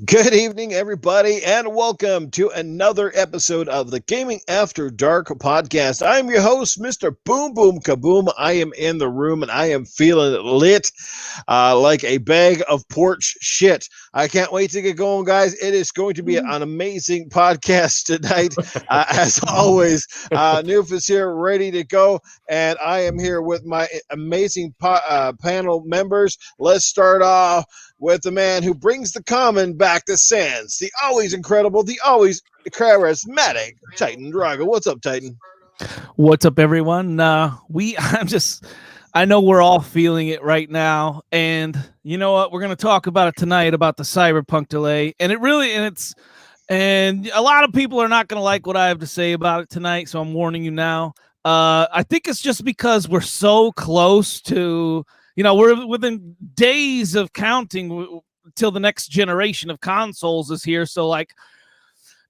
Good evening, everybody, and welcome to another episode of the Gaming After Dark podcast. I'm your host, Mr. Boom Boom Kaboom. I am in the room and I am feeling lit like a bag of porch shit. I can't wait to get going, guys. It is going to be an amazing podcast tonight. As always, Noof is here ready to go, and I am here with my amazing panel members. Let's start off with the man who brings the common back to Sands, the always incredible, the always charismatic Titan Drago. What's up, Titan? What's up, everyone? I know we're all feeling it right now, and you know what? We're going to talk about it tonight about the Cyberpunk delay, and a lot of people are not going to like what I have to say about it tonight, so I'm warning you now. I think it's just because we're so close to. We're within days of counting till the next generation of consoles is here. So,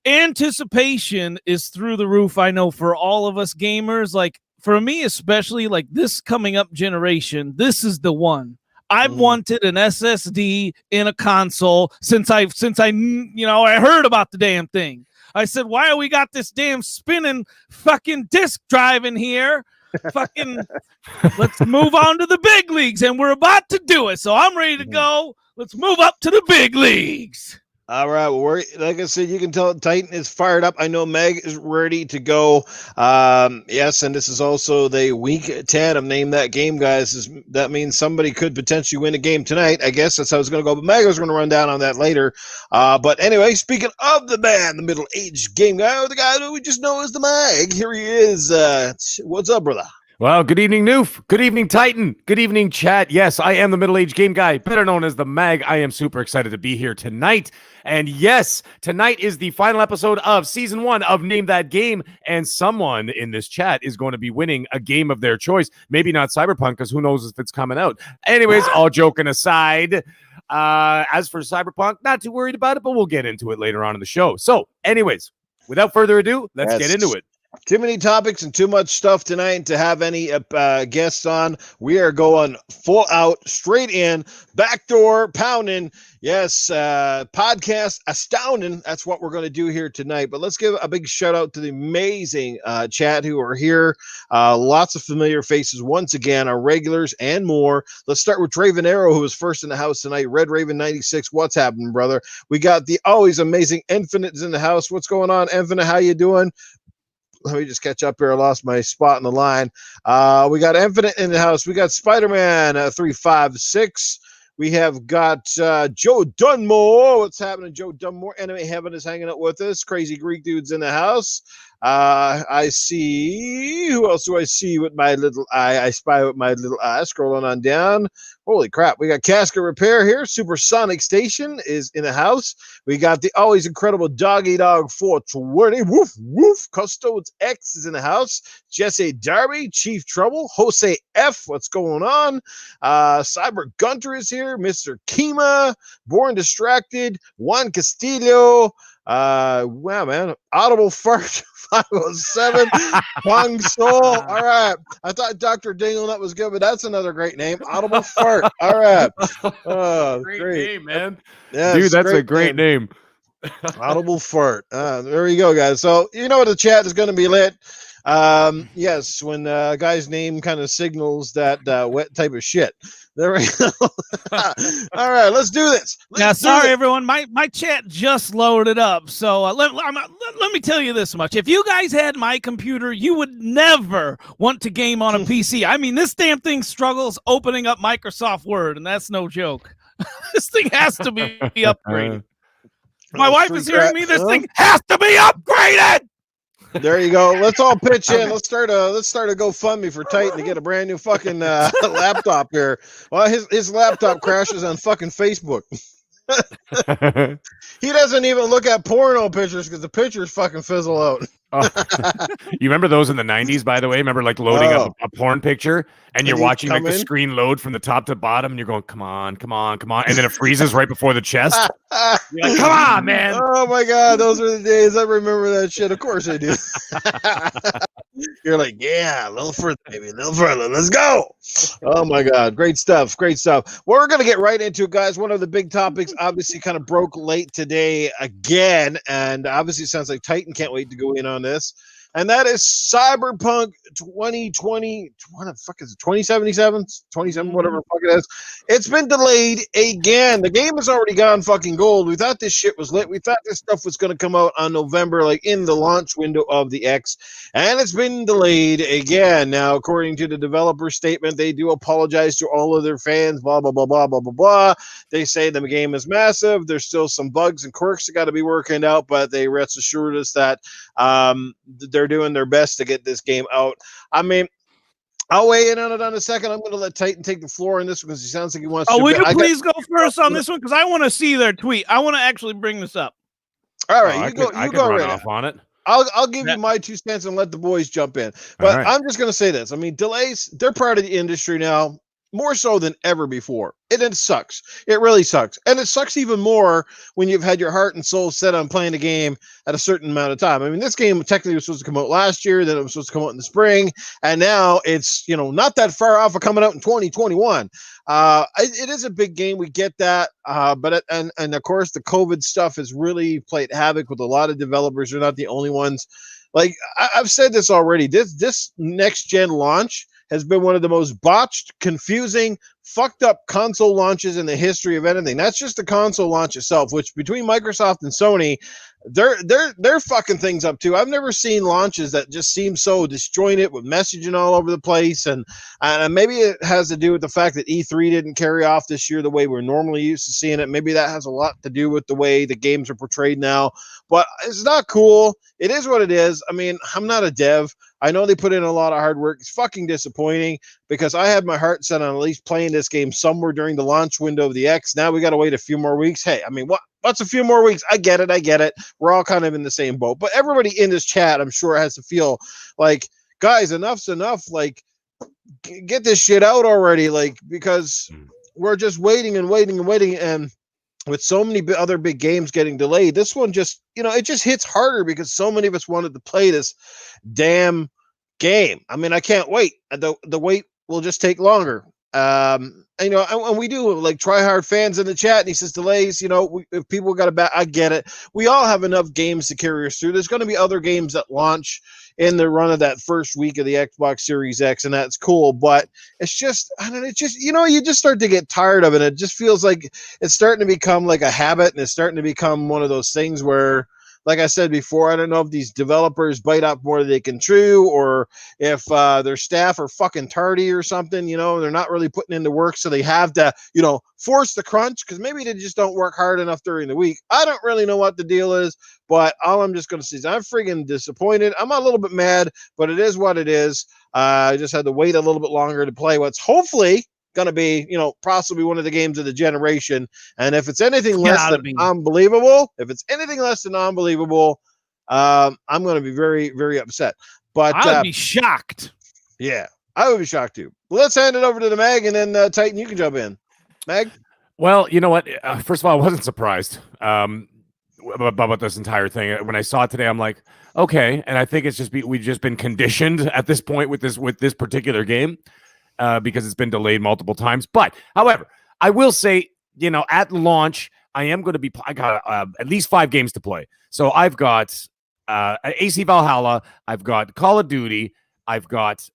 anticipation is through the roof. I know for all of us gamers, for me especially, this coming up generation, this is the one. I've wanted an SSD in a console since I heard about the damn thing. I said, why we got this damn spinning fucking disk drive in here? Let's move on to the big leagues, and we're about to do it. So I'm ready to go. Let's move up to the big leagues. All right. Well, like I said, you can tell Titan is fired up. I know Meg is ready to go. Yes, and this is also the week 10 of Name That Game, guys. That means somebody could potentially win a game tonight. I guess that's how it's going to go. But Meg is going to run down on that later. But anyway, speaking of the man, the middle-aged game guy, the guy who we just know as the Meg, here he is. What's up, brother? Well, good evening, Noof. Good evening, Titan. Good evening, chat. Yes, I am the middle-aged game guy, better known as the Mag. I am super excited to be here tonight. And yes, tonight is the final episode of Season 1 of Name That Game, and someone in this chat is going to be winning a game of their choice. Maybe not Cyberpunk, because who knows if it's coming out. Anyways, all joking aside, as for Cyberpunk, not too worried about it, but we'll get into it later on in the show. So, anyways, without further ado, let's get into it. Too many topics and too much stuff tonight to have any guests on. We are going full out, straight in, backdoor pounding. Yes, podcast astounding. That's what we're going to do here tonight. But let's give a big shout out to the amazing chat who are here. Lots of familiar faces once again, our regulars and more. Let's start with Draven Arrow, who was first in the house tonight. Red Raven 96. What's happening, brother? We got the always amazing Infinite's in the house. What's going on, Infinite? How you doing? Let me just catch up here. I lost my spot in the line. We got Infinite in the house. We got Spider-Man 356. We have got Joe Dunmore. What's happening, Joe Dunmore? Enemy Heaven is hanging out with us. Crazy Greek dude's in the house. I see. Who else do I see with my little eye? I spy with my little eye. Scrolling on down. Holy crap. We got Casket Repair here. Supersonic Station is in the house. We got the always incredible Doggy Dog 420. Woof, woof. Custodes X is in the house. Jesse Darby. Chief Trouble. Jose F. What's going on? Cyber Gunter is here. Mr. Kima. Born Distracted. Juan Castillo. Wow, man. Audible Fart 507. Pong Soul. All right. I thought Dr. Dingle was good, but that's another great name. Audible Fart. All right. Great name, man. Yeah, dude, that's a great name. Audible Fart. There you go, guys. So, you know, the chat is going to be lit. Yes, when a guy's name kind of signals that wet type of shit. There we go. All right, let's do this. Sorry, everyone. My chat just loaded up. So let me tell you this much. If you guys had my computer, you would never want to game on a PC. I mean, this damn thing struggles opening up Microsoft Word, and that's no joke. This thing has to be upgraded. My wife is hearing me. This thing has to be upgraded. There you go. Let's all pitch in. Let's start a GoFundMe for Titan to get a brand new fucking laptop here. Well, his laptop crashes on fucking Facebook. He doesn't even look at porno pictures because the pictures fucking fizzle out. You remember those in the 90s, by the way? Remember loading up a porn picture and you're watching the screen load from the top to bottom and you're going, come on. And then it freezes right before the chest. You're like, come on, man. Oh my God. Those are the days. I remember that shit. Of course I do. You're like, yeah, a little further, baby, a little further. Let's go. Oh my God, great stuff, great stuff. Well, we're gonna get right into it, guys. One of the big topics, obviously, kind of broke late today again, and obviously, it sounds like Titan can't wait to go in on this. And that is Cyberpunk 2020. What the fuck is it? 2077? 27, whatever the fuck it is. It's been delayed again. The game has already gone fucking gold. We thought this shit was lit. We thought this stuff was going to come out on November, like in the launch window of the X. And it's been delayed again. Now, according to the developer statement, they do apologize to all of their fans, blah, blah, blah, blah, blah, blah, blah. They say the game is massive. There's still some bugs and quirks that got to be working out, but they rest assured us that they're doing their best to get this game out. I mean, I'll weigh in on it on a second. I'm going to let Titan take the floor on this because he sounds like he wants to. Oh, will you please go first on this one? Because I want to see their tweet. I want to actually bring this up. All right, I can run off on it. I'll give you my 2 cents and let the boys jump in. But right. I'm just going to say this. I mean, delays, they're part of the industry now, more so than ever before. It sucks. It really sucks. And it sucks even more when you've had your heart and soul set on playing the game at a certain amount of time. I mean, this game technically was supposed to come out last year, then it was supposed to come out in the spring, and now it's, not that far off of coming out in 2021. It is a big game. We get that. But of course, the COVID stuff has really played havoc with a lot of developers. They're not the only ones. Like, I've said this already. This next-gen launch has been one of the most botched, confusing, fucked up console launches in the history of anything. That's just the console launch itself, which between Microsoft and Sony, they're fucking things up too. I've never seen launches that just seem so disjointed with messaging all over the place, and maybe it has to do with the fact that E3 didn't carry off this year the way we're normally used to seeing it. Maybe that has a lot to do with the way the games are portrayed now, but it's not cool. It is what it is. I mean, I'm not a dev. I know they put in a lot of hard work. It's fucking disappointing because I had my heart set on at least playing this game somewhere during the launch window of the X. Now we got to wait a few more weeks. Hey, I mean, what's a few more weeks? I get it. We're all kind of in the same boat. But everybody in this chat, I'm sure, has to feel like, guys, enough's enough. Like, get this shit out already. Like, because we're just waiting. And with so many other big games getting delayed, this one just, it just hits harder because so many of us wanted to play this damn game. I mean, I can't wait. The wait will just take longer. And we do like try hard fans in the chat, and he says delays, if people got a bad, I get it. We all have enough games to carry us through. There's going to be other games that launch in the run of that first week of the Xbox Series X, and that's cool, but it's just, I don't know, it's just, you just start to get tired of it. It just feels like it's starting to become like a habit, and it's starting to become one of those things where, like I said before, I don't know if these developers bite up more than they can chew, or if their staff are fucking tardy or something, they're not really putting in the work, so they have to, force the crunch, because maybe they just don't work hard enough during the week. I don't really know what the deal is, but all I'm just going to say is I'm friggin' disappointed. I'm a little bit mad, but it is what it is. I just had to wait a little bit longer to play what's hopefully going to be, possibly one of the games of the generation. And if it's anything less than unbelievable, I'm going to be very, very upset. But I'd be shocked. Yeah, I would be shocked too. Let's hand it over to the Mag, and then Titan, you can jump in. Mag? Well, you know what? First of all, I wasn't surprised about this entire thing. When I saw it today, I'm like, okay. And I think it's just we've just been conditioned at this point with this particular game. Because it's been delayed multiple times. But, however, I will say, at launch, I got at least 5 games to play. So I've got AC Valhalla, I've got Call of Duty, I've got,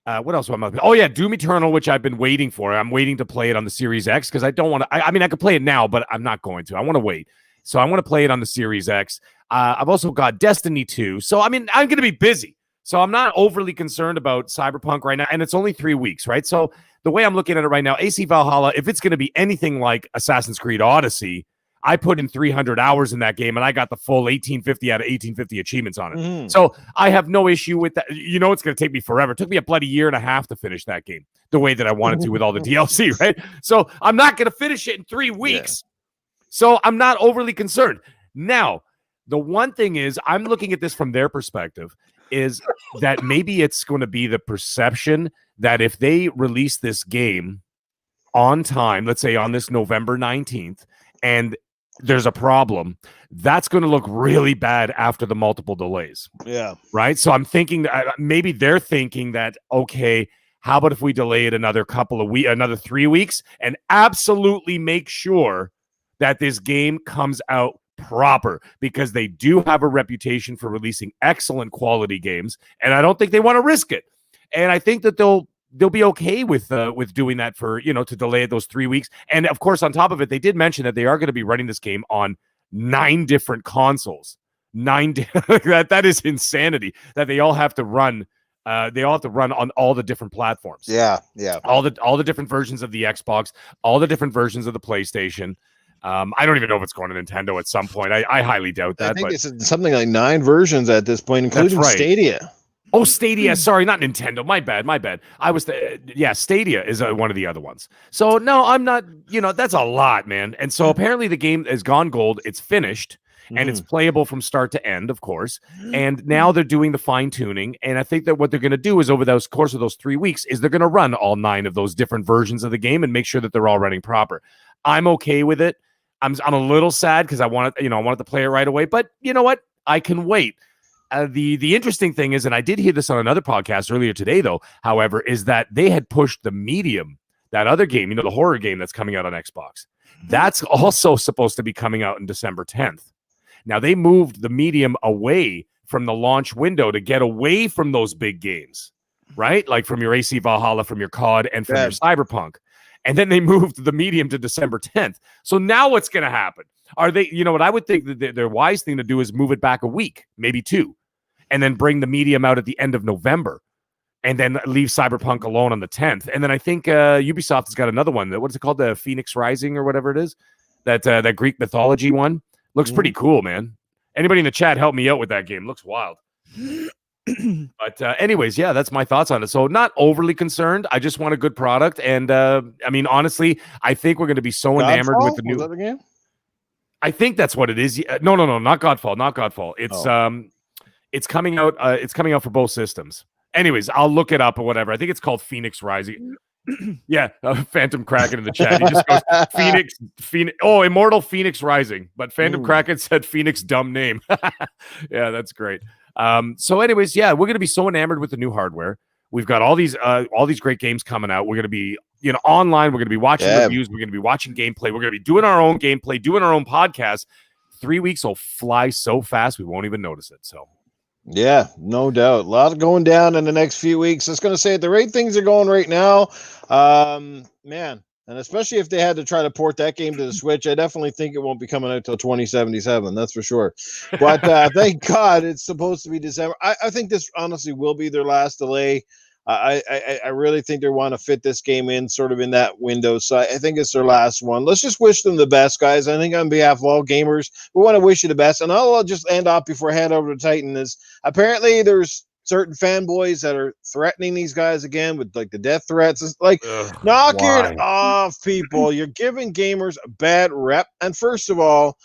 what else am I? Oh, yeah, Doom Eternal, which I've been waiting for. I'm waiting to play it on the Series X because I don't want to, I mean, I could play it now, but I'm not going to. I want to wait. So I want to play it on the Series X. I've also got Destiny 2. So, I mean, I'm going to be busy. So I'm not overly concerned about Cyberpunk right now, and it's only 3 weeks, right? So the way I'm looking at it right now, AC Valhalla, if it's going to be anything like Assassin's Creed Odyssey, I put in 300 hours in that game, and I got the full 1850 out of 1850 achievements on it. Mm-hmm. So I have no issue with that. It's going to take me forever. It took me a bloody year and a half to finish that game the way that I wanted to with all the DLC, right? So I'm not going to finish it in 3 weeks. Yeah. So I'm not overly concerned. Now, the one thing is, I'm looking at this from their perspective, is that maybe it's going to be the perception that if they release this game on time, let's say on this November 19th, and there's a problem, that's going to look really bad after the multiple delays. Yeah. Right. So I'm thinking maybe they're thinking that, okay, how about if we delay it another 3 weeks and absolutely make sure that this game comes out proper, because they do have a reputation for releasing excellent quality games, and I don't think they want to risk it. And I think that they'll be okay with doing that for, to delay it those 3 weeks. And of course, on top of it, they did mention that they are going to be running this game on 9 different consoles. That is insanity that they all have to run. They all have to run on all the different platforms. Yeah. All the different versions of the Xbox, all the different versions of the PlayStation. I don't even know if it's going to Nintendo at some point. I highly doubt that. I think it's something like 9 versions at this point, including Stadia. Oh, Stadia. Sorry, not Nintendo. My bad. I was Stadia is one of the other ones. So no, I'm not. That's a lot, man. And so apparently the game has gone gold. It's finished. And it's playable from start to end, of course. And now they're doing the fine tuning. And I think that what they're going to do is over the course of those 3 weeks is they're going to run all 9 of those different versions of the game and make sure that they're all running proper. I'm okay with it. I'm a little sad because I wanted to play it right away. But you know what? I can wait. The interesting thing is, and I did hear this on another podcast earlier today, though, however, is that they had pushed the Medium, that other game, the horror game that's coming out on Xbox. That's also supposed to be coming out on December 10th. Now, they moved the Medium away from the launch window to get away from those big games, right? Like from your AC Valhalla, from your COD, and from your Cyberpunk. And then they moved the Medium to December 10th. So now what's going to happen? Are they, what I would think that their wise thing to do is move it back a week, maybe 2, and then bring the Medium out at the end of November, and then leave Cyberpunk alone on the 10th. And then I think Ubisoft has got another one. What is it called? The Phoenix Rising or whatever it is? That Greek mythology one. Looks pretty cool, man. Anybody in the chat help me out with that game. Looks wild. But anyways, yeah, that's my thoughts on it. So not overly concerned. I just want a good product. And honestly, I think we're going to be so enamored with the new. Was that the game? I think that's what it is. No, not Godfall. It's coming out. It's coming out for both systems. Anyways, I'll look it up or whatever. I think it's called Phoenix Rising. Yeah, Phantom Kraken in the chat. He just goes Phoenix. Oh, Immortal Phoenix Rising. But Phantom Kraken said Phoenix, dumb name. Yeah, that's great. So anyways, yeah, we're gonna be so enamored with the new hardware. We've got all these great games coming out. We're gonna be online. We're gonna be watching reviews. We're gonna be watching gameplay. We're gonna be doing our own gameplay, doing our own podcast. 3 weeks will fly so fast we won't even notice it. So. Yeah, no doubt. A lot going down in the next few weeks. I was going to say, at the rate things are going right now, man, and especially if they had to try to port that game to the Switch, I definitely think it won't be coming out till 2077. That's for sure. But thank God it's supposed to be December. I think this honestly will be their last delay. I really think they want to fit this game in sort of in that window. So I think it's their last one. Let's just wish them the best, guys. I think on behalf of all gamers, we want to wish you the best. And I'll just end off before I hand over to Titan is apparently there's certain fanboys that are threatening these guys again with like the death threats. It's like, knock it off, people. You're giving gamers a bad rep. And first of all,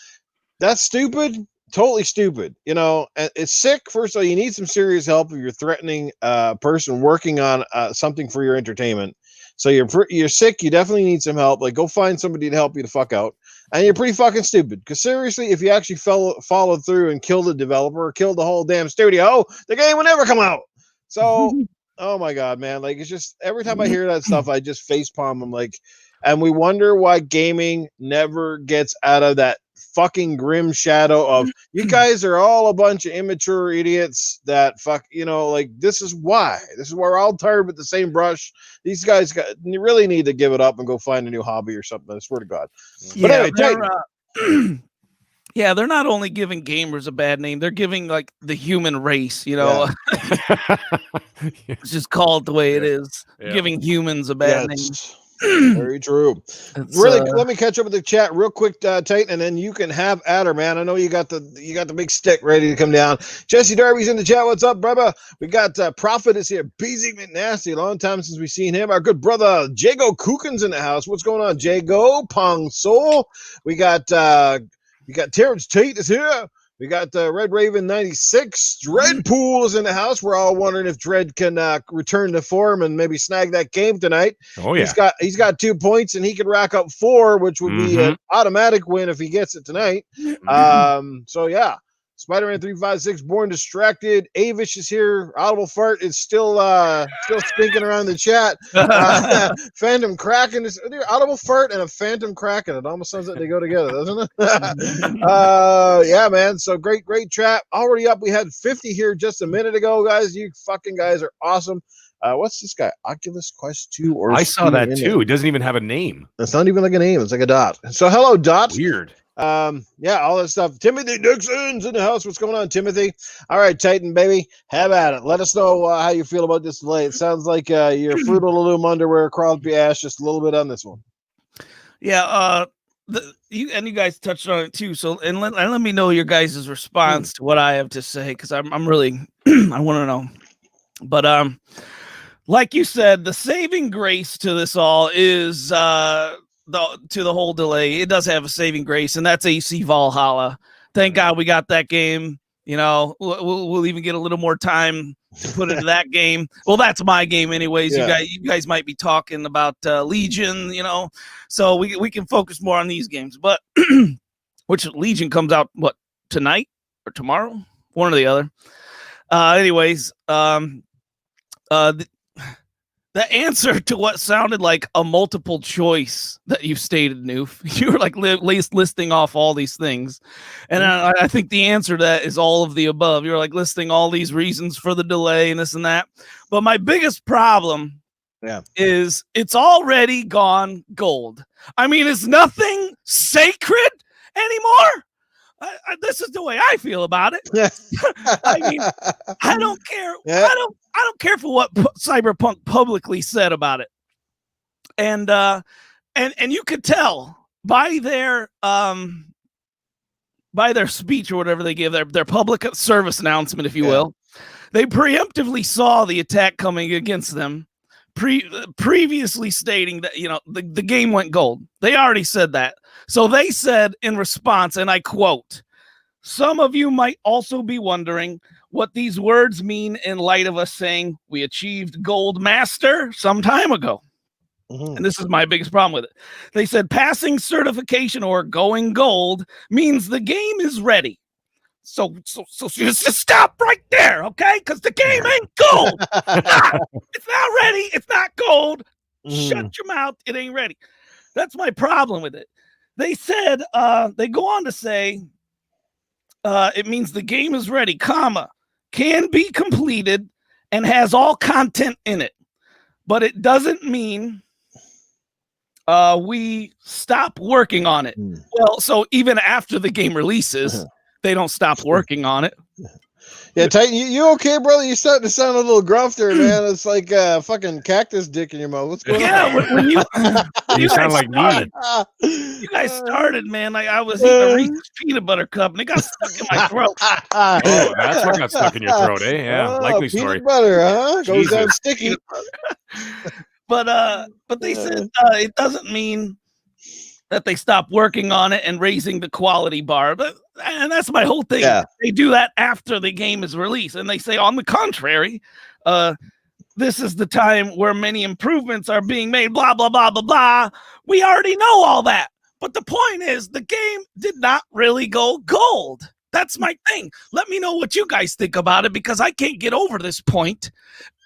that's stupid. Totally stupid, and it's sick. First of all, you need some serious help if you're threatening a person working on something for your entertainment. So you're sick. You definitely need some help. Like, go find somebody to help you the fuck out. And you're pretty fucking stupid. Because seriously, if you actually followed through and killed the developer or killed the whole damn studio, the game will never come out. So, oh my God, man! Like, it's just every time I hear that stuff, I just facepalm. I'm like, and we wonder why gaming never gets out of that fucking grim shadow of you guys are all a bunch of immature idiots that like this is why we're all tired with the same brush. These guys you really need to give it up and go find a new hobby or something. I swear to God. Yeah, but anyway, they're not only giving gamers a bad name, they're giving like the human race, It's just called the way it is. Yeah. Giving humans a bad name. Very true. Really, let me catch up with the chat real quick, Titan, and then you can have at her, man. I know you got the big stick ready to come down. Jesse Darby's in the chat. What's up, brother? We got Prophet is here. Beezy McNasty. Long time since we've seen him. Our good brother Jago Kookin's in the house. What's going on, Jago? Pong Soul. We got Terrence Tate is here. We got Red Raven 96. Dreadpool is in the house. We're all wondering if Dread can return to form and maybe snag that game tonight. Oh yeah, he's got 2 points and he could rack up 4, which would be an automatic win if he gets it tonight. So yeah. Spider-Man 356, Born Distracted. Avish is here. Audible Fart is still stinking around the chat. Phantom Kraken is there. Audible Fart and a Phantom Kraken. It almost sounds like they go together, doesn't it? Yeah, man. So great chat. Already up. We had 50 here just a minute ago, guys. You fucking guys are awesome. What's this guy? Oculus Quest 2 or I saw that too. It doesn't even have a name. It's not even like a name. It's like a dot. So hello, Dot. Weird. Yeah, all that stuff. Timothy Dixon's in the house. What's going on, Timothy? All right, Titan, baby, have at it. Let us know how you feel about this delay. It sounds like your Fruit of the Loom underwear crawled up your ass just a little bit on this one. Yeah, you guys touched on it too. So let me know your guys' response to what I have to say, because I'm really I want to know. But like you said, the saving grace to this all is to the whole delay. It does have a saving grace, and that's AC Valhalla. Thank God we got that game. You know, we'll even get a little more time to put into that game. Well, that's my game anyways. Yeah. You guys might be talking about Legion, you know, so we can focus more on these games. But which Legion comes out tonight or tomorrow, one or the other. Anyways, the answer to what sounded like a multiple choice that you stated, Noof, you were like listing off all these things. And I think the answer to that is all of the above. You're like listing all these reasons for the delay and this and that. But my biggest problem is it's already gone gold. I mean, it's nothing sacred anymore. This is the way I feel about it. I mean, I don't care. Yeah. I don't care for what Cyberpunk publicly said about it. And you could tell by their speech or whatever they give, their public service announcement, if you will. They preemptively saw the attack coming against them, previously stating that, you know, the game went gold. They already said that. So they said in response, and I quote, "Some of you might also be wondering what these words mean in light of us saying we achieved Gold Master some time ago." And this is my biggest problem with it. They said passing certification or going gold means the game is ready. So just stop right there, okay? Because the game ain't gold. It's not ready. It's not gold. Shut your mouth. It ain't ready. That's my problem with it. They said, they go on to say, it means the game is ready, comma, can be completed and has all content in it. But it doesn't mean we stop working on it. Well, so even after the game releases, they don't stop working on it. Yeah, Titan, you okay, brother? You're starting to sound a little gruff there, man. It's like fucking cactus dick in your mouth. What's going on? When you sound like me. You guys started, man. Like I was eating a Reese's peanut butter cup, and it got stuck in my throat. Oh, that's what got stuck in your throat, eh? Yeah, likely story. Peanut butter, huh? Goes down sticky. But they said it doesn't mean that they stop working on it and raising the quality bar. And that's my whole thing. Yeah. They do that after the game is released. And they say, on the contrary, this is the time where many improvements are being made, blah, blah, blah, blah, blah. We already know all that. But the point is, the game did not really go gold. That's my thing. Let me know what you guys think about it, because I can't get over this point.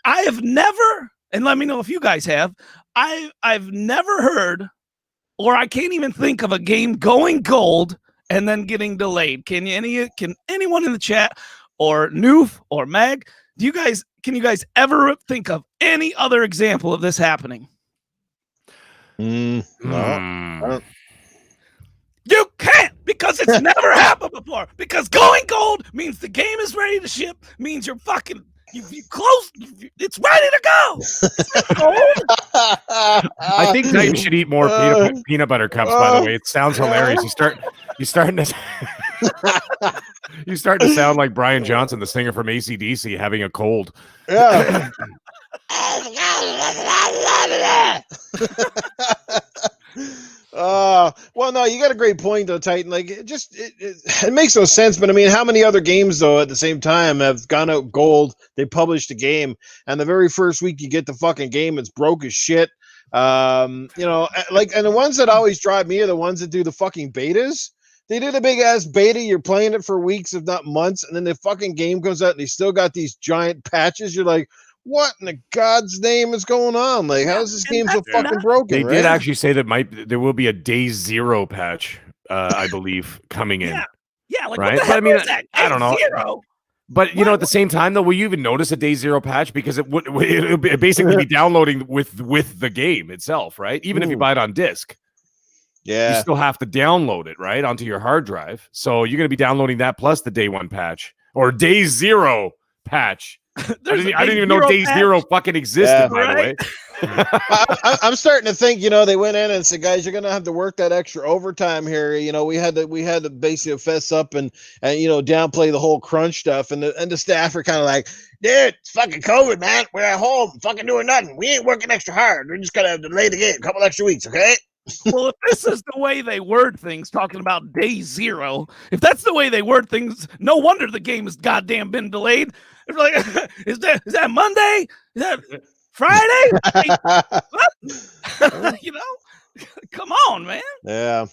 I have never, and let me know if you guys have, I've never heard, or I can't even think of a game going gold and then getting delayed. Can anyone in the chat, or Noof or Meg, can you guys ever think of any other example of this happening? No. You can't, because it's never happened before. Because going gold means the game is ready to ship, means you're fucking you close. It's ready to go. I think Titan should eat more peanut butter cups. By the way, it sounds hilarious. You're starting to sound like Brian Johnson, the singer from AC/DC, having a cold. Yeah. Well, no, you got a great point though, Titan. Like, it makes no sense. But I mean, how many other games though at the same time have gone out gold? They published a game, and the very first week you get the fucking game, it's broke as shit. Like, and the ones that always drive me are the ones that do the fucking betas. They did a big ass beta. You're playing it for weeks, if not months, and then the fucking game comes out, and they still got these giant patches. You're like, what in the God's name is going on? Like, how is this game so fucking broken? They did actually say that there will be a day zero patch, I believe, coming in. Yeah, like right? What the but I mean, that? I don't know. Zero? But you know, at the same time, though, will you even notice a day zero patch because it'll basically be downloading with the game itself, right? Even if you buy it on disc, you still have to download it right onto your hard drive. So you're going to be downloading that plus the day one patch or day zero patch. I didn't even know day zero fucking existed, by the way. I'm starting to think, they went in and said, guys, you're gonna have to work that extra overtime here. We had to basically fess up and downplay the whole crunch stuff, and the staff are kind of like, dude, it's fucking COVID, man. We're at home, fucking doing nothing. We ain't working extra hard. We're just gonna delay the game a couple extra weeks, okay? Well, if this is the way they word things, talking about day zero, if that's the way they word things, no wonder the game has goddamn been delayed. It's like, is that Monday? Is that Friday? Come on, man. Yeah.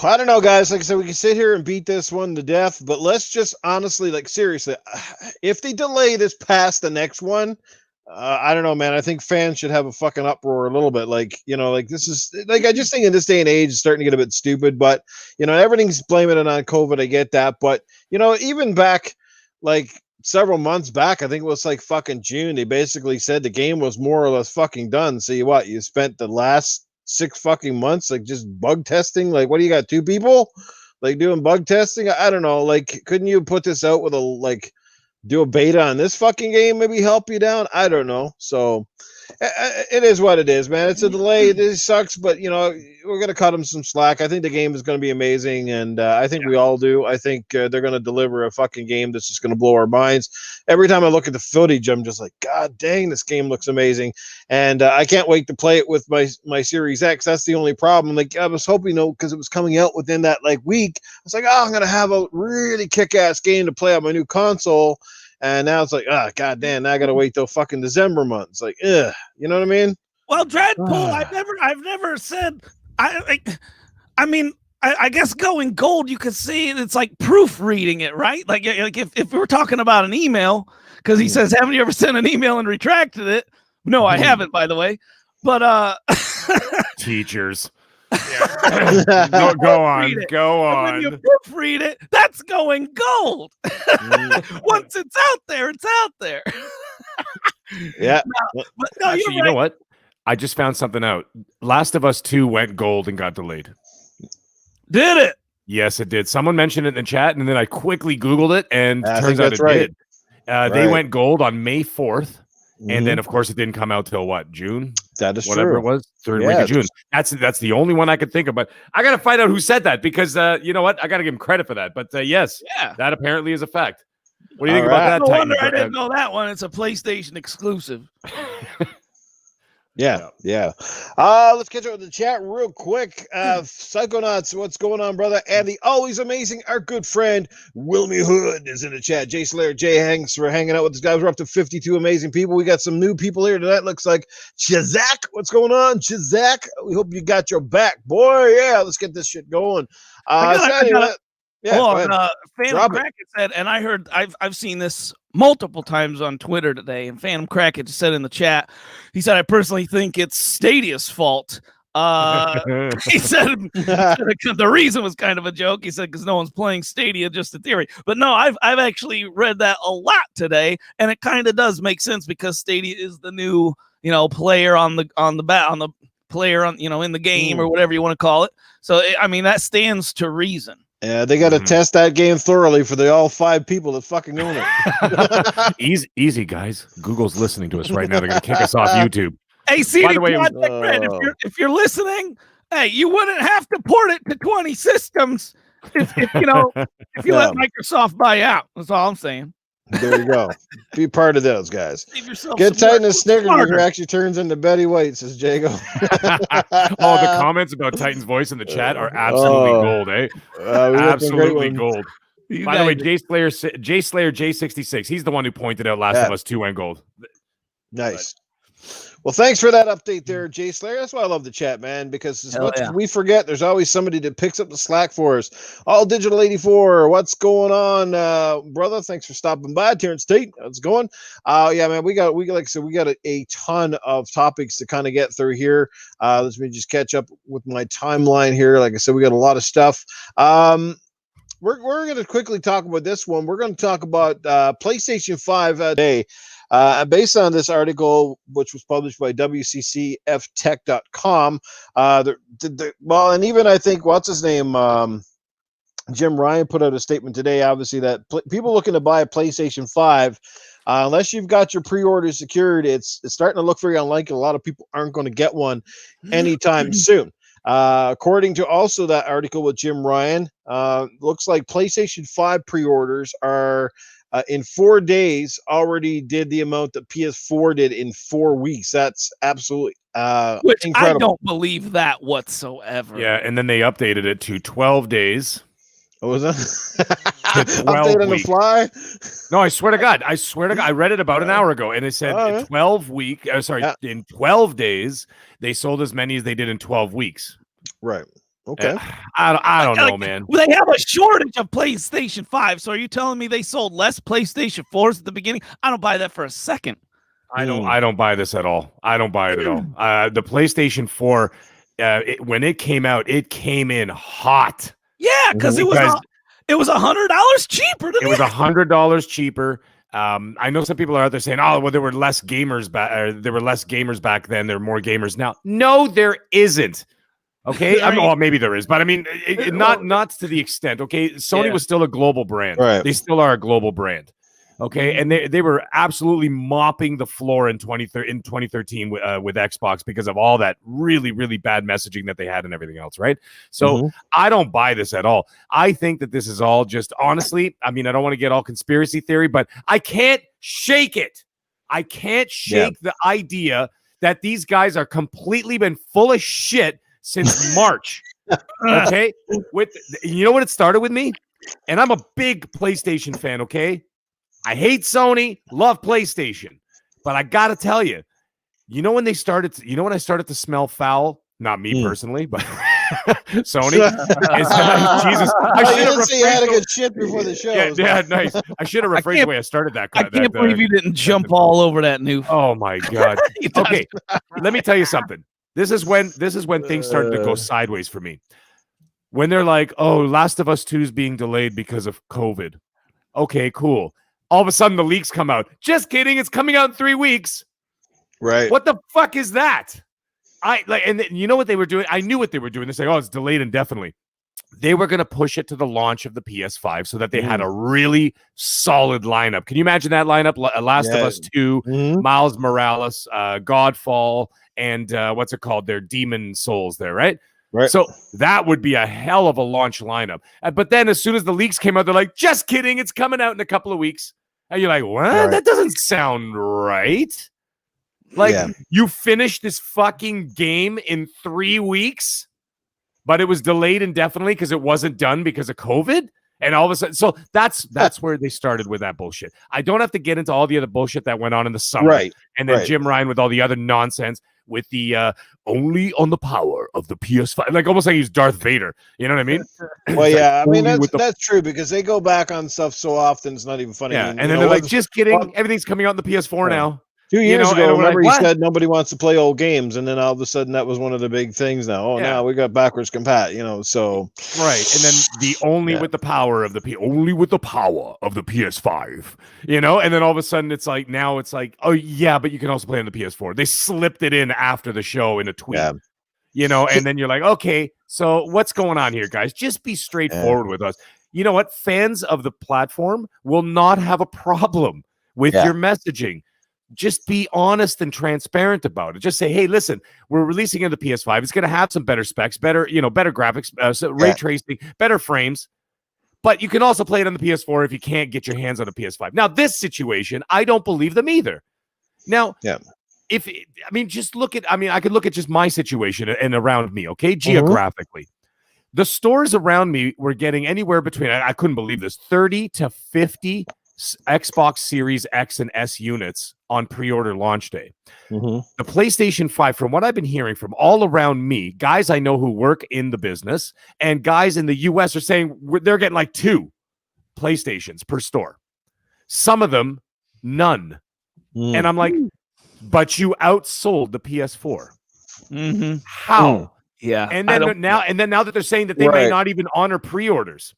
I don't know, guys. Like I said, we can sit here and beat this one to death, but let's just honestly, like, seriously, if they delay this past the next one, I don't know, man. I think fans should have a fucking uproar a little bit. Like, this is like, I just think in this day and age, it's starting to get a bit stupid, but everything's blaming it on COVID. I get that. But, even back like several months back, I think it was like fucking June, they basically said the game was more or less fucking done. So you spent the last 6 fucking months, like, just bug testing. Like, what do you got? 2 people like doing bug testing? I don't know. Like, couldn't you put this out with do a beta on this fucking game, maybe help you down? I don't know. So it is what it is, man. It's a delay. It sucks, but we're gonna cut them some slack. I think the game is gonna be amazing, and I think we all do. I think they're gonna deliver a fucking game that's just gonna blow our minds. Every time I look at the footage, I'm just like, God dang, this game looks amazing, and I can't wait to play it with my Series X. That's the only problem. Like, I was hoping, because it was coming out within that week. I was like, oh, I'm gonna have a really kick-ass game to play on my new console. And now it's like, God damn, now I gotta wait till fucking December month. It's like, you know what I mean? Well, Dreadpool, I've never said. I mean, I guess going gold, you could see it's like proofreading it, right? Like if we were talking about an email, because he says, haven't you ever sent an email and retracted it? No, I haven't, by the way. But teachers. Yeah. Go on. And when you proofread it, that's going gold. Once it's out there, it's out there. Yeah. No, actually, you know what? I just found something out. Last of Us 2 went gold and got delayed. Did it? Yes, it did. Someone mentioned it in the chat, and then I quickly Googled it, and turns out it did. They went gold on May 4th. And then, of course, it didn't come out till what, June? That is whatever true. It was, third week of June. That's the only one I could think of. But I got to find out who said that because you know what? I got to give him credit for that. But yes, that apparently is a fact. What do you think about that? No wonder I didn't know that one. It's a PlayStation exclusive. Yeah. Let's catch up with the chat real quick. Psychonauts, what's going on, brother? And the always amazing, our good friend Wilmy Hood is in the chat. Jay Slayer, Jay Hanks, we're hanging out with this guy. We're up to 52 amazing people. We got some new people here tonight. Looks like Chazak. What's going on, Chazak? We hope you got your back, boy. Yeah, let's get this shit going. Phantom Crackett said, and I heard I've seen this multiple times on Twitter today, and Phantom Crackett said in the chat, he said, I personally think it's Stadia's fault. He said the reason was kind of a joke. He said because no one's playing Stadia, just a theory. But no, I've actually read that a lot today, and it kind of does make sense because Stadia is the new player on the player on in the game or whatever you want to call it. So I mean that stands to reason. Yeah, they got to test that game thoroughly for all 5 people that fucking own it. Easy, guys. Google's listening to us right now. They're going to kick us off YouTube. Hey, CD Projekt Red, if you're listening, hey, you wouldn't have to port it to 20 systems if you let Microsoft buy out. That's all I'm saying. There you go. Be part of those guys. Save yourself Get some Titan work. a Snickers Smarter. who actually turns into Betty White, says Jago. Oh, the comments about Titan's voice in the chat are absolutely gold, eh? We got some great Absolutely ones. gold. You By the way, guys- Jay Slayer J66, he's the one who pointed out Last of Us 2 went gold. Nice. Well, thanks for that update there, Jay Slayer. That's why I love the chat, man, because as Hell much yeah. as we forget, there's always somebody that picks up the slack for us. All Digital 84, what's going on, brother? Thanks for stopping by. Terrence Tate, how's it going? Yeah, man, we got like I said, we got a ton of topics to kind of get through here. Let me just catch up with my timeline here. Like I said, we got a lot of stuff. We're going to quickly talk about this one. We're going to talk about PlayStation 5 today. Based on this article, which was published by WCCFtech.com, well, and even I think, what's his name? Jim Ryan put out a statement today, obviously, that people looking to buy a PlayStation 5, unless you've got your pre-order secured, it's starting to look very unlikely. A lot of people aren't going to get one anytime soon. According to also that article with Jim Ryan, looks like PlayStation 5 pre-orders are in 4 days already did the amount that PS4 did in 4 weeks. That's absolutely Which incredible. I don't believe that whatsoever. Yeah, and then they updated it to 12 days. What was that? To 12 Update on the weeks. fly? No, I swear to God. I read it about an hour ago, and it said Oh, yeah. 12 week. In 12 days, they sold as many as they did in 12 weeks. Right. Okay. I don't know, man. Well, they have a shortage of PlayStation 5. So are you telling me they sold less PlayStation 4s at the beginning? I don't buy that for a second. I don't buy this at all. I don't buy it at all. The PlayStation 4, when it came out, it came in hot. Yeah, because it was $100 cheaper. It was $100 cheaper. I know some people are out there saying, "Oh, well, there were less gamers back. There were less gamers back then. There are more gamers now." No, there isn't. Okay, well, maybe there is, but I mean, not to the extent. Okay, Sony was still a global brand. Right. They still are a global brand. Okay, and they were absolutely mopping the floor in 2013 with Xbox because of all that really, really bad messaging that they had and everything else, right? So I don't buy this at all. I think that this is all just, honestly, I mean, I don't want to get all conspiracy theory, but I can't shake it. I can't shake the idea that these guys are completely been full of shit since March. Okay? You know what it started with me? And I'm a big PlayStation fan, okay? I hate Sony, love PlayStation, but I gotta tell you, when I started to smell foul? Not me personally, but Sony. Jesus, I should have say you had a good shit before the show. Yeah, nice. I should have rephrased the way I started that. I can't believe you didn't jump all over that new. Oh my God. Okay, let me tell you something. This is when things started to go sideways for me. When they're like, "Oh, Last of Us 2 is being delayed because of COVID." Okay, cool. All of a sudden, the leaks come out. Just kidding. It's coming out in 3 weeks. Right. What the fuck is that? And you know what they were doing? I knew what they were doing. They're saying, "Oh, it's delayed indefinitely." They were going to push it to the launch of the PS5 so that they had a really solid lineup. Can you imagine that lineup? Last of Us 2, Miles Morales, Godfall, and what's it called? Their Demon Souls there, right? Right. So that would be a hell of a launch lineup. But then as soon as the leaks came out, they're like, "Just kidding. It's coming out in a couple of weeks." And you're like, "What? Right. That doesn't sound right." You finished this fucking game in 3 weeks, but it was delayed indefinitely because it wasn't done because of COVID. And all of a sudden, so that's where they started with that bullshit. I don't have to get into all the other bullshit that went on in the summer. Right. And then Jim Ryan with all the other nonsense with the only on the power of the PS5. Like almost like he's Darth Vader. You know what I mean? Well, yeah, I mean, that's true because they go back on stuff so often, it's not even funny. Yeah, I mean, and then they're like, "Just kidding. Everything's coming out on the PS4 now." 2 years ago, remember like, he said nobody wants to play old games, and then all of a sudden that was one of the big things now. Oh, now we got backwards compat, so. Right, and then the only with the power of the PS5, and then all of a sudden it's like, now it's like, oh yeah, but you can also play on the PS4. They slipped it in after the show in a tweet. Yeah. And then you're like, okay, so what's going on here, guys? Just be straightforward with us. You know what? Fans of the platform will not have a problem with your messaging. Just be honest and transparent about it. Just say, "Hey, listen, we're releasing in the PS5. It's going to have some better specs, better graphics, ray tracing, better frames. But you can also play it on the PS4 if you can't get your hands on a PS5. Now, this situation, I don't believe them either. Now, just look at, I could look at just my situation and around me, okay? Geographically. The stores around me were getting anywhere between, I couldn't believe this, 30 to 50 Xbox Series X and S units on pre-order launch day. The PlayStation 5, from what I've been hearing from all around me, guys I know who work in the business, and guys in the US are saying they're getting like 2 PlayStations per store. Some of them, none. And I'm like, but you outsold the PS4. How? Yeah. And then now that they're saying that they may not even honor pre-orders,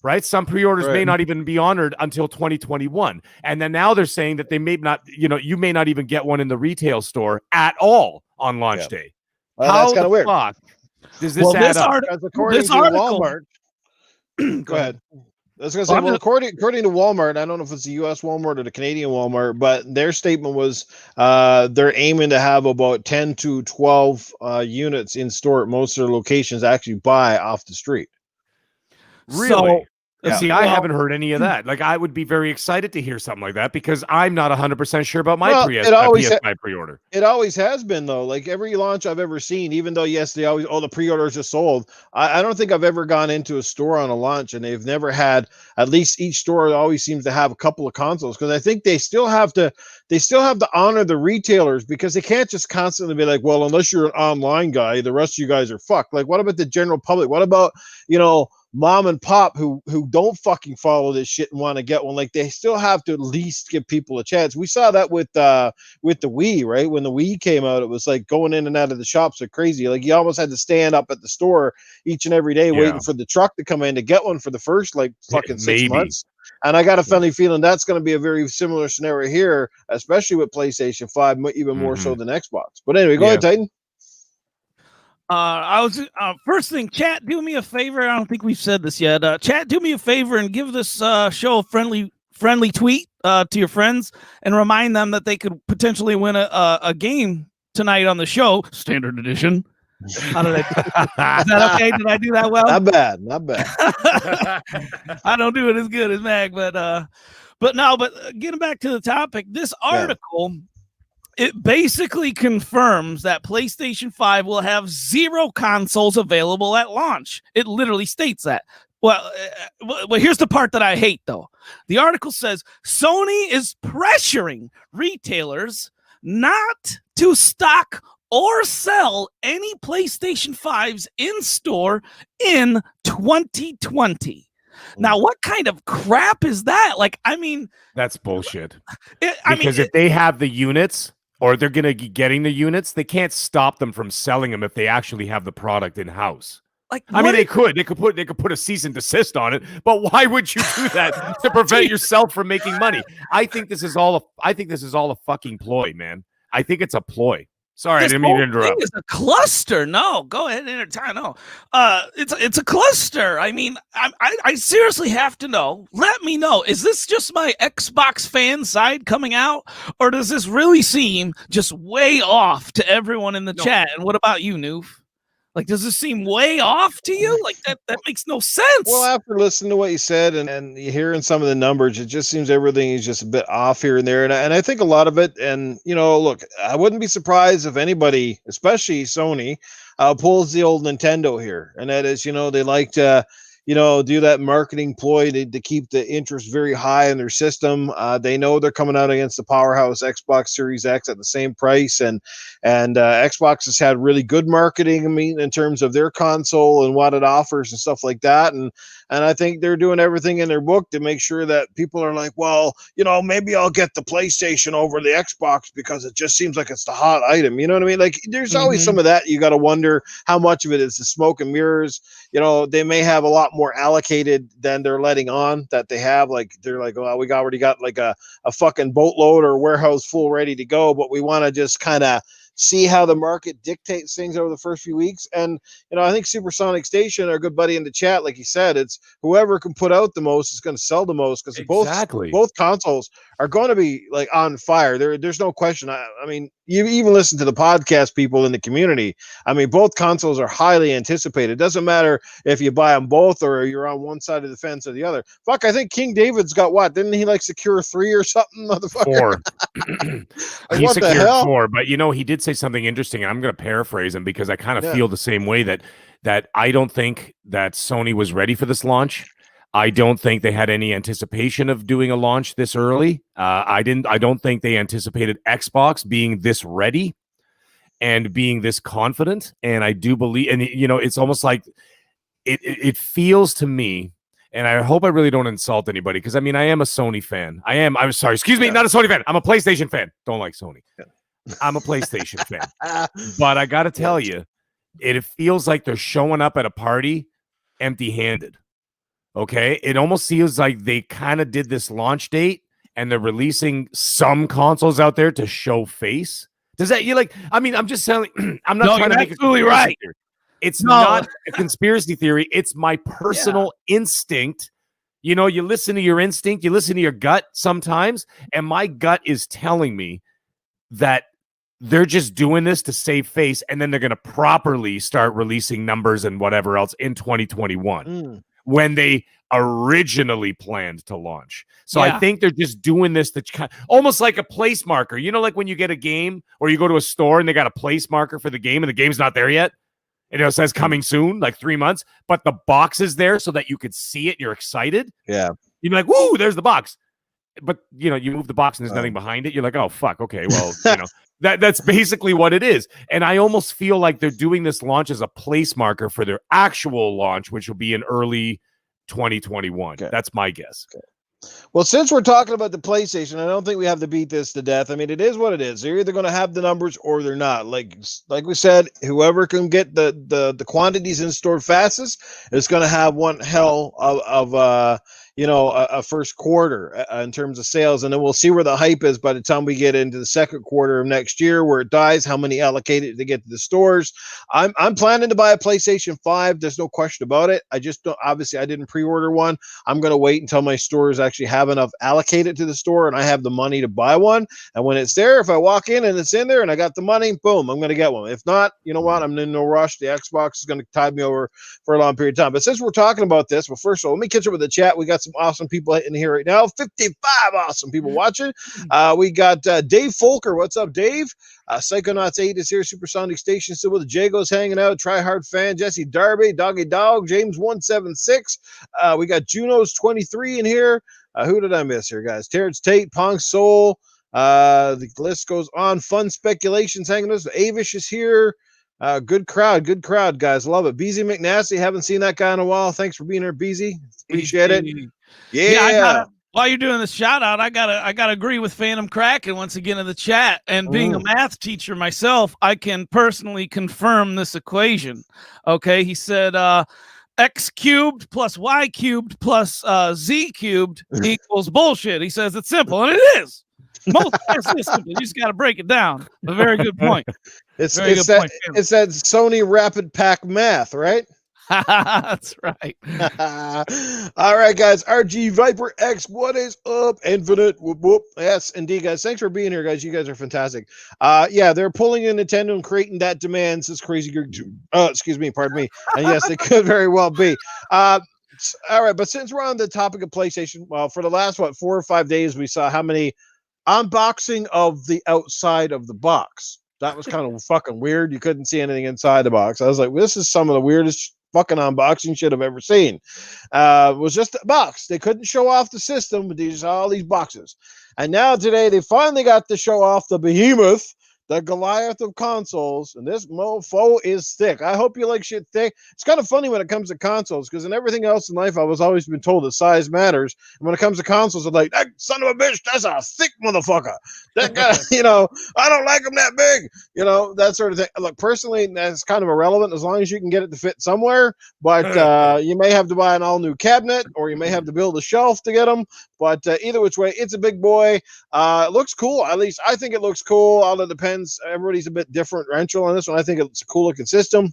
right? Some pre-orders may not even be honored until 2021. And then now they're saying that they may not, you may not even get one in the retail store at all on launch day. Well, that's kind of weird. Does this add up? According to Walmart, go ahead. I was going to say, according to Walmart, I don't know if it's the U.S. Walmart or the Canadian Walmart, but their statement was they're aiming to have about 10 to 12 units in store at most of their locations actually buy off the street. Really? See, I haven't heard any of that. Like, I would be very excited to hear something like that because I'm not 100% sure about my PS5 pre-order. It always has been, though. Like, every launch I've ever seen, even though, yes, they always, the pre-orders are sold. I don't think I've ever gone into a store on a launch and they've never had, at least each store always seems to have a couple of consoles, because I think they still have to honor the retailers, because they can't just constantly be like, well, unless you're an online guy, the rest of you guys are fucked. Like, what about the general public? What about, mom and pop who don't fucking follow this shit and want to get one? Like, they still have to at least give people a chance. We saw that with the Wii, right? When the Wii came out, it was like going in and out of the shops like crazy. Like, you almost had to stand up at the store each and every day waiting for the truck to come in to get one for the first like fucking 6 months. And I got a funny feeling that's going to be a very similar scenario here, especially with PlayStation 5, even more so than Xbox. But anyway, go ahead, Titan. I was first thing, chat, do me a favor. I don't think we've said this yet. Chat, do me a favor and give this show a friendly tweet to your friends and remind them that they could potentially win a game tonight on the show, standard edition. How did I? Is that okay? Did I do that well? Not bad. I don't do it as good as Mag, but getting back to the topic, this article. It basically confirms that PlayStation 5 will have 0 consoles available at launch. It literally states that. Well, here's the part that I hate, though. The article says Sony is pressuring retailers not to stock or sell any PlayStation 5s in store in 2020. Now, what kind of crap is that? Like, I mean, that's bullshit. If they have the units, or they're going to be getting the units, they can't stop them from selling them if they actually have the product in house. Like, they could put a cease and desist on it, but why would you do that to prevent yourself from making money? I think this is all a fucking ploy, man. I think it's a ploy. Sorry, I didn't mean to interrupt. It's a cluster. No, go ahead and entertain. No, it's a cluster. I mean, I seriously have to know. Let me know. Is this just my Xbox fan side coming out, or does this really seem just way off to everyone in the chat? And what about you, Noof? Like, does this seem way off to you? Like, that makes no sense. Well, after listening to what you said and hearing some of the numbers, it just seems everything is just a bit off here and there. And I think a lot of it, and, look, I wouldn't be surprised if anybody, especially Sony, pulls the old Nintendo here. And that is, they like to, do that marketing ploy to keep the interest very high in their system. They know they're coming out against the powerhouse Xbox Series X at the same price, and Xbox has had really good marketing. I mean, in terms of their console and what it offers and stuff like that. And I think they're doing everything in their book to make sure that people are like, well, maybe I'll get the PlayStation over the Xbox because it just seems like it's the hot item. You know what I mean? Like, there's always some of that. You got to wonder how much of it is the smoke and mirrors. They may have a lot more allocated than they're letting on that they have. Like, they're like, well, we already got like a fucking boatload or warehouse full ready to go, but we want to just kind of see how the market dictates things over the first few weeks. And I think Supersonic Station, our good buddy in the chat, like he said, it's whoever can put out the most is going to sell the most, because both consoles are going to be like on fire. There's no question. I mean, you even listen to the podcast people in the community. I mean, both consoles are highly anticipated. It doesn't matter if you buy them both or you're on one side of the fence or the other. Fuck, I think King David's got what? Didn't he like secure 3 or something, motherfucker? 4. He secured 4, but he did say something interesting, and I'm going to paraphrase him because I kind of feel the same way that I don't think that Sony was ready for this launch. I don't think they had any anticipation of doing a launch this early. I don't think they anticipated Xbox being this ready and being this confident. And I do believe, and it's almost like it feels to me, and I hope I really don't insult anybody, because I mean, I am a Sony fan. I'm sorry, excuse me, not a Sony fan. I'm a PlayStation fan. Don't like Sony. I'm a PlayStation fan. But I got to tell you, it feels like they're showing up at a party empty-handed. Okay, it almost feels like they kind of did this launch date and they're releasing some consoles out there to show face. Does that I'm just telling, I'm not trying to make absolutely right. Theory. It's not a conspiracy theory. It's my personal instinct. You listen to your instinct, you listen to your gut sometimes, and my gut is telling me that they're just doing this to save face, and then they're going to properly start releasing numbers and whatever else in 2021. When they originally planned to launch. So I think they're just doing this to almost like a place marker. Like when you get a game or you go to a store and they got a place marker for the game and the game's not there yet. And it says coming soon, like 3 months, but the box is there so that you could see it and you're excited. Yeah. You'd be like, woo, there's the box. But, you move the box and there's nothing behind it. You're like, oh, fuck. Okay, well, that's basically what it is. And I almost feel like they're doing this launch as a place marker for their actual launch, which will be in early 2021. Okay. That's my guess. Okay. Well, since we're talking about the PlayStation, I don't think we have to beat this to death. I mean, it is what it is. They're either going to have the numbers or they're not. Like we said, whoever can get the quantities in store fastest is going to have one hell of a first quarter in terms of sales, and then we'll see where the hype is by the time we get into the second quarter of next year, where it dies, how many allocated to get to the stores. I'm planning to buy a PlayStation 5. There's no question about it. I just don't. Obviously, I didn't pre-order one. I'm going to wait until my stores actually have enough allocated to the store and I have the money to buy one. And when it's there, if I walk in and it's in there and I got the money, boom, I'm going to get one. If not, you know what? I'm in no rush. The Xbox is going to tide me over for a long period of time. But since we're talking about this, well, first of all, let me catch up with the chat. We got some awesome people in here right now. 55 awesome people watching. We got Dave Folker. What's up, Dave? Psychonauts 8 is here. Supersonic Station still with the Jagos hanging out. Try Hard Fan. Jesse Darby. Doggy Dog. James 176. We got Juno's 23 in here. Who did I miss here, guys? Terrence Tate. Pong Soul. The list goes on. Fun Speculations hanging us. Avish is here. Good crowd, guys. Love it. Beezy McNasty, haven't seen that guy in a while. Thanks for being here, Beezy. Appreciate it. Yeah. While you're doing this shout out, I gotta agree with Phantom Kraken once again in the chat. And being a math teacher myself, I can personally confirm this equation. Okay, he said x cubed plus y cubed plus z cubed equals bullshit. He says it's simple, and it is. Most simple. You just got to break it down. A very good point. It's that Sony Rapid Pack math, right? That's right. All right, guys. RG Viper X, what is up? Infinite, whoop whoop. Yes, indeed, guys. Thanks for being here, guys. You guys are fantastic. Yeah, they're pulling in Nintendo and creating that demand. Says Crazy Geek. Excuse me, pardon me. And yes, they could very well be. All right, but since we're on the topic of PlayStation, well, for the last 4 or 5 days, we saw how many unboxing of the outside of the box. That was kind of fucking weird. You couldn't see anything inside the box. I was like, this is some of the weirdest fucking unboxing shit I've ever seen. It was just a box. They couldn't show off the system with all these boxes. And now today they finally got to show off the behemoth, the Goliath of consoles, and this mofo is thick. I hope you like shit thick. It's kind of funny when it comes to consoles, because in everything else in life, I was always been told that size matters. And when it comes to consoles, I'm like, that son of a bitch, that's a thick motherfucker. That guy, I don't like him that big, that sort of thing. Look, personally, that's kind of irrelevant as long as you can get it to fit somewhere. But you may have to buy an all-new cabinet, or you may have to build a shelf to get them. But either which way, it's a big boy. It looks cool. At least I think it looks cool. All it depends. Everybody's a bit differential on this one. I think it's a cool looking system.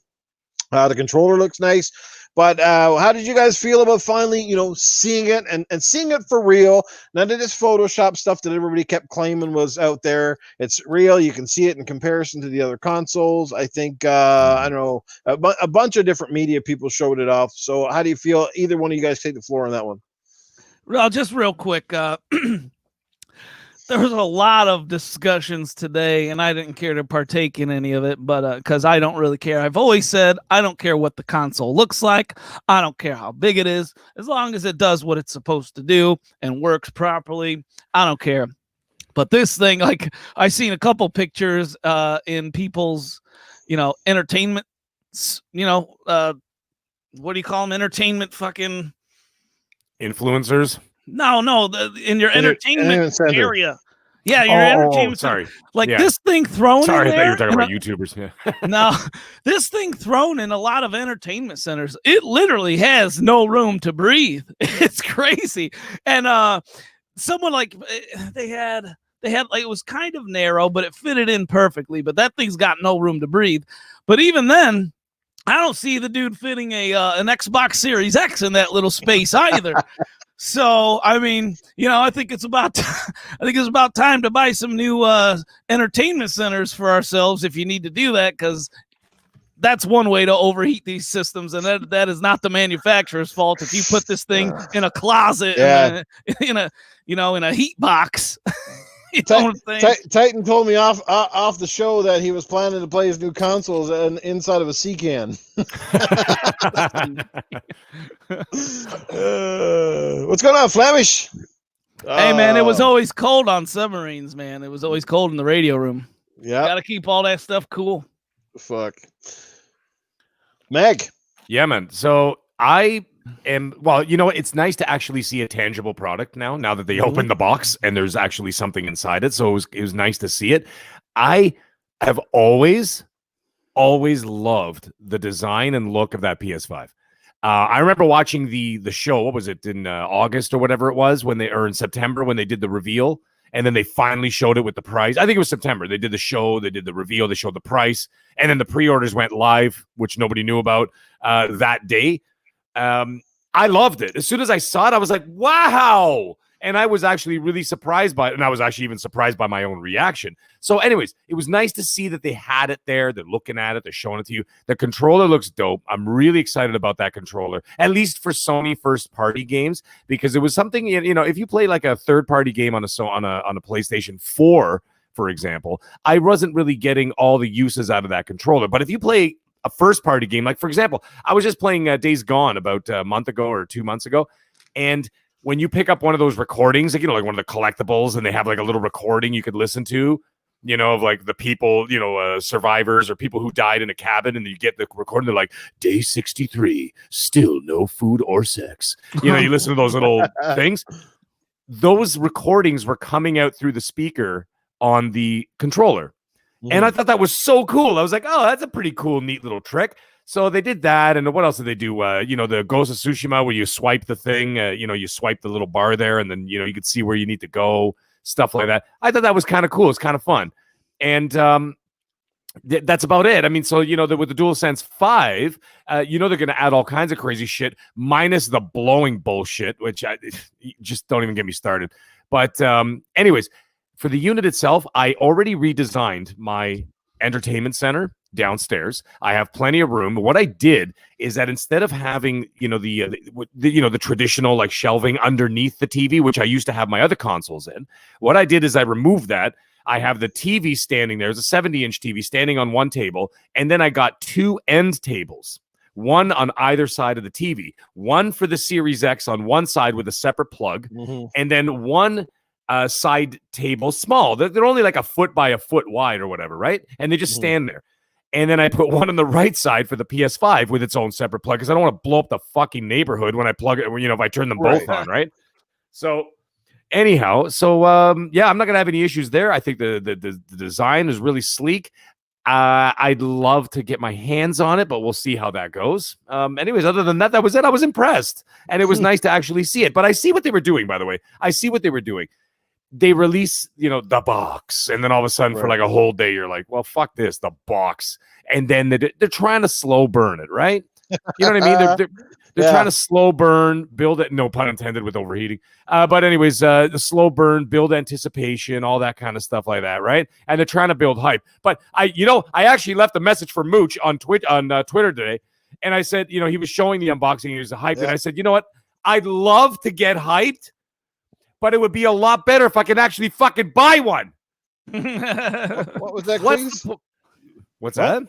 The controller looks nice. But how did you guys feel about finally, seeing it and seeing it for real? None of this Photoshop stuff that everybody kept claiming was out there. It's real. You can see it in comparison to the other consoles. I think, I don't know, a bunch of different media people showed it off. So how do you feel? Either one of you guys take the floor on that one. Well, just real quick, there was a lot of discussions today, and I didn't care to partake in any of it, but because I don't really care. I've always said I don't care what the console looks like. I don't care how big it is. As long as it does what it's supposed to do and works properly, I don't care. But this thing, like, I seen a couple pictures in people's, entertainment, what do you call them? Entertainment fucking... Influencers? No, in your entertainment area. Yeah, your entertainment. Sorry. This thing thrown in there. Sorry, I thought you were talking about YouTubers. Yeah. No, this thing thrown in a lot of entertainment centers. It literally has no room to breathe. It's crazy. And someone they had it was kind of narrow, but it fitted in perfectly. But that thing's got no room to breathe. But even then, I don't see the dude fitting an Xbox Series X in that little space either. So, I mean, I think it's about time to buy some new entertainment centers for ourselves if you need to do that, because that's one way to overheat these systems, and that is not the manufacturer's fault. If you put this thing in a closet, in a heat box. Titan told me off the show that he was planning to play his new consoles inside of a sea can. What's going on, Flemish? Hey, man, it was always cold on submarines, man. It was always cold in the radio room. Yeah, got to keep all that stuff cool. Fuck. Meg. Yeah, man. So it's nice to actually see a tangible product now that they opened the box and there's actually something inside it. So it was nice to see it. I have always loved the design and look of that PS5. I remember watching the show. What was it, in August or whatever it was, or in September when they did the reveal, and then they finally showed it with the price. I think it was September. They did the show, they did the reveal, they showed the price, and then the pre-orders went live, which nobody knew about that day. I loved it. As soon as I saw it, I was like, wow. And I was actually really surprised by it. And I was actually even surprised by my own reaction. So anyways, it was nice to see that they had it there. They're looking at it. They're showing it to you. The controller looks dope. I'm really excited about that controller, at least for Sony first party games, because it was something, if you play like a third party game on a PlayStation 4, for example, I wasn't really getting all the uses out of that controller. But if you play a first party game, like for example, I was just playing Days Gone about a month ago or 2 months ago, and when you pick up one of those recordings, like one of the collectibles, and they have like a little recording you could listen to, of like the people, survivors or people who died in a cabin, and you get the recording, they're like, day 63, still no food or sex. You listen to those little things. Those recordings were coming out through the speaker on the controller. And I thought that was so cool. I was like, oh, that's a pretty cool, neat little trick. So they did that. And what else did they do? The Ghost of Tsushima, where you swipe the thing, you swipe the little bar there, and then, you could see where you need to go, stuff like that. I thought that was kind of cool. It's kind of fun. And that's about it. I mean, so, with the DualSense 5, they're going to add all kinds of crazy shit, minus the blowing bullshit, which just don't even get me started. But anyways, for the unit itself, I already redesigned my entertainment center downstairs. I have plenty of room. What I did is that instead of having, the traditional like shelving underneath the TV, which I used to have my other consoles in, what I did is I removed that. I have the TV standing there. It's a 70-inch TV standing on one table, and then I got two end tables, one on either side of the TV, one for the Series X on one side with a separate plug, and then one side table, small. They're only like a foot by a foot wide or whatever, right? And they just stand there. And then I put one on the right side for the PS5 with its own separate plug, because I don't want to blow up the fucking neighborhood when I plug it, if I turn them both on, right? So anyhow, I'm not going to have any issues there. I think the design is really sleek. I'd love to get my hands on it, but we'll see how that goes. Anyways, other than that, that was it. I was impressed, and it was nice to actually see it. But I see what they were doing, by the way. I see what they were doing. They release, the box, and then all of a sudden for like a whole day, you're like, well, fuck this, the box. And then they're trying to slow burn it, right? You know what I mean? They're trying to slow burn, build it. No pun intended with overheating. But anyways, the slow burn, build anticipation, all that kind of stuff like that, right? And they're trying to build hype. But I actually left a message for Mooch on Twitter today, and I said, he was showing the unboxing, he was hyped, and I said, you know what? I'd love to get hyped, but it would be a lot better if I could actually fucking buy one. What was that, please? What's that?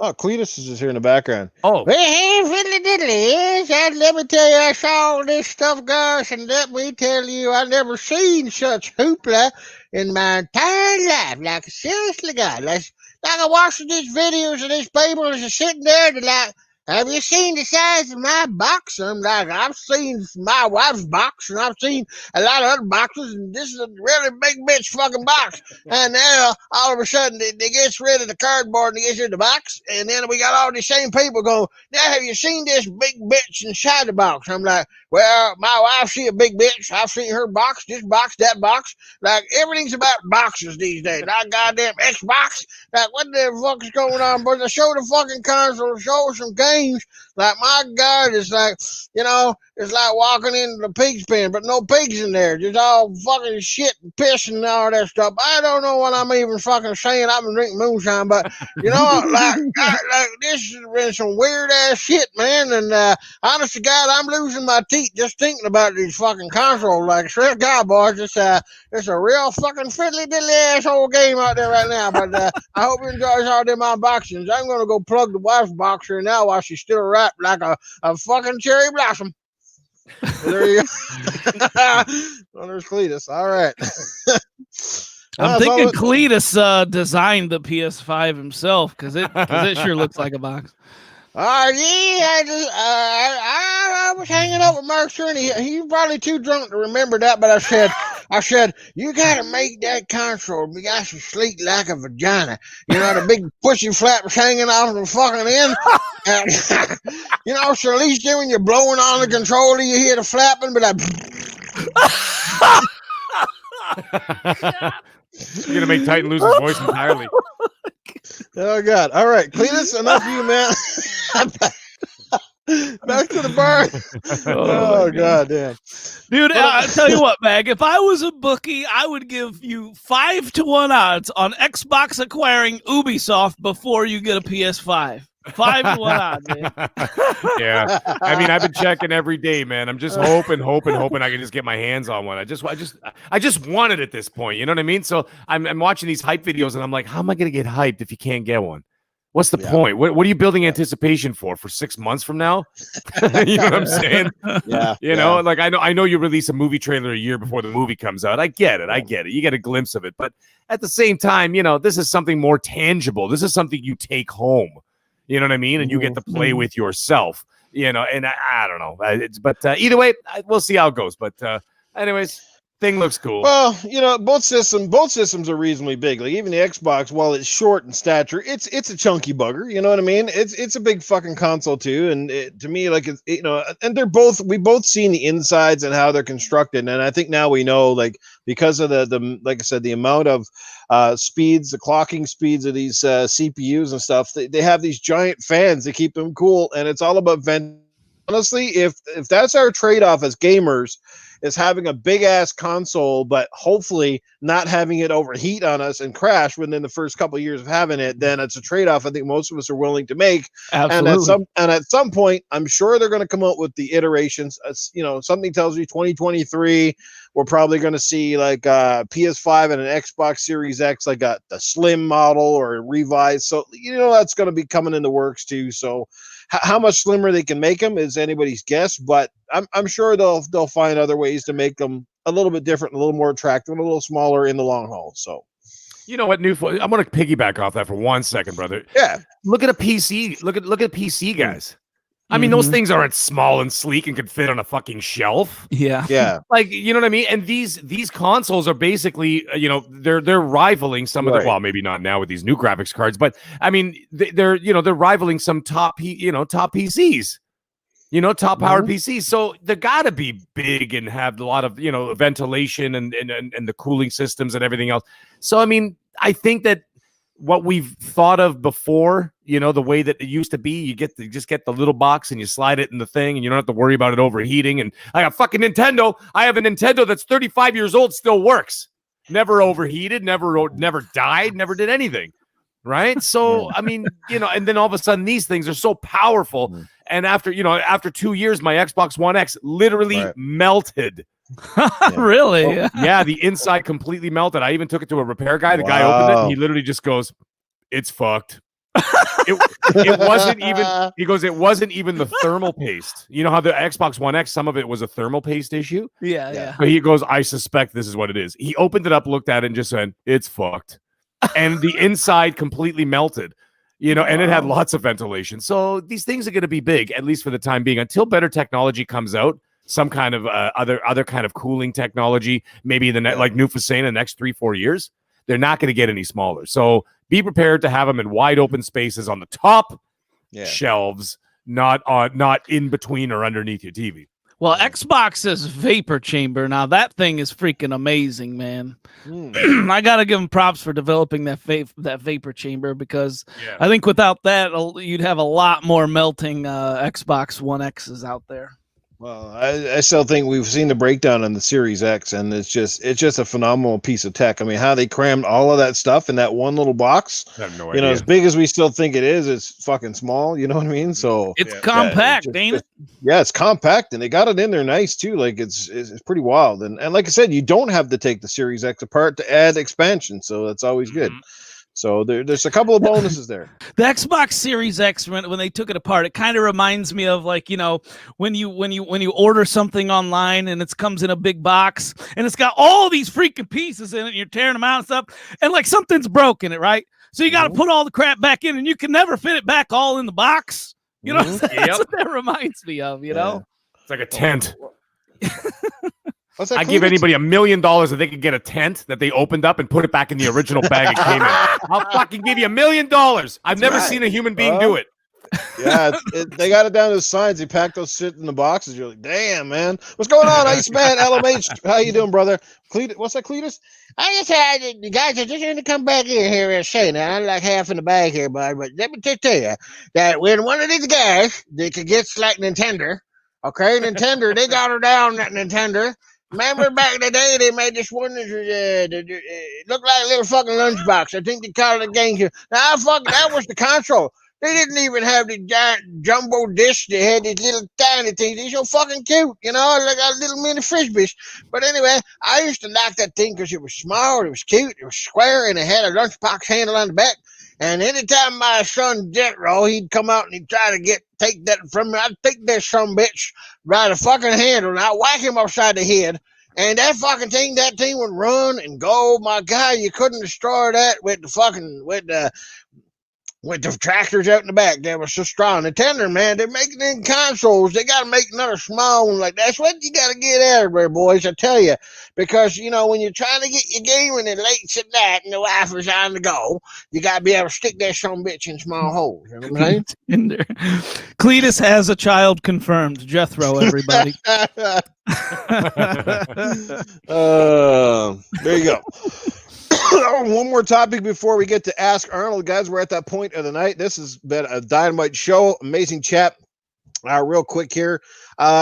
Oh, Cletus is just here in the background. Oh. Well, hey, fiddly diddly is, and let me tell you, I saw all this stuff, guys, and let me tell you, I never seen such hoopla in my entire life. Like, seriously, guys, like I watching these videos of these people just sitting there, they're like, have you seen the size of my box? I'm like, I've seen my wife's box, and I've seen a lot of other boxes, and this is a really big bitch fucking box. And now, all of a sudden, they gets rid of the cardboard and they gets rid of the box, and then we got all these same people going, now have you seen this big bitch inside the box? I'm like, well, my wife see a big bitch. I've seen her box, this box, that box. Like, everything's about boxes these days. Like, goddamn Xbox. Like, what the fuck is going on? But they show the fucking console, show some games. Like, my God, it's like, it's like walking into the pig's pen, but no pigs in there. Just all fucking shit and piss and all that stuff. I don't know what I'm even fucking saying. I've been drinking moonshine, but, like this has been some weird-ass shit, man. And, honest to God, I'm losing my teeth just thinking about these fucking consoles. Like, swear to God, boys, it's a real fucking fiddly-diddly asshole game out there right now. But I hope you enjoy all them unboxings. I'm going to go plug the wife's boxer now while she's still wrapped like a fucking cherry blossom. Well, there you go. Well, there's Cletus. All right. I'm thinking Cletus designed the PS5 himself because it sure looks like a box. I was hanging out with Mark Stern. He's probably too drunk to remember that, but I said, you gotta make that console be got some sleek like a vagina. The big pussy flaps hanging off the fucking end. And, so at least then when you're blowing on the controller, you hear the flapping, but You're gonna make Titan lose his voice entirely. Oh God! All right, Cletus, enough of you, man. Back to the bar. Oh God, damn, dude! I tell you what, Mag. If I was a bookie, I would give you 5-1 odds on Xbox acquiring Ubisoft before you get a PS5. 5-1 odds, man. Yeah, I mean, I've been checking every day, man. I'm just hoping I can just get my hands on one. I just want it at this point. You know what I mean? So I'm watching these hype videos, and I'm like, how am I going to get hyped if you can't get one? What's the point? What are you building anticipation for 6 months from now? You know what I'm saying? Yeah. You know, like I know you release a movie trailer a year before the movie comes out. I get it. You get a glimpse of it, but at the same time, this is something more tangible. This is something you take home. You know what I mean? And you get to play with yourself, and I don't know. But either way, we'll see how it goes. But anyways, thing looks cool. Well, both systems are reasonably big. Like even the Xbox, while it's short in stature, it's a chunky bugger. You know what I mean? It's a big fucking console too. And to me, like and we both seen the insides and how they're constructed. And I think now we know, like, because of the like I said, the amount of speeds, the clocking speeds of these CPUs and stuff, they have these giant fans to keep them cool, and it's all about vent. Honestly, if that's our trade-off as gamers, is having a big ass console, but hopefully not having it overheat on us and crash within the first couple of years of having it, then it's a trade-off I think most of us are willing to make. Absolutely. And at some point, I'm sure they're going to come out with the iterations. Something tells me 2023, we're probably going to see like PS5 and an Xbox Series X, like the slim model or revised. So, that's going to be coming in the works too. So how much slimmer they can make them is anybody's guess, but I'm sure they'll find other ways to make them a little bit different, a little more attractive, a little smaller in the long haul. So, you know what, I want to piggyback off that for 1 second, brother. Yeah, look at a PC. Look at PC guys. I mean, those things aren't small and sleek and could fit on a fucking shelf. Yeah. Like, you know what I mean? And these consoles are basically, they're rivaling some of the, well, maybe not now with these new graphics cards, but I mean, they're rivaling some top PCs. Top powered PCs. So they gotta be big and have a lot of, ventilation and the cooling systems and everything else. So, I mean, I think that what we've thought of before, the way that it used to be, you just get the little box and you slide it in the thing and you don't have to worry about it overheating. And I got fucking Nintendo. I have a Nintendo that's 35 years old, still works. Never overheated, never died, never did anything. Right. So, I mean, and then all of a sudden these things are so powerful. And after 2 years, my Xbox One X literally melted. Really? Yeah, the inside completely melted. I even took it to a repair guy. The guy opened it and he literally just goes, "It's fucked." It wasn't even, he goes, "It wasn't even the thermal paste." You know how the Xbox One X, some of it was a thermal paste issue? Yeah. So he goes, "I suspect this is what it is." He opened it up, looked at it, and just said, "It's fucked." And the inside completely melted. And it had lots of ventilation. So these things are going to be big, at least for the time being, until better technology comes out. Some kind of other kind of cooling technology, maybe like Noof was saying, the next 3-4 years, they're not going to get any smaller. So be prepared to have them in wide open spaces on the top shelves, not in between or underneath your TV. Well, Xbox says vapor chamber. Now that thing is freaking amazing, man. I gotta give them props for developing that vapor chamber, because I think without that, you'd have a lot more melting Xbox One X's out there. Well, I still think we've seen the breakdown on the Series X, and it's just a phenomenal piece of tech. I mean, how they crammed all of that stuff in that one little box. I have no idea. As big as we still think it is, it's fucking small. You know what I mean? So it's compact, ain't it? Yeah, it's compact, and they got it in there nice too. Like it's pretty wild. And like I said, you don't have to take the Series X apart to add expansion, so that's always good. So there's a couple of bonuses there. The Xbox Series X, when they took it apart, it kind of reminds me of, like, when you order something online and it comes in a big box and it's got all these freaking pieces in it and you're tearing them out and stuff, and like something's broken it, right? So you got to put all the crap back in and you can never fit it back all in the box. That's what that reminds me of, It's like a tent. I give anybody $1 million that they could get a tent that they opened up and put it back in the original bag it came in. I'll fucking give you $1 million. I've never seen a human being do it. Yeah, they got it down to the signs. They packed those shit in the boxes. You're like, damn, man. What's going on, Iceman? LMH, how you doing, brother? What's that, Cletus? I just had the guys are just going to come back in here and say, now I'm like half in the bag here, bud, but let me just tell you that when one of these guys, they could get like Nintendo, okay, Nintendo, they got her down, that Nintendo. Remember back in the day, they made this one that looked like a little fucking lunchbox. I think they called it a GameCube. Now, that was the console. They didn't even have the giant jumbo dish. They had these little tiny things. They're so fucking cute, like a little mini frisbees. But anyway, I used to like that thing because it was small, it was cute, it was square, and it had a lunchbox handle on the back. And anytime my son Jetro, he'd come out and he'd try to take that from me, I'd take that son bitch by the fucking handle and I'd whack him upside the head. And that thing would run and go. My God, you couldn't destroy that with the tractors out in the back. They were so strong. The tender, man, they're making them consoles. They got to make another small one like that. That's what you got to get out of there, boys, I tell you. Because, when you're trying to get your game in the late at night and the wife is on the go, you got to be able to stick that son bitch in small holes. You know what I'm saying? Cletus has a child confirmed. Jethro, everybody. There you go. One more topic before we get to Ask Arnold, guys. We're at that point of the night. This has been a dynamite show. Amazing chat. Real quick here.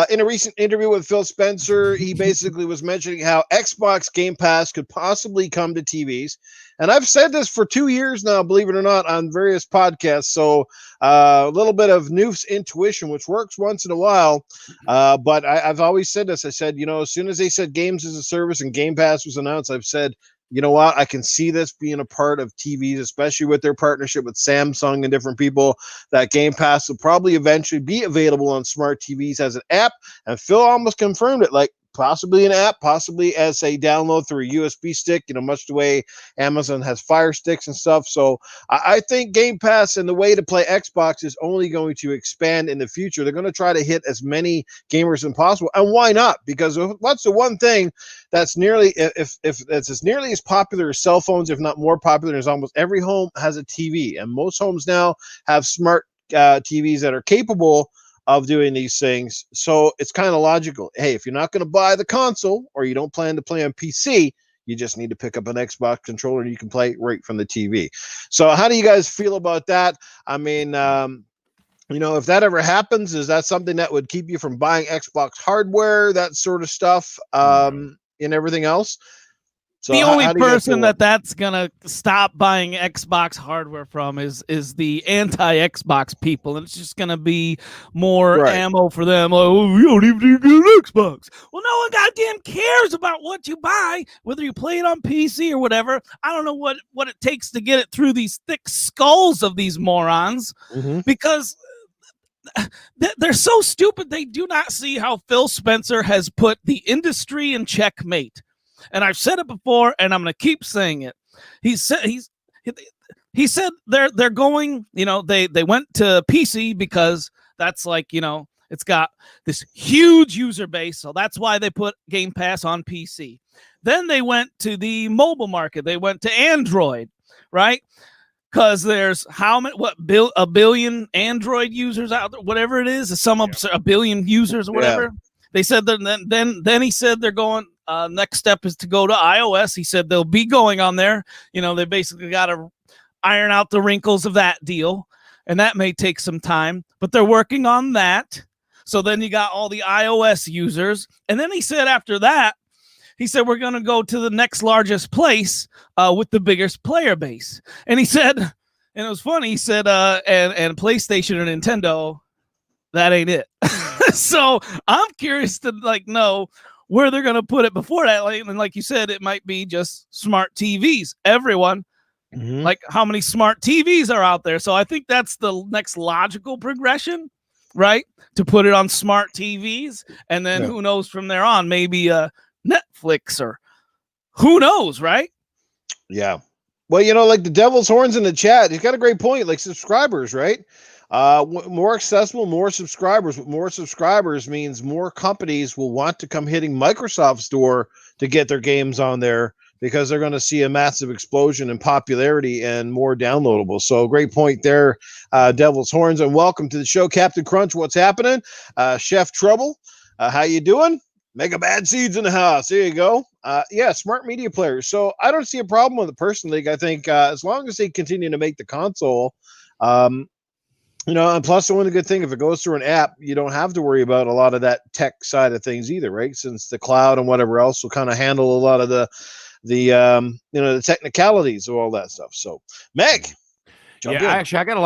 In a recent interview with Phil Spencer, he basically was mentioning how Xbox Game Pass could possibly come to TVs. And I've said this for 2 years now, believe it or not, on various podcasts. So a little bit of Noof's intuition, which works once in a while. But I've always said this. I said, as soon as they said games as a service and Game Pass was announced, I've said, you know what? I can see this being a part of TVs, especially with their partnership with Samsung and different people. That Game Pass will probably eventually be available on smart TVs as an app. And Phil almost confirmed it. Like, possibly an app, possibly as a download through a USB stick, much the way Amazon has Fire Sticks and stuff. So I think Game Pass and the way to play Xbox is only going to expand in the future. They're going to try to hit as many gamers as possible. And why not? Because what's the one thing that's nearly, if it's as nearly as popular as cell phones, if not more popular, as almost every home has a TV. And most homes now have smart TVs that are capable of doing these things. So it's kind of logical. Hey, if you're not going to buy the console or you don't plan to play on PC, you just need to pick up an Xbox controller and you can play right from the TV. So how do you guys feel about that? I mean, if that ever happens, is that something that would keep you from buying Xbox hardware, that sort of stuff, and everything else? So the only person that's gonna stop buying Xbox hardware from is the anti-Xbox people, and it's just gonna be more ammo for them. Like, oh, you don't even need an Xbox. Well, no one goddamn cares about what you buy, whether you play it on PC or whatever. I don't know what it takes to get it through these thick skulls of these morons, because they're so stupid. They do not see how Phil Spencer has put the industry in checkmate. And I've said it before, and I'm going to keep saying it. He said they're going. They went to PC because that's it's got this huge user base, so that's why they put Game Pass on PC. Then they went to the mobile market. They went to Android, right? Because there's a billion Android users out there, whatever it is, a billion users or whatever. Yeah. They said that. Then he said they're going. Next step is to go to iOS. He said they'll be going on there. They basically got to iron out the wrinkles of that deal, and that may take some time, but they're working on that. So then you got all the iOS users. And then he said after that, we're going to go to the next largest place with the biggest player base. And he said, and it was funny, he said, and PlayStation and Nintendo, that ain't it. So I'm curious to know where they're going to put it before that. And like you said, it might be just smart TVs. Everyone, how many smart TVs are out there? So I think that's the next logical progression, right? To put it on smart TVs. And then who knows from there on, maybe Netflix or who knows, right? Yeah. Well, like the Devil's Horns in the chat, he's got a great point. Like subscribers, right? More accessible, more subscribers. But more subscribers means more companies will want to come hitting Microsoft's door to get their games on there because they're going to see a massive explosion in popularity and more downloadable. So great point there, Devil's Horns. And welcome to the show, Captain Crunch. What's happening? Chef Trouble, how you doing? Mega Bad Seeds in the house. There you go. Smart media players. So I don't see a problem with it personally. I think as long as they continue to make the console, and plus the one good thing, if it goes through an app, you don't have to worry about a lot of that tech side of things either, right? Since the cloud and whatever else will kind of handle a lot of the technicalities of all that stuff. So, Meg, jump in. Actually, I got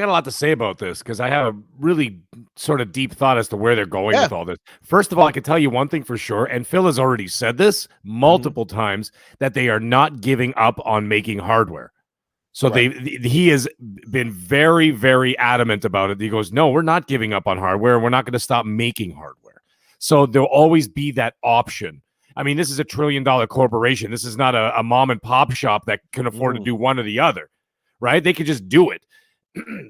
a lot to say about this because I have a really sort of deep thought as to where they're going with all this. First of all, I can tell you one thing for sure, and Phil has already said this multiple times, that they are not giving up on making hardware. So he has been very, very adamant about it. He goes, no, we're not giving up on hardware. We're not going to stop making hardware. So there'll always be that option. I mean, this is $1 trillion corporation. This is not a mom and pop shop that can afford to do one or the other, right? They could just do it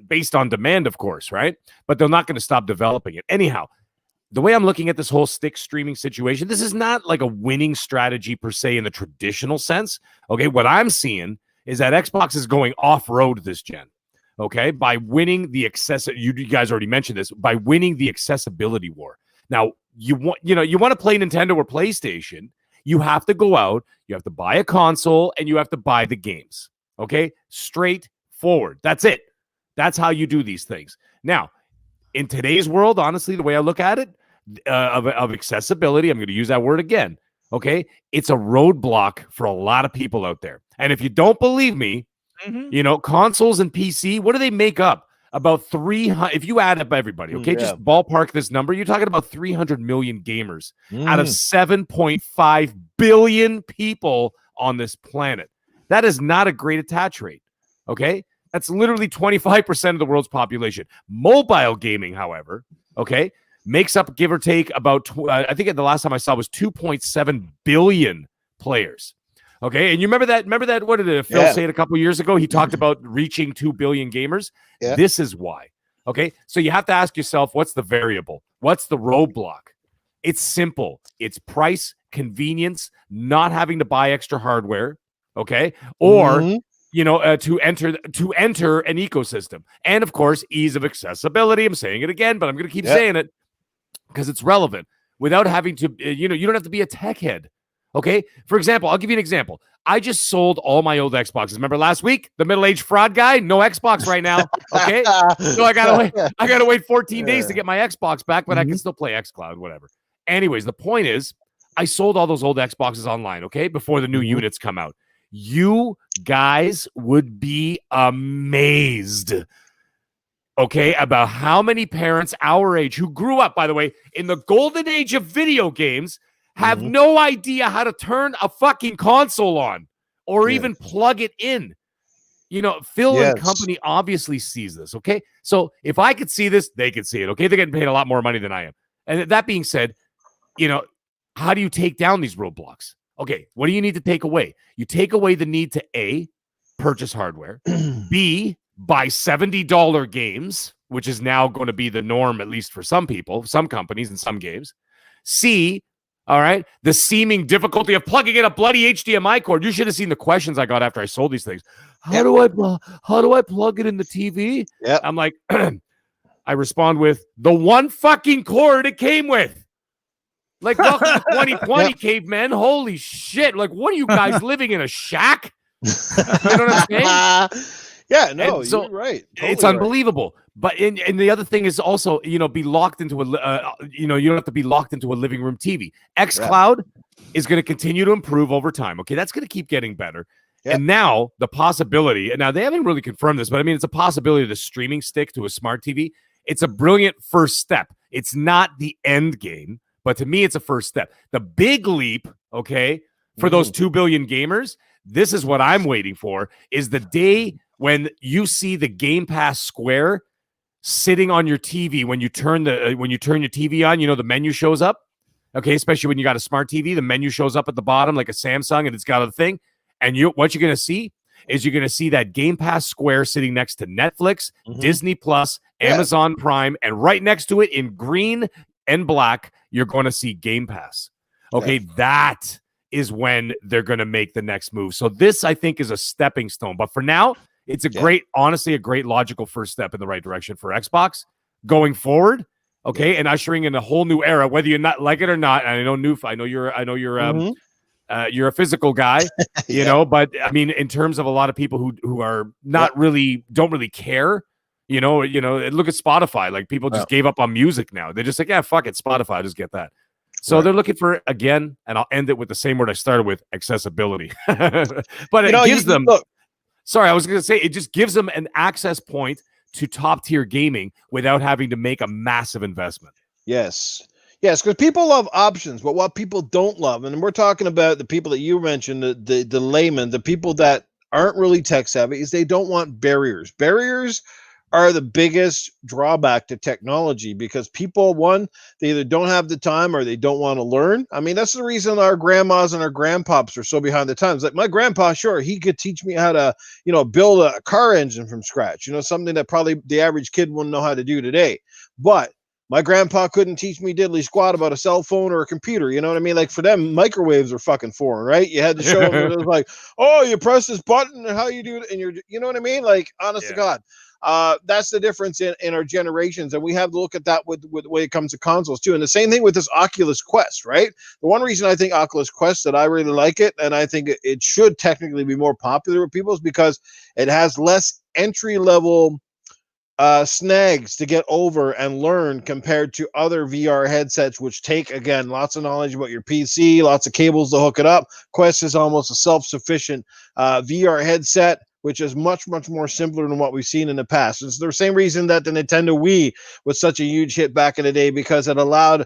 based on demand, of course, right? But they're not going to stop developing it. Anyhow, the way I'm looking at this whole stick streaming situation, this is not like a winning strategy per se in the traditional sense. Okay, what I'm seeing is that Xbox is going off-road this gen, okay, by winning the you guys already mentioned this, by winning the accessibility war. Now, you want to play Nintendo or PlayStation, you have to go out, you have to buy a console, and you have to buy the games, okay? Straightforward. That's it. That's how you do these things. Now, in today's world, honestly, the way I look at it, of accessibility, I'm going to use that word again, okay? It's a roadblock for a lot of people out there. And if you don't believe me, consoles and PC, what do they make up? About 300, if you add up everybody, okay, just ballpark this number, you're talking about 300 million gamers out of 7.5 billion people on this planet. That is not a great attach rate, okay? That's literally 25% of the world's population. Mobile gaming, however, okay, makes up, give or take, about I think the last time I saw was 2.7 billion players. Okay, and you remember that? What did Phil say it a couple years ago? He talked about reaching 2 billion gamers. Yeah. This is why. Okay, so you have to ask yourself, what's the variable? What's the roadblock? It's simple. It's price, convenience, not having to buy extra hardware. Okay, or to enter an ecosystem, and of course, ease of accessibility. I'm saying it again, but I'm going to keep saying it because it's relevant. Without having to, you don't have to be a tech head. Okay. For example, I'll give you an example. I just sold all my old Xboxes. Remember last week, the middle-aged fraud guy? No Xbox right now. Okay. So I gotta wait 14 days to get my Xbox back, but I can still play xCloud, whatever. Anyways, the point is, I sold all those old Xboxes online, okay, before the new units come out. You guys would be amazed, okay, about how many parents our age who grew up, by the way, in the golden age of video games have no idea how to turn a fucking console on or even plug it in. Phil and company obviously sees this, okay? So if I could see this, they could see it, okay? They're getting paid a lot more money than I am. And that being said, how do you take down these roadblocks? Okay, what do you need to take away? You take away the need to A, purchase hardware, B, buy $70 games, which is now going to be the norm, at least for some people, some companies and some games. C, all right, the seeming difficulty of plugging in a bloody HDMI cord. You should have seen the questions I got after I sold these things. How do I plug it in the TV? Yep. I'm like, I respond with the one fucking cord it came with. Like, welcome to 2020, cavemen. Holy shit. Like, what are you guys living in a shack? You know what I'm saying? Yeah, no, so you're right. Totally it's unbelievable. But and the other thing is also, be locked into a, you don't have to be locked into a living room TV. xCloud is going to continue to improve over time. Okay, that's going to keep getting better. Yeah. And now the possibility, and now they haven't really confirmed this, but I mean, it's a possibility of the streaming stick to a smart TV. It's a brilliant first step. It's not the end game, but to me, it's a first step. The big leap, okay, for those 2 billion gamers, this is what I'm waiting for, is the day when you see the GamePass square sitting on your TV when you turn your TV on, the menu shows up. Okay, especially when you got a smart TV, the menu shows up at the bottom like a Samsung, and it's got a thing. And what you're going to see is you're going to see that GamePass square sitting next to Netflix, Disney Plus, Amazon Prime, and right next to it in green and black, you're going to see Game Pass. Okay, that is when they're going to make the next move. So this, I think, is a stepping stone. But for now, it's honestly, a great logical first step in the right direction for Xbox going forward. Okay, and ushering in a whole new era, whether you not like it or not. And I know you're a physical guy, you know, but I mean, in terms of a lot of people who are not really, don't really care, you know, look at Spotify. Like, people just gave up on music now. They're just like, yeah, fuck it, Spotify, just get that. So they're looking for, again, and I'll end it with the same word I started with, accessibility. But it gives them, sorry, I was going to say, it just gives them an access point to top tier gaming without having to make a massive investment. Yes, because people love options, but what people don't love, and we're talking about the people that you mentioned, the laymen, the people that aren't really tech savvy, is they don't want barriers. Barriers are the biggest drawback to technology, because people, one, they either don't have the time or they don't want to learn. I mean, that's the reason our grandmas and our grandpops are so behind the times. Like my grandpa, sure, he could teach me how to, build a car engine from scratch, something that probably the average kid wouldn't know how to do today. But my grandpa couldn't teach me diddly squat about a cell phone or a computer. You know what I mean? Like, for them, microwaves are fucking foreign, right? You had to show them that it was like, oh, you press this button and how you do it. And you know what I mean? Like, honest to God. That's the difference in our generations. And we have to look at that with when it comes to consoles too. And the same thing with this Oculus Quest, right? The one reason I think Oculus Quest, that I really like it, and I think it should technically be more popular with people, is because it has less entry level snags to get over and learn compared to other VR headsets, which take, again, lots of knowledge about your PC, lots of cables to hook it up. Quest is almost a self-sufficient VR headset, which is much, much more simpler than what we've seen in the past. It's the same reason that the Nintendo Wii was such a huge hit back in the day, because it allowed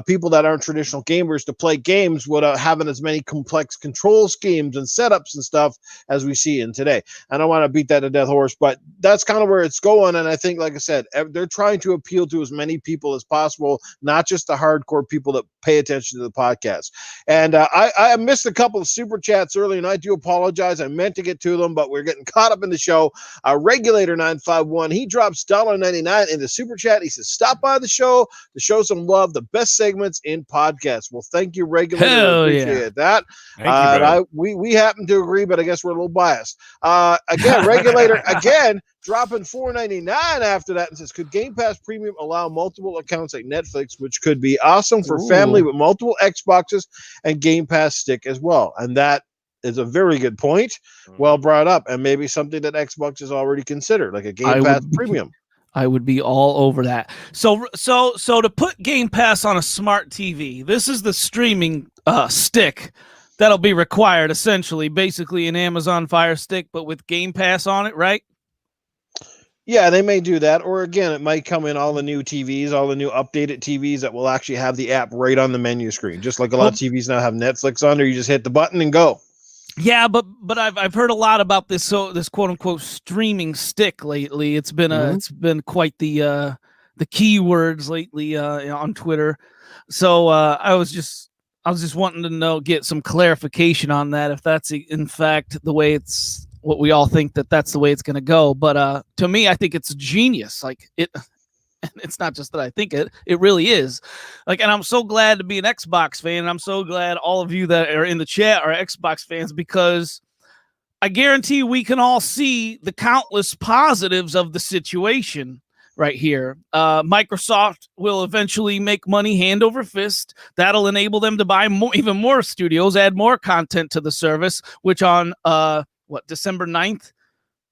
people that aren't traditional gamers to play games without having as many complex control schemes and setups and stuff as we see in today. I don't want to beat that a dead horse, but that's kind of where it's going. And I think, like I said, they're trying to appeal to as many people as possible, not just the hardcore people that pay attention to the podcast. And I missed a couple of super chats earlier, and I do apologize. I meant to get to them, but we're getting caught up in the show. Regulator 951, he drops $1.99 in the super chat. He says, stop by the show to show some love. The best segments in podcasts. Well, thank you, Regulator. Hell I appreciate that. Thank you, we happen to agree, but I guess we're a little biased. Again, Regulator, again, dropping $4.99 after that and says, could Game Pass Premium allow multiple accounts like Netflix, which could be awesome for family with multiple Xboxes and Game Pass stick as well? And that is a very good point. Well brought up, and maybe something that Xbox has already considered, like a Game Pass Premium. I would be all over that. So to put Game Pass on a smart TV, this is the streaming stick that'll be required, essentially, basically an Amazon Fire Stick, but with Game Pass on it, right? Yeah, they may do that. Or again, it might come in all the new TVs, all the new updated TVs that will actually have the app right on the menu screen. Just like a lot of TVs now have Netflix on there. You just hit the button and go. Yeah, but I've heard a lot about this this quote unquote streaming stick lately. It's been it's been quite the keywords lately on Twitter. So I was just wanting to get some clarification on that, if that's in fact the way it's, what we all think that's the way it's going to go. But to me, I think it's genius. Like it's not just that I think it really is. Like, and I'm so glad to be an Xbox fan. And I'm so glad all of you that are in the chat are Xbox fans, because I guarantee we can all see the countless positives of the situation right here. Microsoft will eventually make money hand over fist. That'll enable them to buy even more studios, add more content to the service, which on December 9th,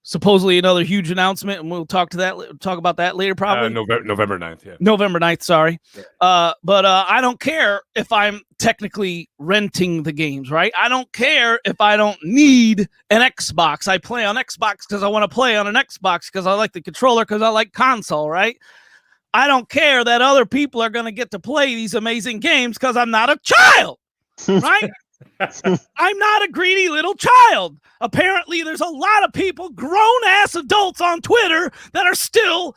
supposedly another huge announcement, and we'll talk about that later, probably. November 9th, yeah. November 9th, sorry. But I don't care if I'm technically renting the games, right? I don't care if I don't need an Xbox. I play on Xbox because I want to play on an Xbox, because I like the controller, because I like console, right? I don't care that other people are going to get to play these amazing games because I'm not a child, right? I'm not a greedy little child. Apparently, there's a lot of people, grown-ass adults on Twitter, that are still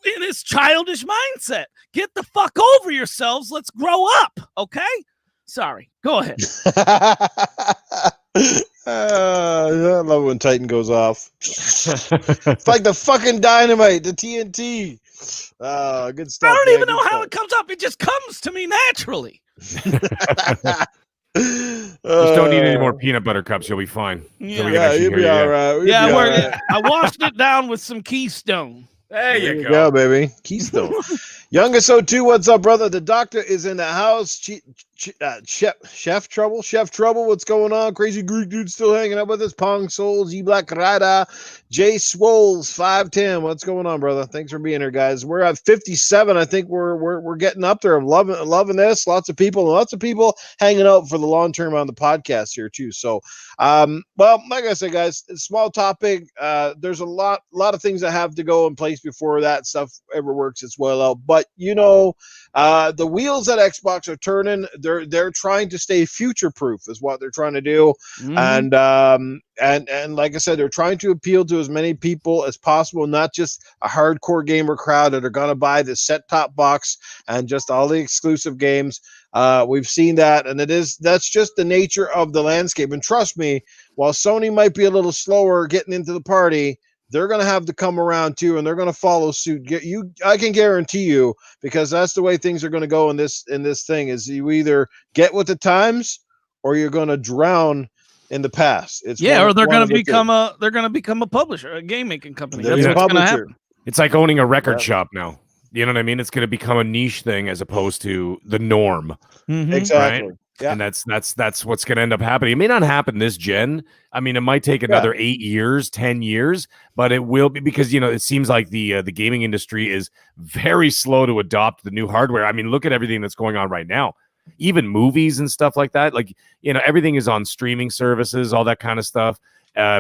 in this childish mindset. Get the fuck over yourselves. Let's grow up, okay? Sorry. Go ahead. I love when Titan goes off. It's like the fucking dynamite, the TNT. Good stuff. I don't even know how it comes up. It just comes to me naturally. Just don't need any more peanut butter cups. You'll be fine. Yeah, you'll be all right. I washed it down with some Keystone. There you go, baby. Keystone. Youngest O2, what's up, brother? The doctor is in the house. Chef Trouble, what's going on? Crazy Greek dude still hanging out with us. Pong Souls, E Black Rada, Jay Swoles, 510. What's going on, brother? Thanks for being here, guys. We're at 57. I think we're getting up there. I'm loving this. Lots of people hanging out for the long term on the podcast here too. So, well, like I said, guys, it's a small topic. There's a lot of things that have to go in place before that stuff ever works its way out. But the wheels that Xbox are turning, they're trying to stay future proof is what they're trying to do. And like I said, they're trying to appeal to as many people as possible, not just a hardcore gamer crowd that are going to buy the set-top box and just all the exclusive games. We've seen that, and that's just the nature of the landscape. And trust me, while Sony might be a little slower getting into the party, they're going to have to come around too, and they're going to follow suit. I can guarantee you, because that's the way things are going to go in this thing, is you either get with the times or you're going to drown in the past. Or they're going to become a publisher, a game making company. That's what's going to happen. It's like owning a record shop now. You know what I mean? It's going to become a niche thing as opposed to the norm. Exactly. Right? Yeah. And that's what's going to end up happening. It may not happen this gen. I mean, it might take another 8 years, 10 years, but it will be, because, it seems like the gaming industry is very slow to adopt the new hardware. I mean, look at everything that's going on right now. Even movies and stuff like that. Like, everything is on streaming services, all that kind of stuff.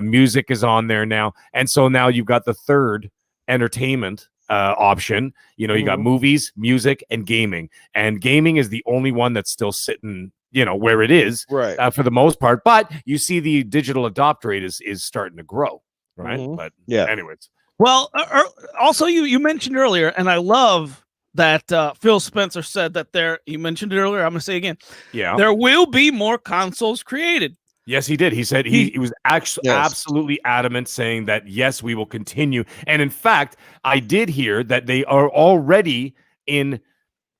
Music is on there now. And so now you've got the third entertainment option. You know, you got movies, music, and gaming. And gaming is the only one that's still sitting, you know, where it is for the most part. But you see the digital adopt rate is starting to grow, right? But anyways. Well, also you mentioned earlier, and I love that Phil Spencer said that you mentioned it earlier. I'm going to say again. Yeah. There will be more consoles created. Yes, he did. He said he was actually absolutely adamant saying that, yes, we will continue. And in fact, I did hear that they are already in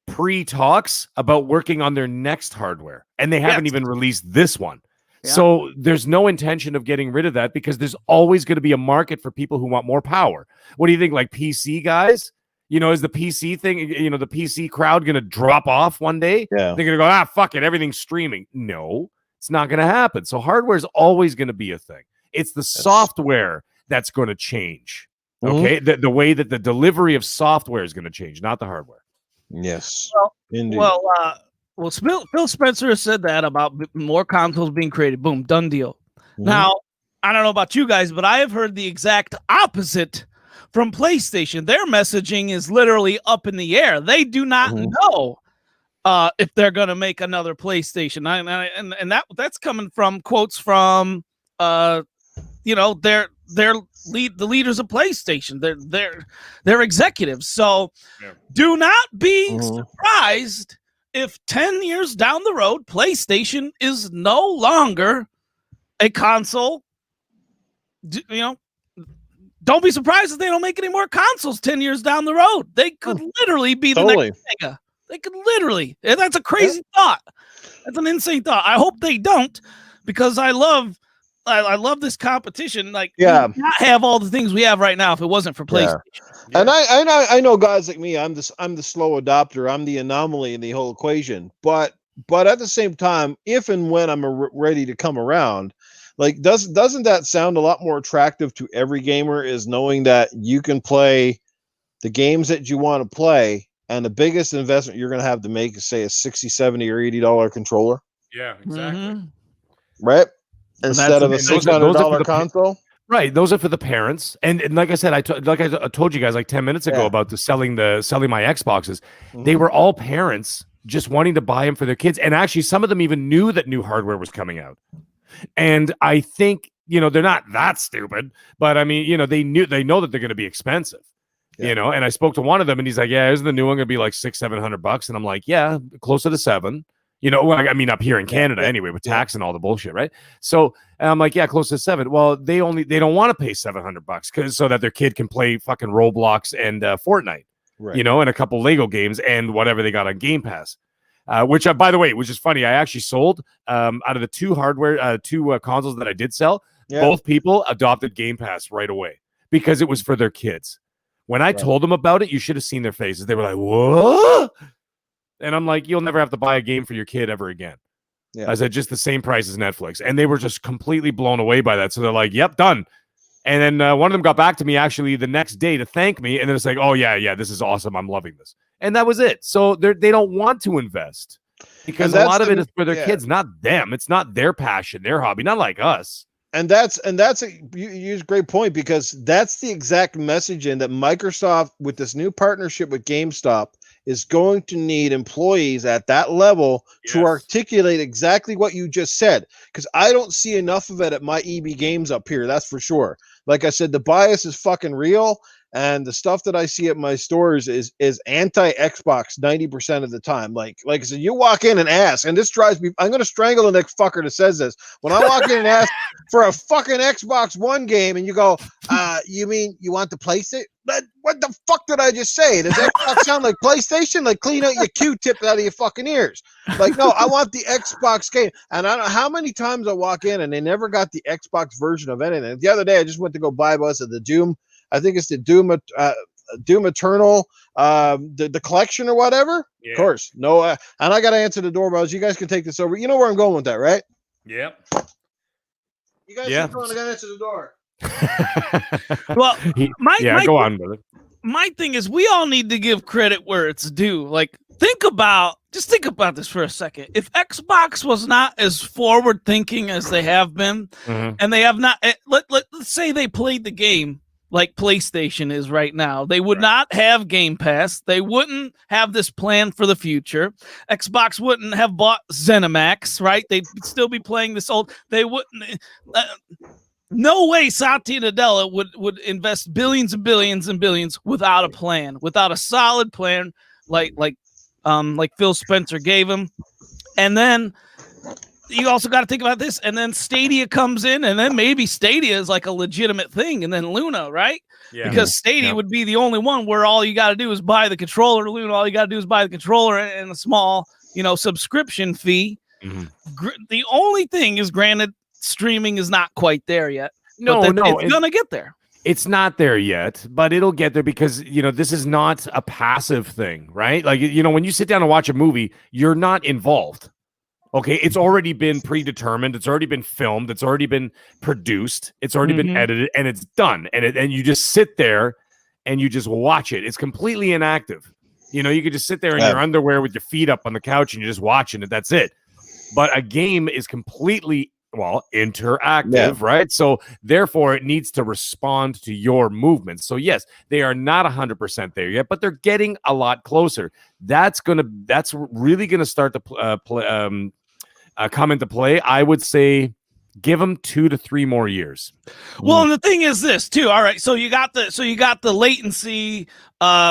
pre-talks about working on their next hardware. And they haven't even released this one. Yeah. So there's no intention of getting rid of that because there's always going to be a market for people who want more power. What do you think, like PC guys? You know, is the PC thing, you know, the PC crowd going to drop off one day? Yeah. They're going to go, fuck it, everything's streaming. No, it's not going to happen. So hardware is always going to be a thing. It's the software that's going to change. Okay. The way that the delivery of software is going to change, not the hardware. Yes. Well, Phil Spencer has said that about more consoles being created. Boom, done deal. Now, I don't know about you guys, but I have heard the exact opposite from PlayStation. Their messaging is literally up in the air. They do not know if they're going to make another PlayStation. And that's coming from quotes from you know, the leaders of PlayStation. They're executives. So do not be surprised if 10 years down the road, PlayStation is no longer a console. You know, don't be surprised if they don't make any more consoles 10 years down the road. They could literally be the next Sega. They could literally. That's a crazy thought. That's an insane thought. I hope they don't, because I love this competition. Like, we would not have all the things we have right now if it wasn't for PlayStation. Yeah. And I know guys like me. I'm the slow adopter. I'm the anomaly in the whole equation. But at the same time, if and when I'm ready to come around, like doesn't that sound a lot more attractive to every gamer? Is knowing that you can play the games that you want to play, and the biggest investment you're going to have to make is, say, a $60, $70, or $80 controller. Yeah, exactly. Right. Instead of a $600 console. Right, those are for the parents, and like I said, I told you guys like 10 minutes ago about selling my Xboxes. They were all parents just wanting to buy them for their kids, and actually, some of them even knew that new hardware was coming out. And I think, you know, they're not that stupid, but I mean, you know, they know that they're going to be expensive. You know, and I spoke to one of them, and he's like, "Yeah, isn't the new one going to be like $600-700?" And I'm like, "Yeah, closer to $7." You know, I mean, up here in Canada anyway, with tax and all the bullshit, right? So I'm like, yeah, close to $7. Well, they don't want to pay $700 so that their kid can play fucking Roblox and Fortnite, you know, and a couple Lego games and whatever they got on GamePass. Which, by the way, which is funny, I actually sold out of the two consoles that I did sell. Both people adopted GamePass right away because it was for their kids. When I told them about it, you should have seen their faces. They were like, "What?" And I'm like, you'll never have to buy a game for your kid ever again. Yeah. I said, just the same price as Netflix. And they were just completely blown away by that. So they're like, yep, done. And then one of them got back to me actually the next day to thank me. And then it's like, oh, yeah, this is awesome. I'm loving this. And that was it. So they don't want to invest because a lot of it is for their kids, not them. It's not their passion, their hobby, not like us. And you use a great point, because that's the exact messaging that Microsoft, with this new partnership with GameStop, is going to need employees at that level to articulate exactly what you just said. Because I don't see enough of it at my EB Games up here, that's for sure. Like I said, the bias is fucking real, and the stuff that I see at my stores is anti-Xbox 90% of the time. Like I said, you walk in and ask, and this drives me, I'm going to strangle the next fucker that says this. When I walk in and ask for a fucking Xbox One game, and you go, you mean you want the PlayStation? What the fuck did I just say? Does Xbox sound like PlayStation? Like, clean out your Q-tip out of your fucking ears. Like, no, I want the Xbox game. And I don't know how many times I walk in and they never got the Xbox version of anything. The other day, I just went to go buy us the Doom. I think it's the Doom Eternal, the collection or whatever. Yeah. Of course. No, and I got to answer the doorbells. You guys can take this over. You know where I'm going with that, right? Yep. You guys keep going. I got to answer the door. Well, go on, brother. My thing is, we all need to give credit where it's due. Like, think about this for a second. If Xbox was not as forward thinking as they have been, and they have not, let's say they played the game like PlayStation is right now. They would not have Game Pass. They wouldn't have this plan for the future. Xbox wouldn't have bought ZeniMax, right? They'd still be playing this old. They wouldn't. No way Satya Nadella would invest billions and billions and billions without a plan, without a solid plan, like Phil Spencer gave him. And then you also got to think about this, and then Stadia comes in, and then maybe Stadia is like a legitimate thing, and then Luna, right? Yeah. Because Stadia would be the only one where all you got to do is buy the controller. Luna, all you got to do is buy the controller and a small, subscription fee. Mm-hmm. The only thing is, granted, streaming is not quite there yet. It's gonna get there. It's not there yet, but it'll get there because, this is not a passive thing, right? Like, when you sit down and watch a movie, you're not involved. Okay, it's already been predetermined. It's already been filmed. It's already been produced. It's already been edited, and it's done. And you just sit there and you just watch it. It's completely inactive. You could just sit there in your underwear with your feet up on the couch and you're just watching it. That's it. But a game is completely interactive, right? So therefore, it needs to respond to your movements. So yes, they are not 100% there yet, but they're getting a lot closer. That's really gonna start to come into play. I would say give them 2 to 3 more years. Well, and the thing is this too. All right, so you got the latency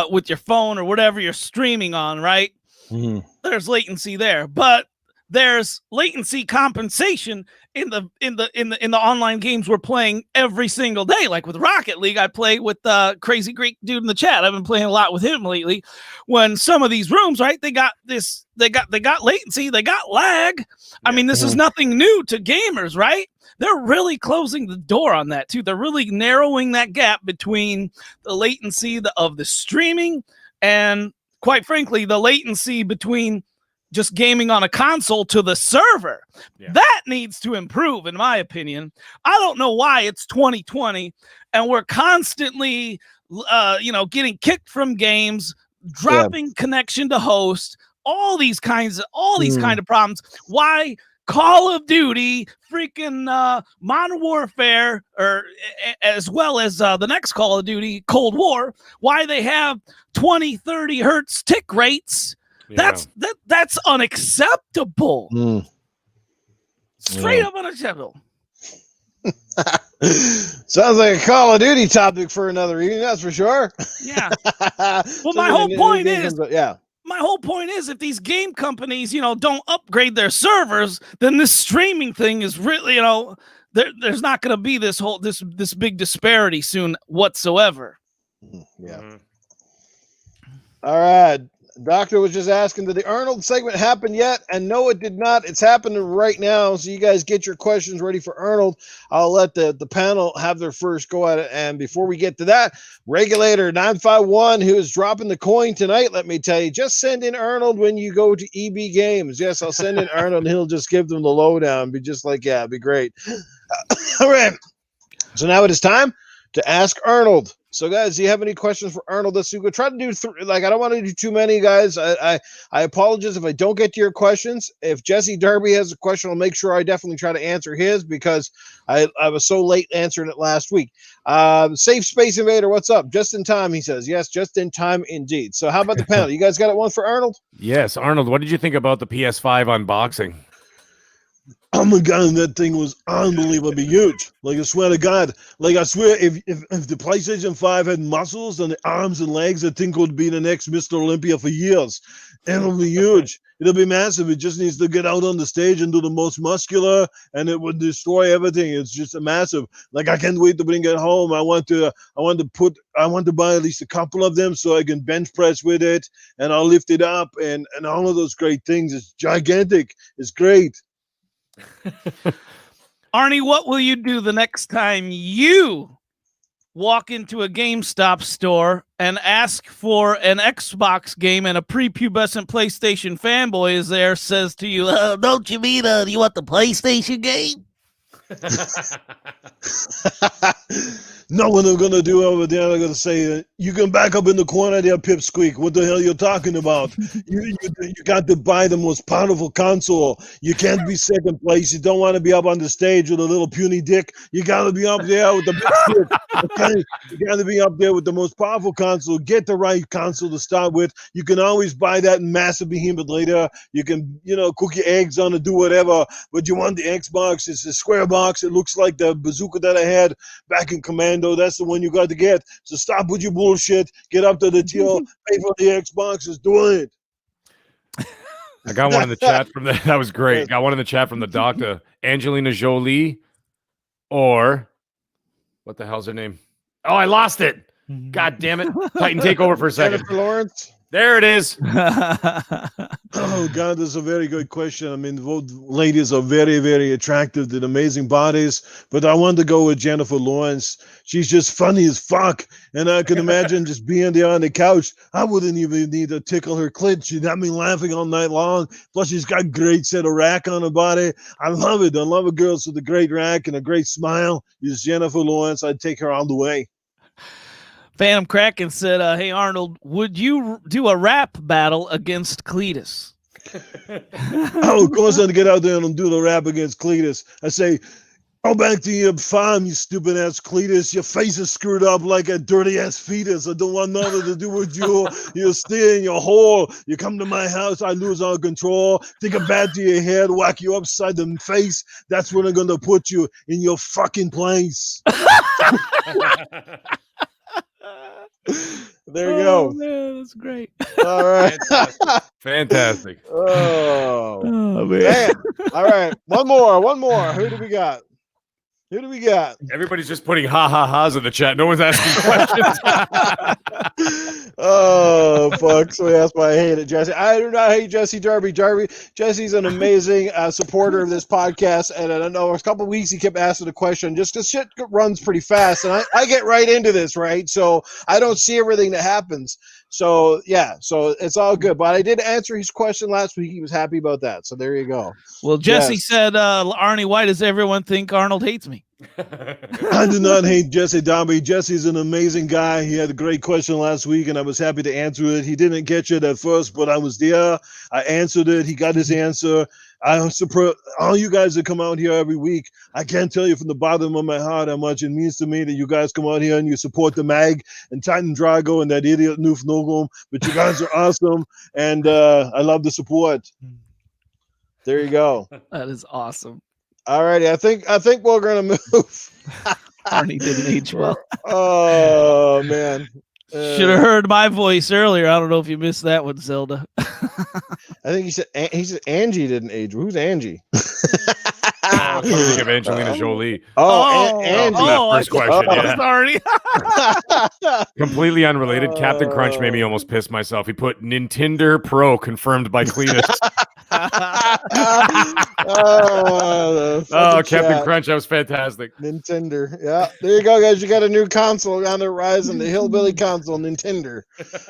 with your phone or whatever you're streaming on, right? Mm-hmm. There's latency there, but there's latency compensation in the online games we're playing every single day. Like with Rocket League, I play with the Crazy Greek dude in the chat. I've been playing a lot with him lately. When some of these rooms, right, they got latency, they got lag. Yeah. I mean, this is nothing new to gamers, right? They're really closing the door on that too. They're really narrowing that gap between the latency of the streaming and, quite frankly, the latency between just gaming on a console to the server. Yeah. That needs to improve, in my opinion. I don't know why it's 2020 and we're constantly, getting kicked from games, dropping connection to host, all these kind of problems. Why Call of Duty, freaking Modern Warfare, or as well as the next Call of Duty, Cold War, why they have 20, 30 hertz tick rates. Yeah. That's unacceptable. Straight up unacceptable. Sounds like a Call of Duty topic for another evening, that's for sure. Yeah. Well, my whole point is if these game companies, don't upgrade their servers, then this streaming thing is really, there's not going to be this big disparity soon whatsoever. Yeah. Mm-hmm. All right. Doctor was just asking, did the Arnold segment happen yet? And no, it did not. It's happening right now. So you guys get your questions ready for Arnold. I'll let the panel have their first go at it. And before we get to that, Regulator 951, who is dropping the coin tonight, let me tell you, just send in Arnold when you go to EB Games. Yes, I'll send in Arnold and he'll just give them the lowdown. Be just like, yeah, it'd be great. All right. So now it is time to ask Arnold. So, guys, do you have any questions for Arnold? Let's go. Try to do I don't want to do too many, guys. I apologize if I don't get to your questions. If Jesse Darby has a question, I'll make sure I definitely try to answer his because I was so late answering it last week. Safe Space Invader, what's up? Just in time, he says. Yes, just in time indeed. So how about the panel? You guys got one for Arnold? Yes, Arnold, what did you think about the PS5 unboxing? Oh my God, that thing was unbelievably huge. Like, I swear to God. Like, I swear, if the PlayStation 5 had muscles and the arms and legs, that thing could be the next Mr. Olympia for years. It'll be huge. It'll be massive. It just needs to get out on the stage and do the most muscular, and it would destroy everything. It's just a massive. Like, I can't wait to bring it home. I want to buy at least a couple of them so I can bench press with it, and I'll lift it up, and all of those great things. It's gigantic. It's great. Arnie, what will you do the next time you walk into a GameStop store and ask for an Xbox game and a prepubescent PlayStation fanboy is there, says to you, don't you mean, do you want the PlayStation game? No, what they're gonna do over there, they're gonna say, "You can back up in the corner there, Pipsqueak. What the hell you talking about? You got to buy the most powerful console. You can't be second place. You don't want to be up on the stage with a little puny dick. You got to be up there with the big dick. Okay, you got to be up there with the most powerful console. Get the right console to start with. You can always buy that massive behemoth later. You can, cook your eggs on it, do whatever. But you want the Xbox? It's a square box. It looks like the bazooka that I had back in Commando. That's the one you got to get. So stop with your bullshit. Get up to the till. Pay for the Xbox. Just do it." I got one in the chat from that was great. Got one in the chat from the doctor. Angelina Jolie, or what the hell's her name? Oh, I lost it. God damn it. Titan, take over for a second. Jennifer Lawrence. There it is. Oh, God, that's a very good question. I mean, both ladies are very, very attractive. They're amazing bodies. But I want to go with Jennifer Lawrence. She's just funny as fuck. And I can imagine just being there on the couch. I wouldn't even need to tickle her clit. She'd have me laughing all night long. Plus, she's got a great set of rack on her body. I love it. I love a girl with a great rack and a great smile. It's Jennifer Lawrence. I'd take her all the way. Phantom Kraken said, "Hey Arnold, would you do a rap battle against Cletus?" Oh, of course I'd get out there and do the rap against Cletus. I say, "Go back to your farm, you stupid ass Cletus. Your face is screwed up like a dirty ass fetus. I don't want nothing to do with you. You stay in your hole. You come to my house, I lose all control. Take a bat to your head, whack you upside the face. That's when I'm gonna put you in your fucking place." There you go. Man, that's great. All right. Fantastic. Oh, man. man. All right. One more. Who do we got? Everybody's just putting ha-ha-has in the chat. No one's asking questions. Oh, fuck. So that's why I hate it, Jesse. I do not hate Jesse Darby. Jesse's an amazing supporter of this podcast. And I don't know, a couple of weeks he kept asking a question just because shit runs pretty fast. And I get right into this, right? So I don't see everything that happens. So, yeah, so it's all good. But I did answer his question last week. He was happy about that. So there you go. Well, Jesse said, Arnie, why does everyone think Arnold hates me? I do not hate Jesse Darby. Jesse's an amazing guy. He had a great question last week, and I was happy to answer it. He didn't get it at first, but I was there. I answered it. He got his answer. I support all you guys that come out here every week. I can't tell you from the bottom of my heart how much it means to me that you guys come out here and you support the mag and Titan Drago and that idiot Noof Nogum. But you guys are awesome, and I love the support. There you go. That is awesome. All righty. I think we're gonna move. Arnie didn't age well. Oh man. Should have heard my voice earlier. I don't know if you missed that one, Zelda. I think he said Angie didn't age. Who's Angie? I was trying to think of Angelina Jolie. Angie. That first question. Yeah. Sorry. Completely unrelated. Captain Crunch made me almost piss myself. He put Nintendo Pro confirmed by Cletus. Captain Crunch, that was fantastic. Nintendo. Yeah. There you go, guys. You got a new console on the horizon, the Hillbilly console, Nintendo.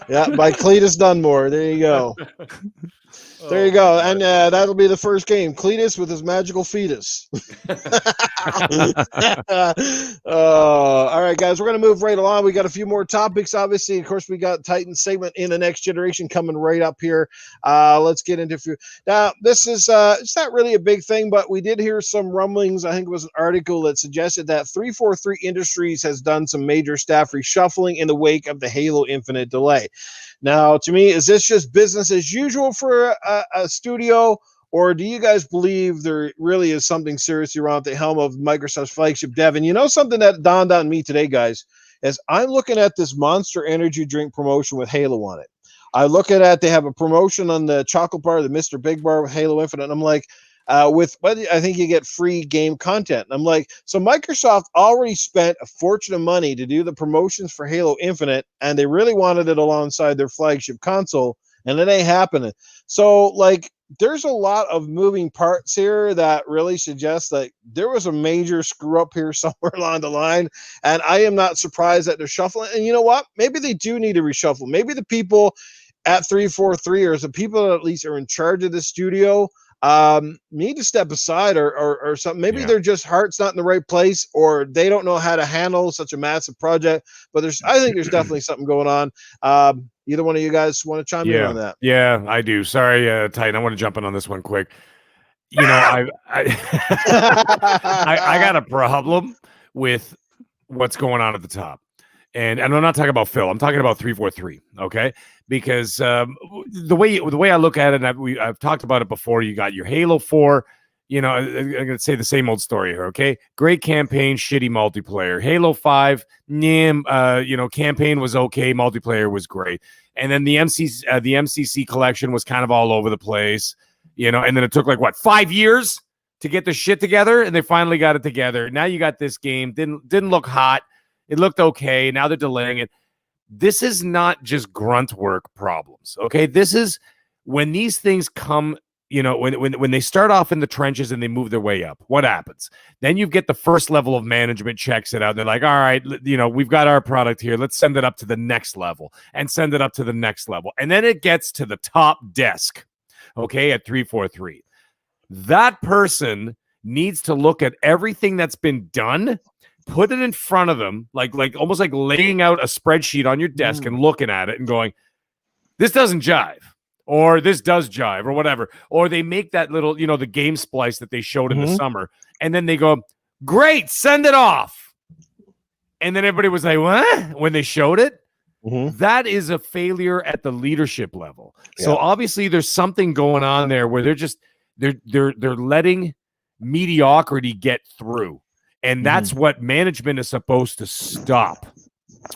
Yeah, by Cletus Dunmore. There you go. There you go. And that'll be the first game. Cletus with his magical fetus. All right, guys, we're going to move right along. We got a few more topics, obviously. Of course, we got Titan segment in the next generation coming right up here. Let's get into a few. Now, this is it's not really a big thing, but we did hear some rumblings. I think it was an article that suggested that 343 Industries has done some major staff reshuffling in the wake of the Halo Infinite delay. Now, to me, is this just business as usual for a studio, or do you guys believe there really is something seriously wrong at the helm of Microsoft's flagship dev? And you know something that dawned on me today, guys, is I'm looking at this Monster Energy drink promotion with Halo on it. I look at it, they have a promotion on the chocolate bar, the Mr. Big Bar with Halo Infinite, and I'm like, I think you get free game content. And I'm like, so Microsoft already spent a fortune of money to do the promotions for Halo Infinite, and they really wanted it alongside their flagship console, and it ain't happening. So, like, there's a lot of moving parts here that really suggest that there was a major screw up here somewhere along the line, and I am not surprised that they're shuffling. And you know what? Maybe they do need to reshuffle. Maybe the people at 343 or the people that at least are in charge of the studio need to step aside or something. Maybe Yeah. their just heart's not in the right place, or they don't know how to handle such a massive project. But I think there's definitely something going on. Either one of you guys want to chime in on that? Yeah, I do. Sorry, Titan. I want to jump in on this one quick. You know, I got a problem with what's going on at the top. And I'm not talking about Phil. I'm talking about 343. Okay, because the way I look at it, and I've talked about it before. You got your Halo 4. You know, I'm gonna say the same old story here. Okay, great campaign, shitty multiplayer. Halo 5, campaign was okay, multiplayer was great, and then the MCC collection was kind of all over the place. You know, and then it took like 5 years to get the shit together, and they finally got it together. Now you got this game. Didn't look hot. It looked okay. Now they're delaying it. This is not just grunt work problems. Okay. This is when these things come, you know, when they start off in the trenches and they move their way up, what happens? Then you get the first level of management checks it out. They're like, all right, you know, we've got our product here. Let's send it up to the next level and send it up to the next level. And then it gets to the top desk. Okay. At 343. That person needs to look at everything that's been done, put it in front of them, like almost like laying out a spreadsheet on your desk and looking at it and going, this doesn't jive, or this does jive, or whatever. Or they make that little, you know, the game splice that they showed in the summer, and then they go, great, send it off. And then everybody was like, what? When they showed it. That is a failure at the leadership level. Yeah. So obviously there's something going on there where they're letting mediocrity get through. And that's what management is supposed to stop,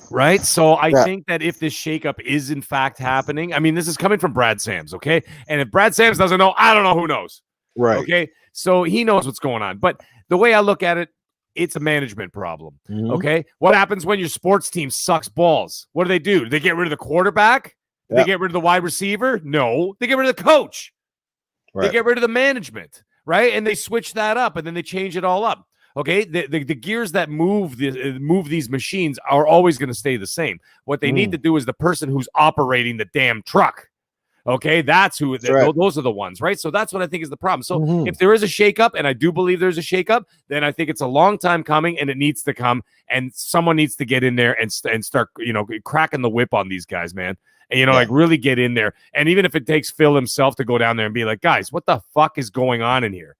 right? So I think that if this shakeup is in fact happening, I mean, this is coming from Brad Sams, okay? And if Brad Sams doesn't know, I don't know who knows, right? Okay, so he knows what's going on. But the way I look at it, it's a management problem, okay? What happens when your sports team sucks balls? What do? Do they get rid of the quarterback? Do they get rid of the wide receiver? No, they get rid of the coach. Right. They get rid of the management, right? And they switch that up, and then they change it all up. Okay, the gears that move these machines are always going to stay the same. What they need to do is the person who's operating the damn truck. Okay, that's who. Those are the ones, right? So that's what I think is the problem. So if there is a shakeup, and I do believe there's a shakeup, then I think it's a long time coming, and it needs to come, and someone needs to get in there and start, you know, cracking the whip on these guys, man. And, you know, like really get in there. And even if it takes Phil himself to go down there and be like, guys, what the fuck is going on in here?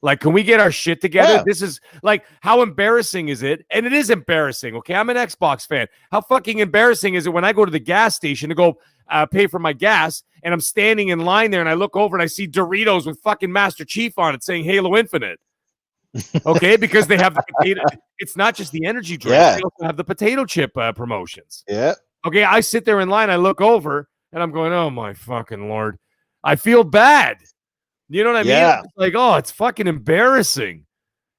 Like, can we get our shit together? Yeah. This is like, how embarrassing is it? And it is embarrassing. Okay. I'm an Xbox fan. How fucking embarrassing is it when I go to the gas station to go pay for my gas, and I'm standing in line there and I look over and I see Doritos with fucking Master Chief on it saying Halo Infinite. Okay. Because they have the potato. It's not just the energy drink. They also have the potato chip promotions. Yeah. Okay. I sit there in line. I look over and I'm going, oh my fucking Lord. I feel bad. You know what I mean? It's like, oh, it's fucking embarrassing.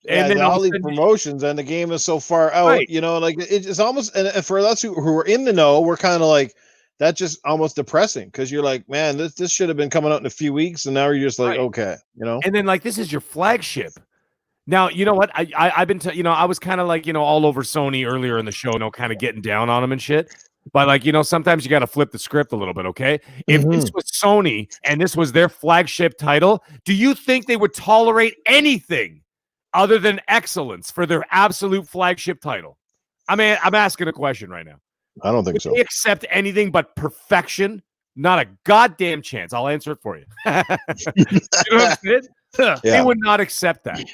And then all these promotions, and the game is so far out, you know, like it's almost, and for us who are in the know, we're kind of like, that's just almost depressing, because you're like, man, this should have been coming out in a few weeks, and now you're just like, okay, you know. And then like, this is your flagship. Now, you know what? I've been, you know, I was kind of like, you know, all over Sony earlier in the show, you know, kind of getting down on them and shit. But like, you know, sometimes you got to flip the script a little bit, okay? If this was Sony and this was their flagship title, do you think they would tolerate anything other than excellence for their absolute flagship title? I mean, I'm asking a question right now. I don't think so. They accept anything but perfection? Not a goddamn chance. I'll answer it for you. You know what I'm saying? They would not accept that.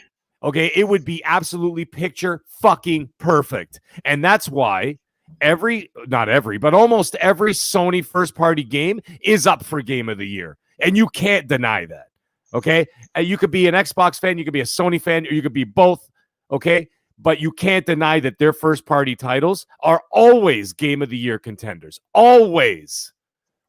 Okay, it would be absolutely picture fucking perfect. And that's why almost every Sony first party game is up for Game of the Year. And you can't deny that. Okay. You could be an Xbox fan, you could be a Sony fan, or you could be both. Okay. But you can't deny that their first party titles are always Game of the Year contenders. Always.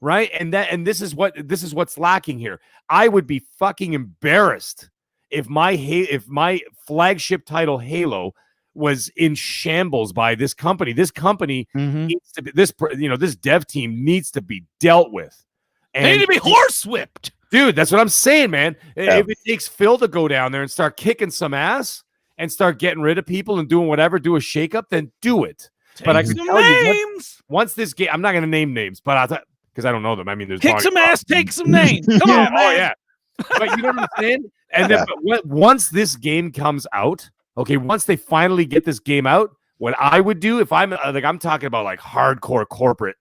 Right. And this is what's lacking here. I would be fucking embarrassed if my flagship title Halo was in shambles by this company. This company needs to be, this dev team needs to be dealt with. And they need to be horsewhipped. Dude, that's what I'm saying, man. Yeah. If it takes Phil to go down there and start kicking some ass and start getting rid of people and doing whatever, do a shakeup, then do it. But I can tell you, once this game, I'm not going to name names, but because I don't know them. I mean, there's kick some ass, take some names. Come on, man. Oh, yeah. But you know what I'm saying? And then once this game comes out, okay, once they finally get this game out, what I would do if I'm talking about like hardcore corporate,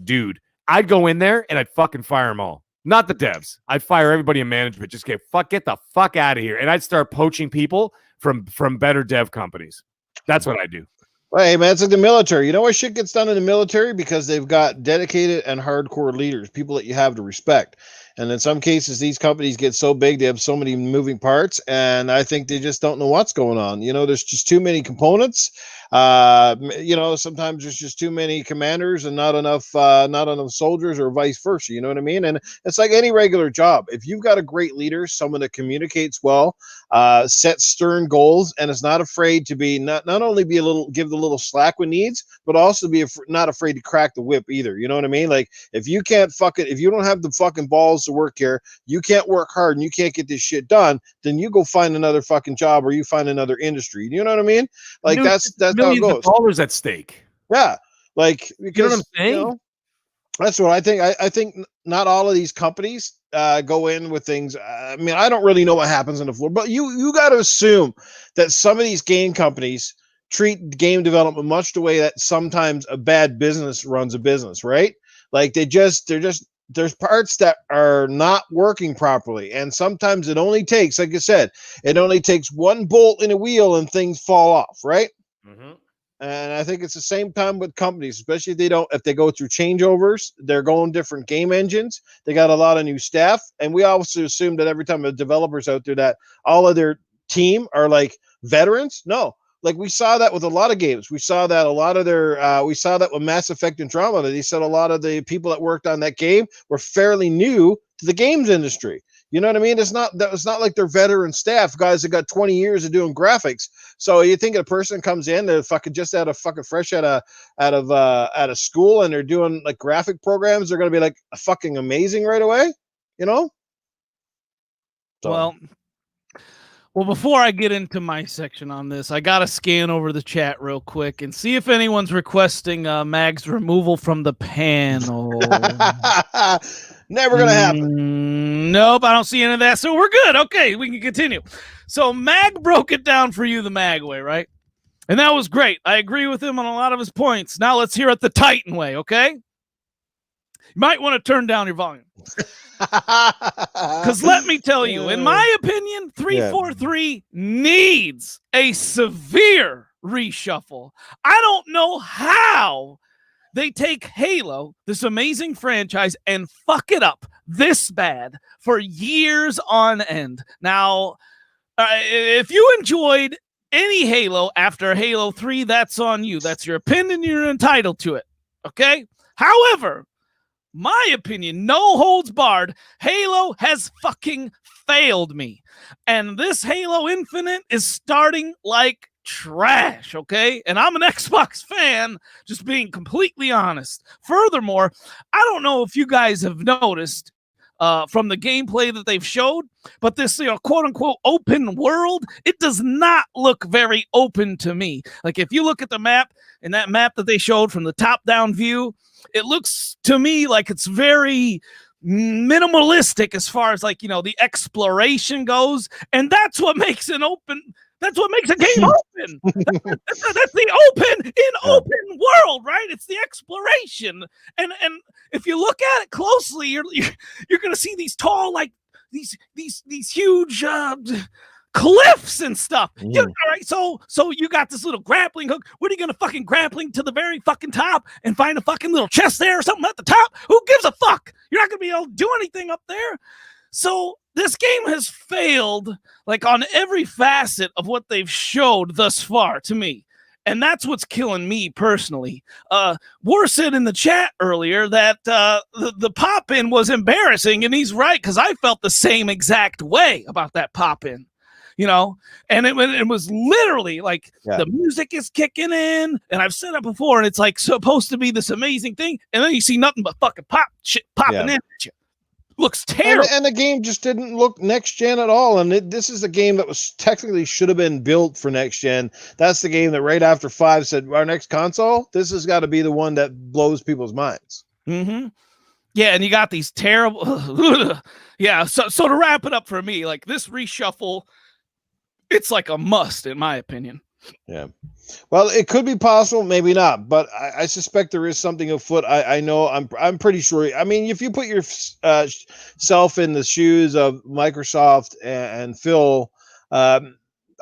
dude, I'd go in there and I'd fucking fire them all. Not the devs. I'd fire everybody in management. Just get the fuck out of here. And I'd start poaching people from better dev companies. That's what I do. Well, hey, man, it's like the military. You know why shit gets done in the military? Because they've got dedicated and hardcore leaders, people that you have to respect. And in some cases, these companies get so big, they have so many moving parts, and I think they just don't know what's going on. There's just too many components. Sometimes there's just too many commanders and not enough soldiers, or vice versa. You know what I mean? And it's like any regular job. If you've got a great leader, someone that communicates well, sets stern goals, and is not afraid to be not only give the little slack when needs, but also be not afraid to crack the whip either. You know what I mean? Like if you don't have the fucking balls to work here, you can't work hard, and you can't get this shit done, then you go find another fucking job, or you find another industry. You know what I mean? Like that's how it millions goes. of dollars at stake. Yeah, like because, you know what I'm saying? That's what I think. I think not all of these companies go in with things. I mean, I don't really know what happens on the floor, but you got to assume that some of these game companies treat game development much the way that sometimes a bad business runs a business, right? Like there's parts that are not working properly, and sometimes it only takes, like I said, one bolt in a wheel and things fall off, right? Mm-hmm. And I think it's the same time with companies, especially if they go through changeovers, they're going different game engines. They got a lot of new staff, and we also assume that every time a developer's out there that all of their team are like veterans. No. Like we saw that with a lot of games. We saw that we saw that with Mass Effect Andromeda. They said a lot of the people that worked on that game were fairly new to the games industry. You know what I mean? It's not like they're veteran staff, guys that got 20 years of doing graphics. So you think a person comes in, they're fucking just fresh out of school, and they're doing like graphic programs, they're gonna be like fucking amazing right away, you know? So. Well, before I get into my section on this, I got to scan over the chat real quick and see if anyone's requesting Mag's removal from the panel. Never going to happen. Nope, I don't see any of that. So we're good. Okay, we can continue. So Mag broke it down for you the Mag way, right? And that was great. I agree with him on a lot of his points. Now let's hear it the Titan way, okay? You might want to turn down your volume. Because let me tell you, in my opinion, 343 needs a severe reshuffle. I don't know how they take Halo, this amazing franchise, and fuck it up this bad for years on end. Now, if you enjoyed any Halo after Halo 3, that's on you. That's your opinion. You're entitled to it. Okay? However, my opinion, no holds barred, Halo has fucking failed me. And this Halo Infinite is starting like trash, okay? And I'm an Xbox fan, just being completely honest. Furthermore, I don't know if you guys have noticed from the gameplay that they've showed, but this quote-unquote open world, it does not look very open to me. Like if you look at the map, and that map that they showed from the top-down view, it looks to me like it's very minimalistic as far as the exploration goes, and that's what makes an open. That's what makes a game open. That's the open world, right? It's the exploration, and if you look at it closely, you're going to see these tall, like these huge cliffs and stuff. Yeah, all right, so you got this little grappling hook. What are you gonna fucking grappling to the very fucking top and find a fucking little chest there or something at the top? Who gives a fuck? You're not gonna be able to do anything up there. So this game has failed like on every facet of what they've showed thus far to me. And that's what's killing me personally. War said in the chat earlier that the pop-in was embarrassing, and he's right, because I felt the same exact way about that pop-in. And it was literally like the music is kicking in, and I've said it before, and it's like supposed to be this amazing thing, and then you see nothing but fucking shit popping in at you. Looks terrible. And the game just didn't look next gen at all. And this is a game that was technically should have been built for next gen. That's the game that right after 5 said, our next console, this has got to be the one that blows people's minds. Mm-hmm. Yeah, and you got these terrible. Yeah, so to wrap it up for me, like this reshuffle, it's like a must in my opinion. Yeah. Well, it could be possible, maybe not, but I suspect there is something afoot. I know. I'm pretty sure. I mean, if you put yourself in the shoes of Microsoft and Phil,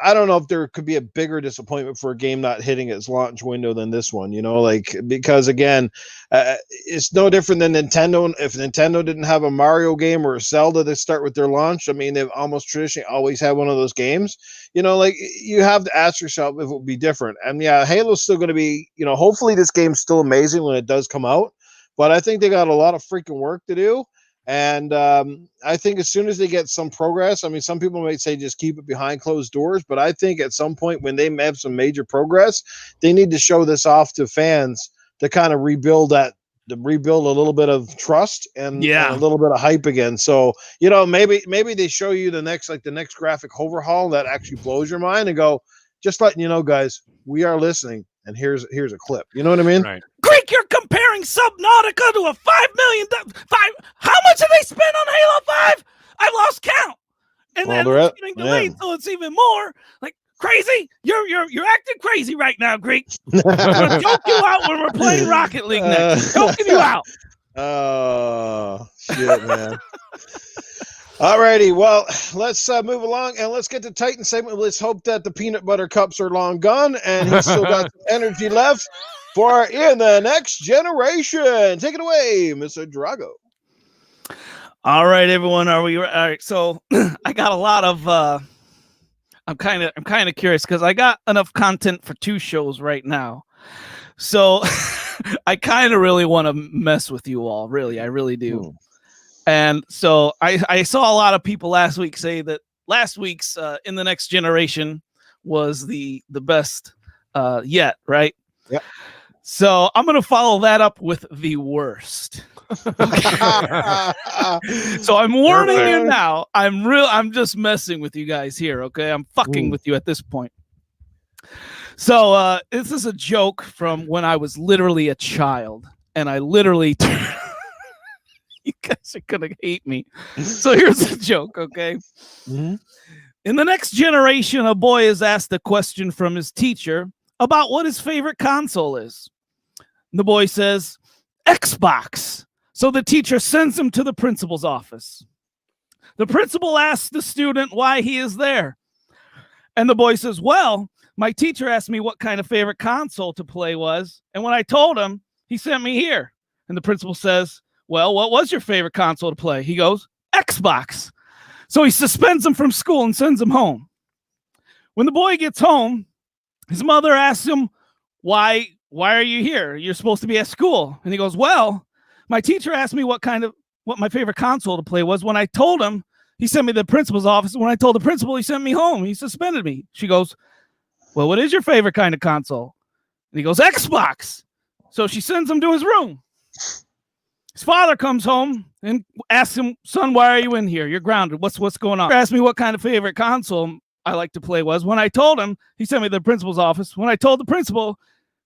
I don't know if there could be a bigger disappointment for a game not hitting its launch window than this one. Like because again, it's no different than Nintendo. If Nintendo didn't have a Mario game or a Zelda to start with their launch, I mean, they've almost traditionally always had one of those games. Like you have to ask yourself if it would be different. And yeah, Halo's still going to be, hopefully this game's still amazing when it does come out. But I think they got a lot of freaking work to do. And I think as soon as they get some progress, I mean, some people might say just keep it behind closed doors, but I think at some point when they have some major progress, they need to show this off to fans to kind of rebuild a little bit of trust and a little bit of hype again. So, maybe they show you the next graphic overhaul that actually blows your mind and go, just letting you know, guys, we are listening. And here's a clip. You know what I mean? Right. Greek, you're comparing Subnautica to a $5 million. How much did they spend on Halo 5? I lost count. And then it's getting delayed, so it's even more like crazy. You're acting crazy right now, Greek. I'm gonna choke you out when we're playing Rocket League next. Choking you out. Oh shit, man. Alrighty, well, let's move along and let's get to Titan segment. Let's hope that the peanut butter cups are long gone and he's still got some energy left for In the Next Generation. Take it away, Mr. Drago. All right, everyone. All right. So I got a lot of. I'm kind of curious because I got enough content for 2 shows right now. So I kind of really want to mess with you all. Really, I really do. And so I saw a lot of people last week say that last week's In the Next Generation was the best yet, right? Yeah. So I'm going to follow that up with the worst. So I'm warning you now. I'm just messing with you guys here, okay? I'm fucking with you at this point. So this is a joke from when I was literally a child, and I literally you guys are gonna hate me. So here's the joke, okay? Mm-hmm. In the Next Generation, a boy is asked a question from his teacher about what his favorite console is. The boy says, Xbox. So the teacher sends him to the principal's office. The principal asks the student why he is there. And the boy says, well, my teacher asked me what kind of favorite console to play was. And when I told him, he sent me here. And the principal says, well, what was your favorite console to play? He goes, Xbox. So he suspends him from school and sends him home. When the boy gets home, his mother asks him, why are you here? You're supposed to be at school. And he goes, well, my teacher asked me what my favorite console to play was. When I told him, he sent me to the principal's office. When I told the principal, he sent me home. He suspended me. She goes, well, what is your favorite kind of console? And he goes, Xbox. So she sends him to his room. His father comes home and asks him, son, why are you in here? You're grounded. What's going on? He asked me what kind of favorite console I like to play was. When I told him, he sent me to the principal's office. When I told the principal,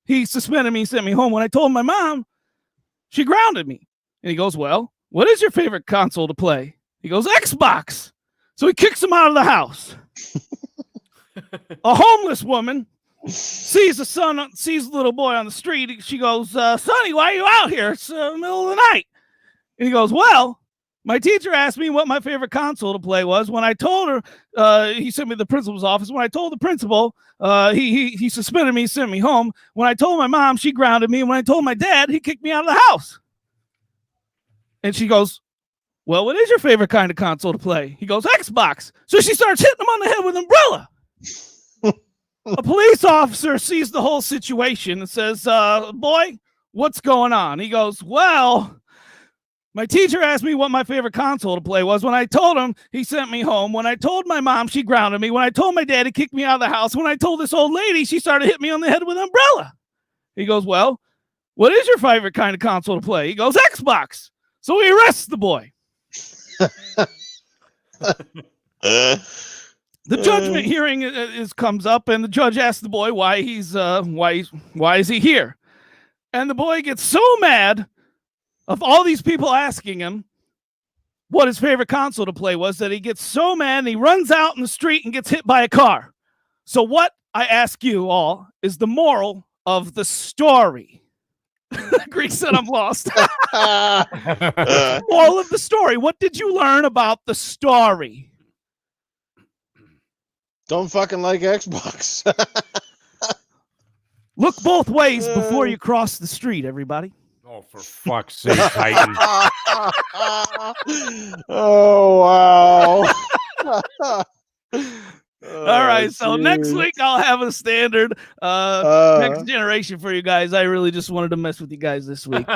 he suspended me, sent me home. When I told my mom, she grounded me. And he goes, well, what is your favorite console to play? He goes, Xbox. So he kicks him out of the house. A homeless woman sees the little boy on the street. She goes, Sonny, why are you out here? It's the middle of the night. And he goes, well, my teacher asked me what my favorite console to play was. When I told her, he sent me to the principal's office. When I told the principal, he suspended me, sent me home. When I told my mom, she grounded me. When I told my dad, he kicked me out of the house. And she goes, well, what is your favorite kind of console to play? He goes, Xbox. So she starts hitting him on the head with an umbrella. A police officer sees the whole situation and says, boy, what's going on? He goes, well, my teacher asked me what my favorite console to play was. When I told him, he sent me home. When I told my mom, she grounded me. When I told my dad, he kicked me out of the house. When I told this old lady, she started hitting me on the head with an umbrella. He goes, well, what is your favorite kind of console to play? He goes, Xbox. So he arrests the boy. The judgment hearing comes up, and the judge asks the boy why is he here? And the boy gets so mad of all these people asking him what his favorite console to play was, that he gets so mad and he runs out in the street and gets hit by a car. So what, I ask you all, is the moral of the story? Greek said I'm lost. Moral of the story. What did you learn about the story? Don't fucking like Xbox. Look both ways before you cross the street, everybody. Oh, for fuck's sake, Titan. Oh, wow. All right, so next week I'll have a standard next generation for you guys. I really just wanted to mess with you guys this week.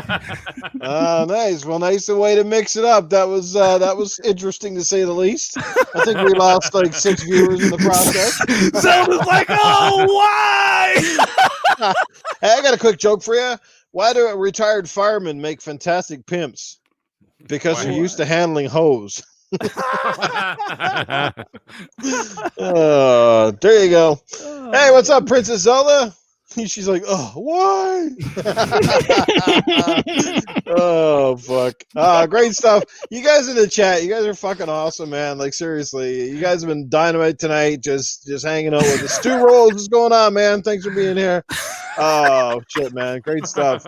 Nice. Well, nice way to mix it up. That was interesting to say the least. I think we lost like 6 viewers in the process. So it was like, oh, why? Hey, I got a quick joke for you. Why do retired firemen make fantastic pimps? Because they're used to handling hose. There you go. Hey, what's up, Princess Zelda? She's like, oh, why? Oh, fuck. Great stuff. You guys in the chat, you guys are fucking awesome, man. Like, seriously, you guys have been dynamite tonight, just hanging out with us. Stu Rolls, what's going on, man? Thanks for being here. Oh, shit, man. Great stuff.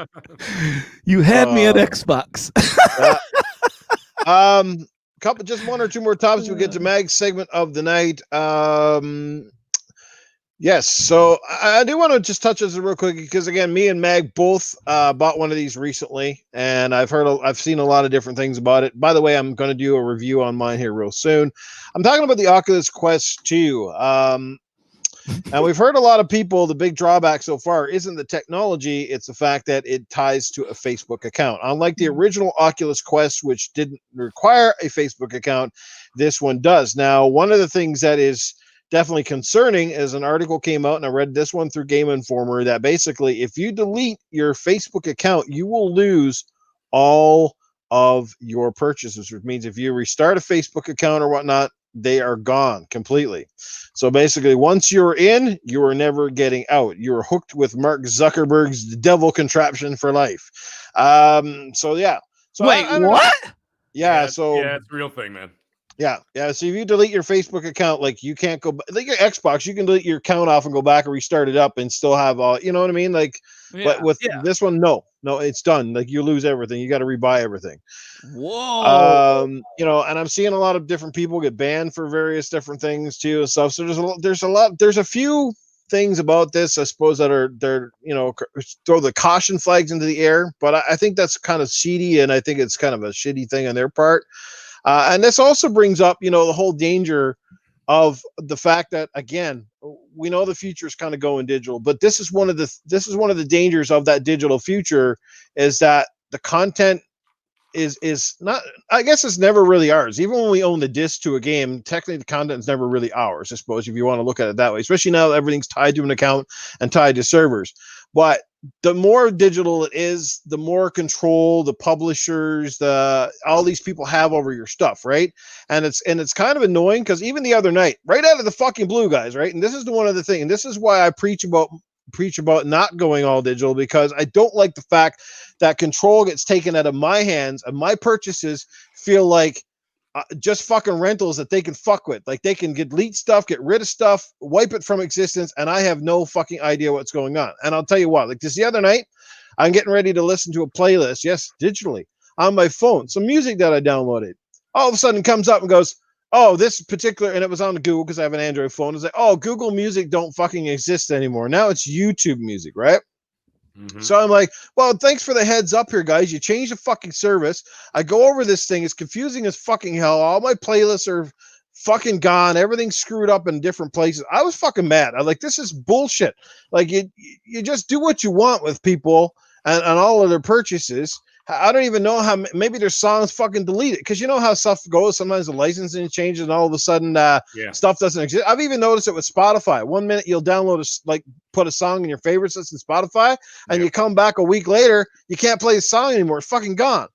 You had me at Xbox. Just 1 or 2 more topics. We'll get to Mag's segment of the night. Yes, so I do want to just touch this real quick because, again, me and Mag both bought one of these recently, and I've seen a lot of different things about it. By the way, I'm going to do a review on mine here real soon. I'm talking about the Oculus Quest 2. And we've heard a lot of people, the big drawback so far isn't the technology, it's the fact that it ties to a Facebook account. Unlike the original Oculus Quest, which didn't require a Facebook account, this one does. Now, one of the things that is definitely concerning is an article came out, and I read this one through Game Informer, that basically if you delete your Facebook account, you will lose all of your purchases, which means if you restart a Facebook account or whatnot, they are gone completely. So basically, once you're in, you are never getting out. You're hooked with Mark Zuckerberg's devil contraption for life. So yeah. So wait, what? Yeah. So yeah, it's a real thing, man. Yeah. So if you delete your Facebook account, like you can't go like your Xbox, you can delete your account off and go back and restart it up and still have all. You know what I mean? Like, but with this one, no, it's done. Like you lose everything. You got to rebuy everything. Whoa. And I'm seeing a lot of different people get banned for various different things too and stuff. So there's a few things about this, I suppose, they're throw the caution flags into the air, but I think that's kind of seedy, and I think it's kind of a shitty thing on their part. And this also brings up, the whole danger of the fact that, again, we know the future is kind of going digital, but this is one of the dangers of that digital future, is that the content is not, I guess it's never really ours. Even when we own the disc to a game, technically the content is never really ours, I suppose, if you want to look at it that way, especially now that everything's tied to an account and tied to servers. But the more digital it is, the more control the publishers, all these people have over your stuff, right? And it's kind of annoying, because even the other night, right out of the fucking blue, guys, right? And this is the one other thing, and this is why I preach about not going all digital, because I don't like the fact that control gets taken out of my hands, and my purchases feel like just fucking rentals that they can fuck with. Like they can delete stuff, get rid of stuff, wipe it from existence, and I have no fucking idea what's going on. And I'll tell you what, like this the other night, I'm getting ready to listen to a playlist, yes, digitally, on my phone, some music that I downloaded. All of a sudden comes up and goes, oh, this particular, and it was on Google because I have an Android phone. It's like, oh, Google Music don't fucking exist anymore. Now it's YouTube Music, right? Mm-hmm. So I'm like, well, thanks for the heads up here, guys. You changed the fucking service. I go over this thing. It's confusing as fucking hell. All my playlists are fucking gone. Everything's screwed up in different places. I was fucking mad. I'm like, this is bullshit. Like you just do what you want with people and all of their purchases. I don't even know how, maybe their songs fucking deleted, because you know how stuff goes. Sometimes the licensing changes and all of a sudden stuff doesn't exist. I've even noticed it with Spotify. 1 minute you'll download put a song in your favorites list in Spotify, and you come back a week later, you can't play the song anymore. It's fucking gone.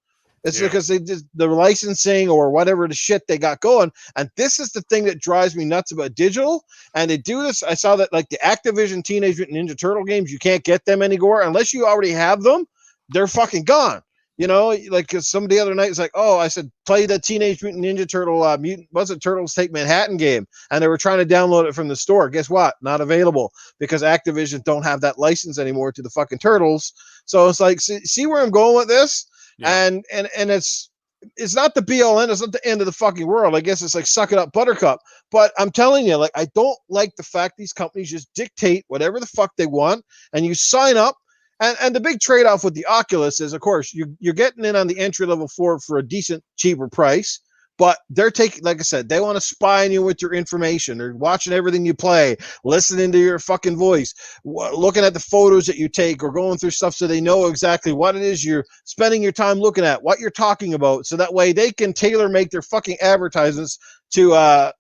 It's because they did the licensing or whatever the shit they got going. And this is the thing that drives me nuts about digital. And they do this. I saw that like the Activision Teenage Mutant Ninja Turtle games, you can't get them anymore unless you already have them. They're fucking gone. You know, like 'cause some the other night it's like, oh, I said play the Teenage Mutant Ninja Turtle Turtles Take Manhattan game, and they were trying to download it from the store. Guess what? Not available because Activision don't have that license anymore to the fucking Turtles. So it's like, see where I'm going with this, and it's not the be all end. It's not the end of the fucking world. I guess it's like suck it up, Buttercup. But I'm telling you, like, I don't like the fact these companies just dictate whatever the fuck they want, and you sign up. And the big trade-off with the Oculus is, of course, you're getting in on the entry-level for a decent, cheaper price. But they're taking, like I said, they want to spy on you with your information. They're watching everything you play, listening to your fucking voice, looking at the photos that you take, or going through stuff so they know exactly what it is you're spending your time looking at, what you're talking about, so that way they can tailor make their fucking advertisements to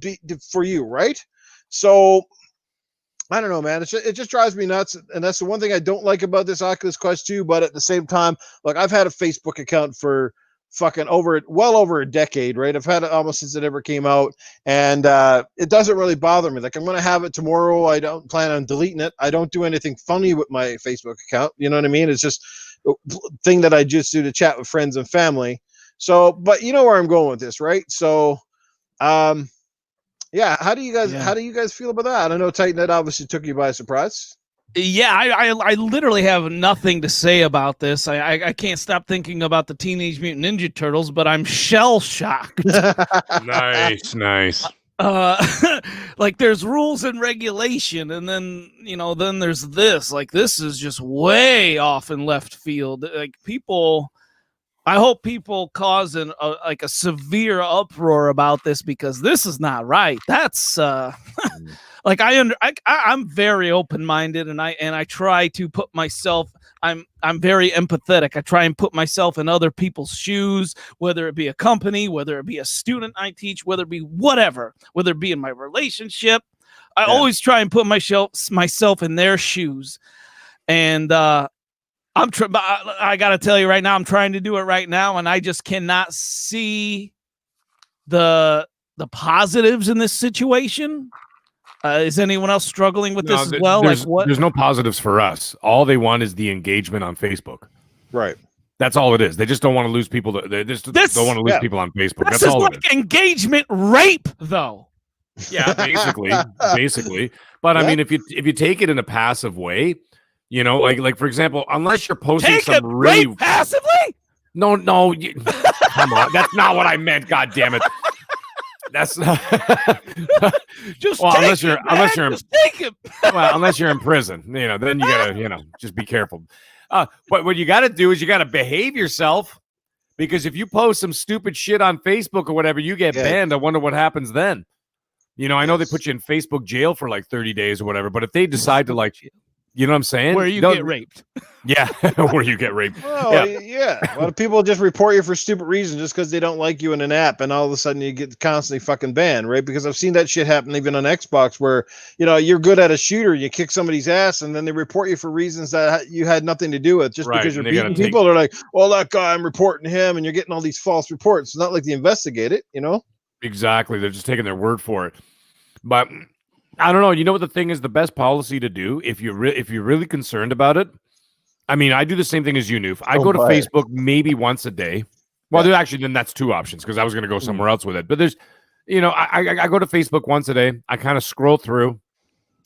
be for you, right? So I don't know, man. It just drives me nuts, and that's the one thing I don't like about this Oculus Quest 2. But at the same time, look, I've had a Facebook account for fucking well over a decade, right? I've had it almost since it ever came out, and it doesn't really bother me. Like, I'm going to have it tomorrow. I don't plan on deleting it. I don't do anything funny with my Facebook account. You know what I mean? It's just a thing that I just do to chat with friends and family. So, but you know where I'm going with this, right? So, yeah. How do you guys feel about that? I don't know, Titan, that obviously took you by surprise. Yeah, I literally have nothing to say about this. I can't stop thinking about the Teenage Mutant Ninja Turtles, but I'm shell-shocked. Nice. Like, there's rules and regulation, and then there's this. Like, this is just way off in left field. Like, I hope people cause a severe uproar about this, because this is not right. That's like, I'm very open-minded, and I try to put myself. I'm very empathetic. I try and put myself in other people's shoes, whether it be a company, whether it be a student I teach, whether it be whatever, whether it be in my relationship. I always try and put myself in their shoes, and I got to tell you right now, I'm trying to do it right now, and I just cannot see the positives in this situation. Is anyone else struggling with this as well? There's no positives for us. All they want is the engagement on Facebook. Right. That's all it is. They just don't want to lose people. They just don't want to lose people on Facebook. This That's all is like engagement rape, though. Yeah, basically. But I mean, if you take it in a passive way, you know, like for example, unless you're posting some really rape passively. No, come on, that's not what I meant. God damn it. That's just unless you're take it. Well, unless you're in prison, then you gotta just be careful. But what you gotta do is you gotta behave yourself, because if you post some stupid shit on Facebook or whatever, you get banned. I wonder what happens then. I know they put you in Facebook jail for like 30 days or whatever, but if they decide to, like, you know what I'm saying? Where you get raped. Yeah, where you get raped. Oh, yeah. A lot of people just report you for stupid reasons just because they don't like you in an app, and all of a sudden you get constantly fucking banned, right? Because I've seen that shit happen even on Xbox, where, you're good at a shooter, you kick somebody's ass, and then they report you for reasons that you had nothing to do with, just because you're beating people. They're like, well, that guy, I'm reporting him, and you're getting all these false reports. It's not like they investigate it, Exactly. They're just taking their word for it. But I don't know. You know what the thing is? The best policy to do, if you're really concerned about it. I mean, I do the same thing as you, Noof. I go to Facebook maybe once a day. Well, then that's two options, because I was going to go somewhere else with it. But there's, I go to Facebook once a day. I kind of scroll through,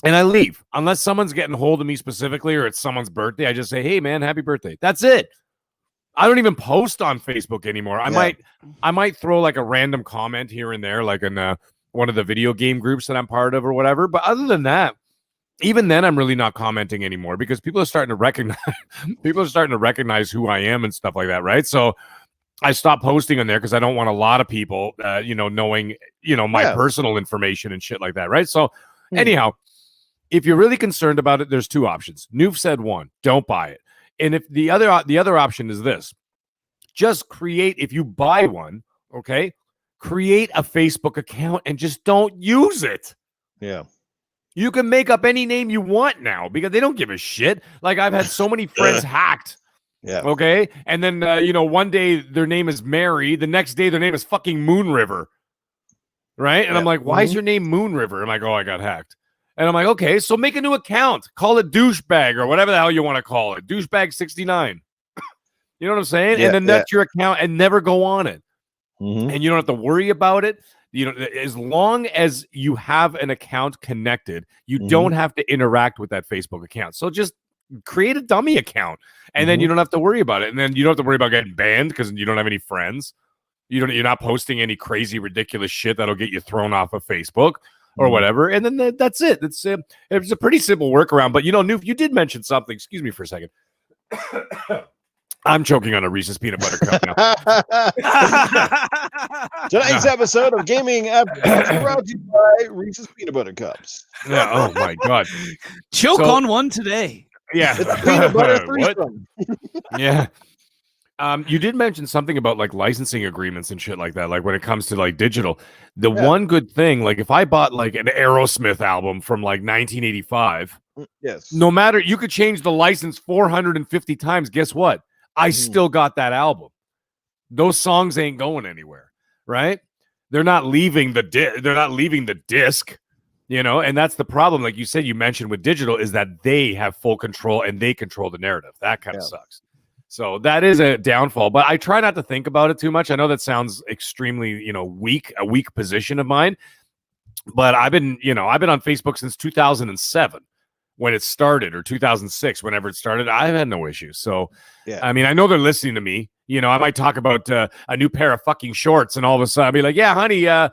and I leave. Unless someone's getting hold of me specifically, or it's someone's birthday, I just say, "Hey, man, happy birthday." That's it. I don't even post on Facebook anymore. I might throw like a random comment here and there, like in one of the video game groups that I'm part of or whatever. But other than that, even then, I'm really not commenting anymore, because people are starting to recognize who I am and stuff like that, right? So I stopped posting on there, because I don't want a lot of people, knowing, my personal information and shit like that, right? So anyhow, if you're really concerned about it, there's two options. Noof said one: don't buy it. And if the other option is this: just create, if you buy one, okay, create a Facebook account and just don't use it. Yeah. You can make up any name you want now, because they don't give a shit. Like, I've had so many friends hacked. Yeah. Okay. And then, one day their name is Mary. The next day their name is fucking Moon River. Right. And I'm like, why is your name Moon River? I'm like, oh, I got hacked. And I'm like, okay, so make a new account. Call it Douchebag, or whatever the hell you want to call it. Douchebag 69. You know what I'm saying? Yeah, and then that's your account and never go on it. Mm-hmm. And you don't have to worry about it. You know, as long as you have an account connected, you don't have to interact with that Facebook account. So just create a dummy account, and then you don't have to worry about it. And then you don't have to worry about getting banned because you don't have any friends. You're not posting any crazy, ridiculous shit that'll get you thrown off of Facebook or whatever. And then that's it. It's a pretty simple workaround. But Noof, you did mention something. Excuse me for a second. I'm choking on a Reese's peanut butter cup now. Tonight's episode of Gaming brought to you by Reese's peanut butter cups. Yeah. Oh my God. Choke on one today. Yeah. It's peanut butter What? Yeah. You did mention something about like licensing agreements and shit like that. Like when it comes to like digital, the one good thing, like if I bought like an Aerosmith album from like 1985, yes, no matter, you could change the license 450 times. Guess what? I still got that album. Those songs ain't going anywhere, right? They're not leaving the disc, and that's the problem. Like you said, you mentioned with digital is that they have full control and they control the narrative. That kind of sucks. So that is a downfall, but I try not to think about it too much. I know that sounds extremely, a weak position of mine, but I've been on Facebook since 2007 when it started, or 2006, whenever it started. I've had no issues. So, I mean, I know they're listening to me. I might talk about a new pair of fucking shorts, and all of a sudden I'll be like, yeah, honey, I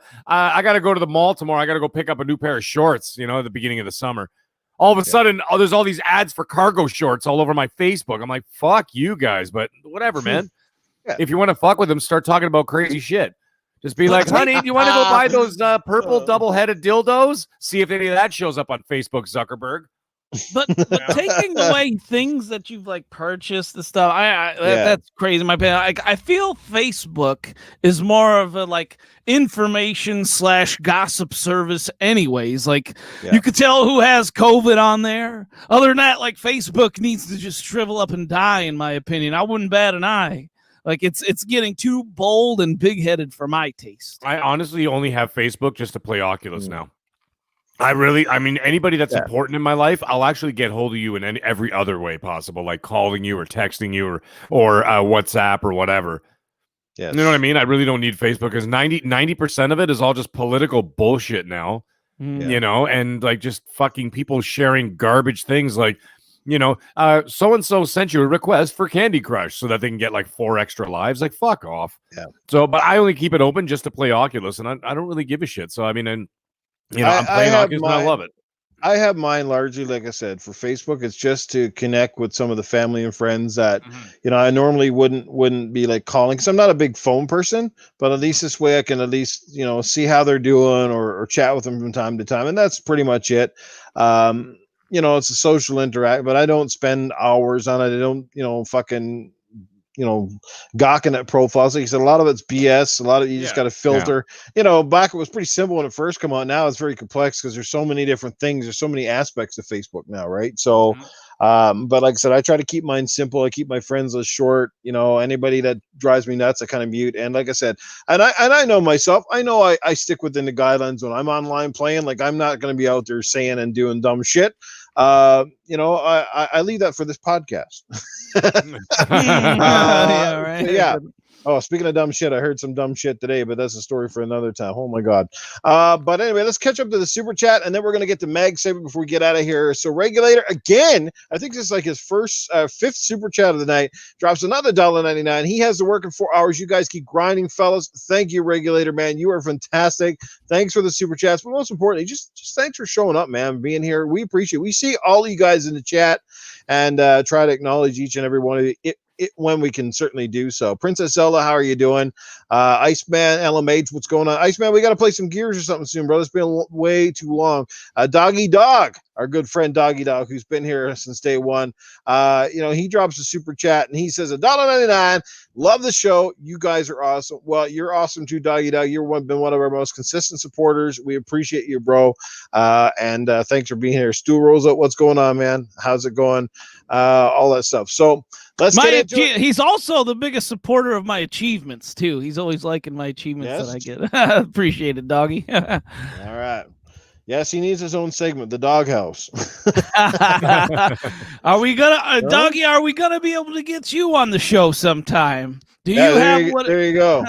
got to go to the mall tomorrow. I got to go pick up a new pair of shorts, at the beginning of the summer. All of a sudden, there's all these ads for cargo shorts all over my Facebook. I'm like, fuck you guys, but whatever, man. If you want to fuck with them, start talking about crazy shit. Just be like, honey, do you want to go buy those purple double-headed dildos? See if any of that shows up on Facebook, Zuckerberg. But taking away things that you've like purchased and stuff, that's crazy in my opinion. I feel Facebook is more of a like information / gossip service anyways. Like you could tell who has COVID on there. Other than that, like Facebook needs to just shrivel up and die, in my opinion. I wouldn't bat an eye. Like it's getting too bold and big-headed for my taste. I honestly only have Facebook just to play Oculus now. I mean, anybody that's important in my life, I'll actually get hold of you in every other way possible, like calling you or texting you or WhatsApp or whatever. Yes. You know what I mean? I really don't need Facebook because 90% of it is all just political bullshit now, and like just fucking people sharing garbage things like, so-and-so sent you a request for Candy Crush so that they can get like 4 extra lives. Like, fuck off. Yeah. So, but I only keep it open just to play Oculus, and I don't really give a shit. So, I mean, I'm playing Oculus and I love it. I have mine largely, like I said, for Facebook. It's just to connect with some of the family and friends that, I normally wouldn't be like calling, because I'm not a big phone person, but at least this way I can at least, see how they're doing or chat with them from time to time. And that's pretty much it. It's a social interact, but I don't spend hours on it. I don't, fucking gawking at profiles. Like you said, a lot of it's BS. A lot of you just got to filter. Back it was pretty simple when it first came out. Now it's very complex because there's so many different things. There's so many aspects of Facebook now, right? So, but like I said, I try to keep mine simple. I keep my friends list short. Anybody that drives me nuts, I kind of mute. And like I said, and I know myself. I know I stick within the guidelines when I'm online playing. Like I'm not going to be out there saying and doing dumb shit. I leave that for this podcast. Yeah. Oh, speaking of dumb shit, I heard some dumb shit today, but that's a story for another time. Oh my God. But anyway, let's catch up to the super chat, and then we're going to get to Mag segment before we get out of here. So Regulator, again, I think this is like his fifth super chat of the night, drops another $1.99. He has to work in 4 hours. You guys keep grinding, fellas. Thank you, Regulator, man. You are fantastic. Thanks for the super chats, but most importantly, just thanks for showing up, man, being here. We appreciate it. We see all you guys in the chat and try to acknowledge each and every one of you. When we can certainly do so. Princess Zelda, how are you doing? Iceman, LMH, what's going on? Iceman, we got to play some Gears or something soon, bro. It's been way too long. Doggy Dog, our good friend Doggy Dog, who's been here since day one. He drops a super chat and he says $1.99. Love the show. You guys are awesome. Well, you're awesome too, Doggy Dog. You've been one of our most consistent supporters. We appreciate you, bro. And thanks for being here. Stu Rosa, what's going on, man? How's it going? All that stuff. So let's get into it. He's also the biggest supporter of my achievements too. He's always liking my achievements that I get. Appreciate it, Doggy. All right. Yes, he needs his own segment, the doghouse. Are we gonna, Doggy? Are we gonna be able to get you on the show sometime? Do you have what? There you go.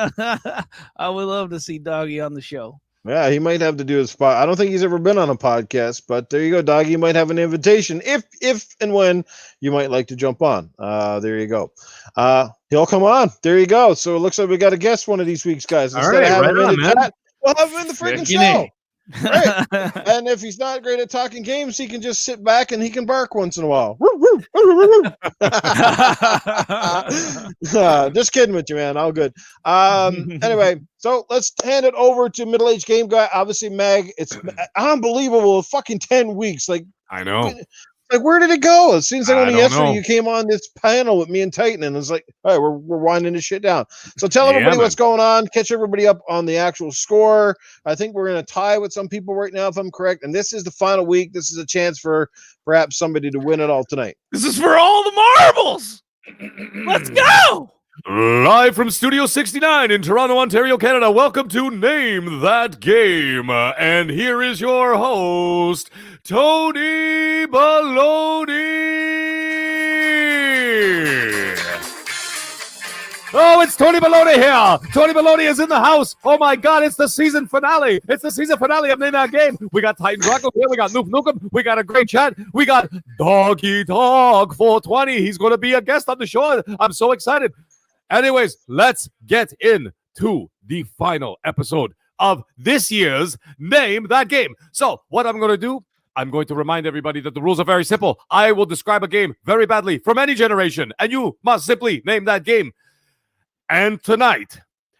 I would love to see Doggy on the show. Yeah, he might have to do a spot. I don't think he's ever been on a podcast, but there you go, Doggy. You might have an invitation if and when you might like to jump on. There you go. He'll come on. There you go. So it looks like we got a guest one of these weeks, guys. Instead of having him in the chat, we'll have him in the freaking show. Right. And if he's not great at talking games, he can just sit back and he can bark once in a while. Just kidding with you, man. All good. Anyway, so let's hand it over to middle-aged game guy. Obviously, Meg, it's unbelievable. Fucking 10 weeks. Like, I know. Like, where did it go? It seems like only yesterday know. you came on this panel with me and Titan, and it's like, all right, we're winding this shit down. So tell everybody what's going on. Catch everybody up on the actual score. I think we're in a tie with some people right now, if I'm correct. And this is the final week. This is a chance for perhaps somebody to win it all tonight. This is for all the marbles. Let's go. Live from Studio 69 in Toronto, Ontario, Canada. Welcome to Name That Game. And here is your host, Tony Baloney. Oh, it's Tony Baloney here. Tony Baloney is in the house. Oh my God, it's the season finale. It's the season finale of Name That Game. We got Titan Draco here. We got Noof Nukem. We got a great chat. We got Doggy Dog 420. He's going to be a guest on the show. I'm so excited. Anyways, let's get into the final episode of this year's Name That Game. So what I'm going to do, I'm going to remind everybody that the rules are very simple. I will describe a game very badly from any generation, and you must simply name that game. And tonight,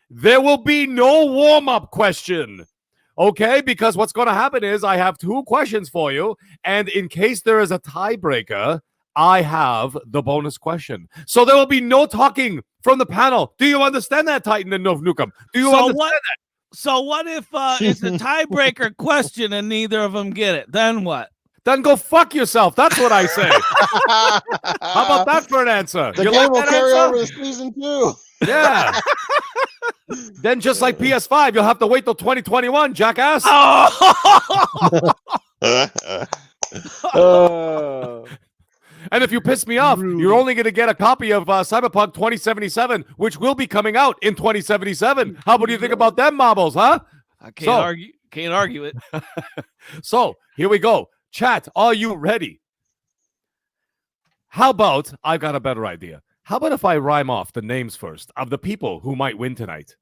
there will be no warm-up question, okay? Because what's going to happen is I have 2 questions for you, and in case there is a tiebreaker, I have the bonus question. So there will be no talking from the panel. Do you understand that, Titan and Nukem? Do you understand that? So what if it's a tiebreaker question and neither of them get it? Then what? Then go fuck yourself. That's what I say. How about that for an answer? The game will carry over to season 2. Yeah. Then just like PS5, you'll have to wait till 2021, jackass. And if you piss me off, you're only going to get a copy of Cyberpunk 2077, which will be coming out in 2077. How about you think about them marbles, huh? I can't argue it. So here we go. Chat, are you ready? How about, I've got a better idea. How about if I rhyme off the names first of the people who might win tonight?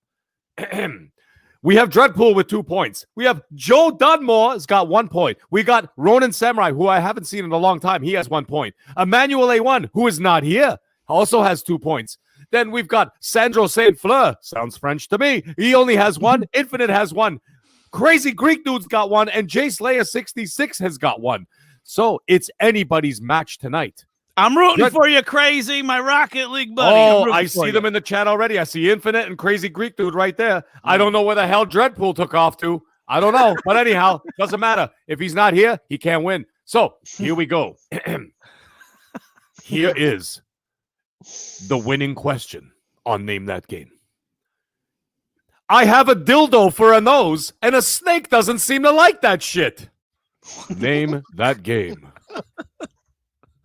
We have Dreadpool with 2 points. We have Joe Dunmore has got 1 point. We got Ronan Samurai, who I haven't seen in a long time. He has 1 point. Emmanuel A1, who is not here, also has 2 points. Then we've got Sandro Saint Fleur. Sounds French to me. He only has 1. Infinite has 1. Crazy Greek Dude's got 1. And Jay Slayer 66 has got 1. So it's anybody's match tonight. I'm rooting for you, Crazy, my Rocket League buddy. Oh, I see them in the chat already. I see Infinite and Crazy Greek Dude right there. I don't know where the hell Dreadpool took off to. I don't know. But anyhow, doesn't matter. If he's not here, he can't win. So here we go. Here is the winning question on Name That Game. I have a dildo for a nose, and a snake doesn't seem to like that shit. Name that game.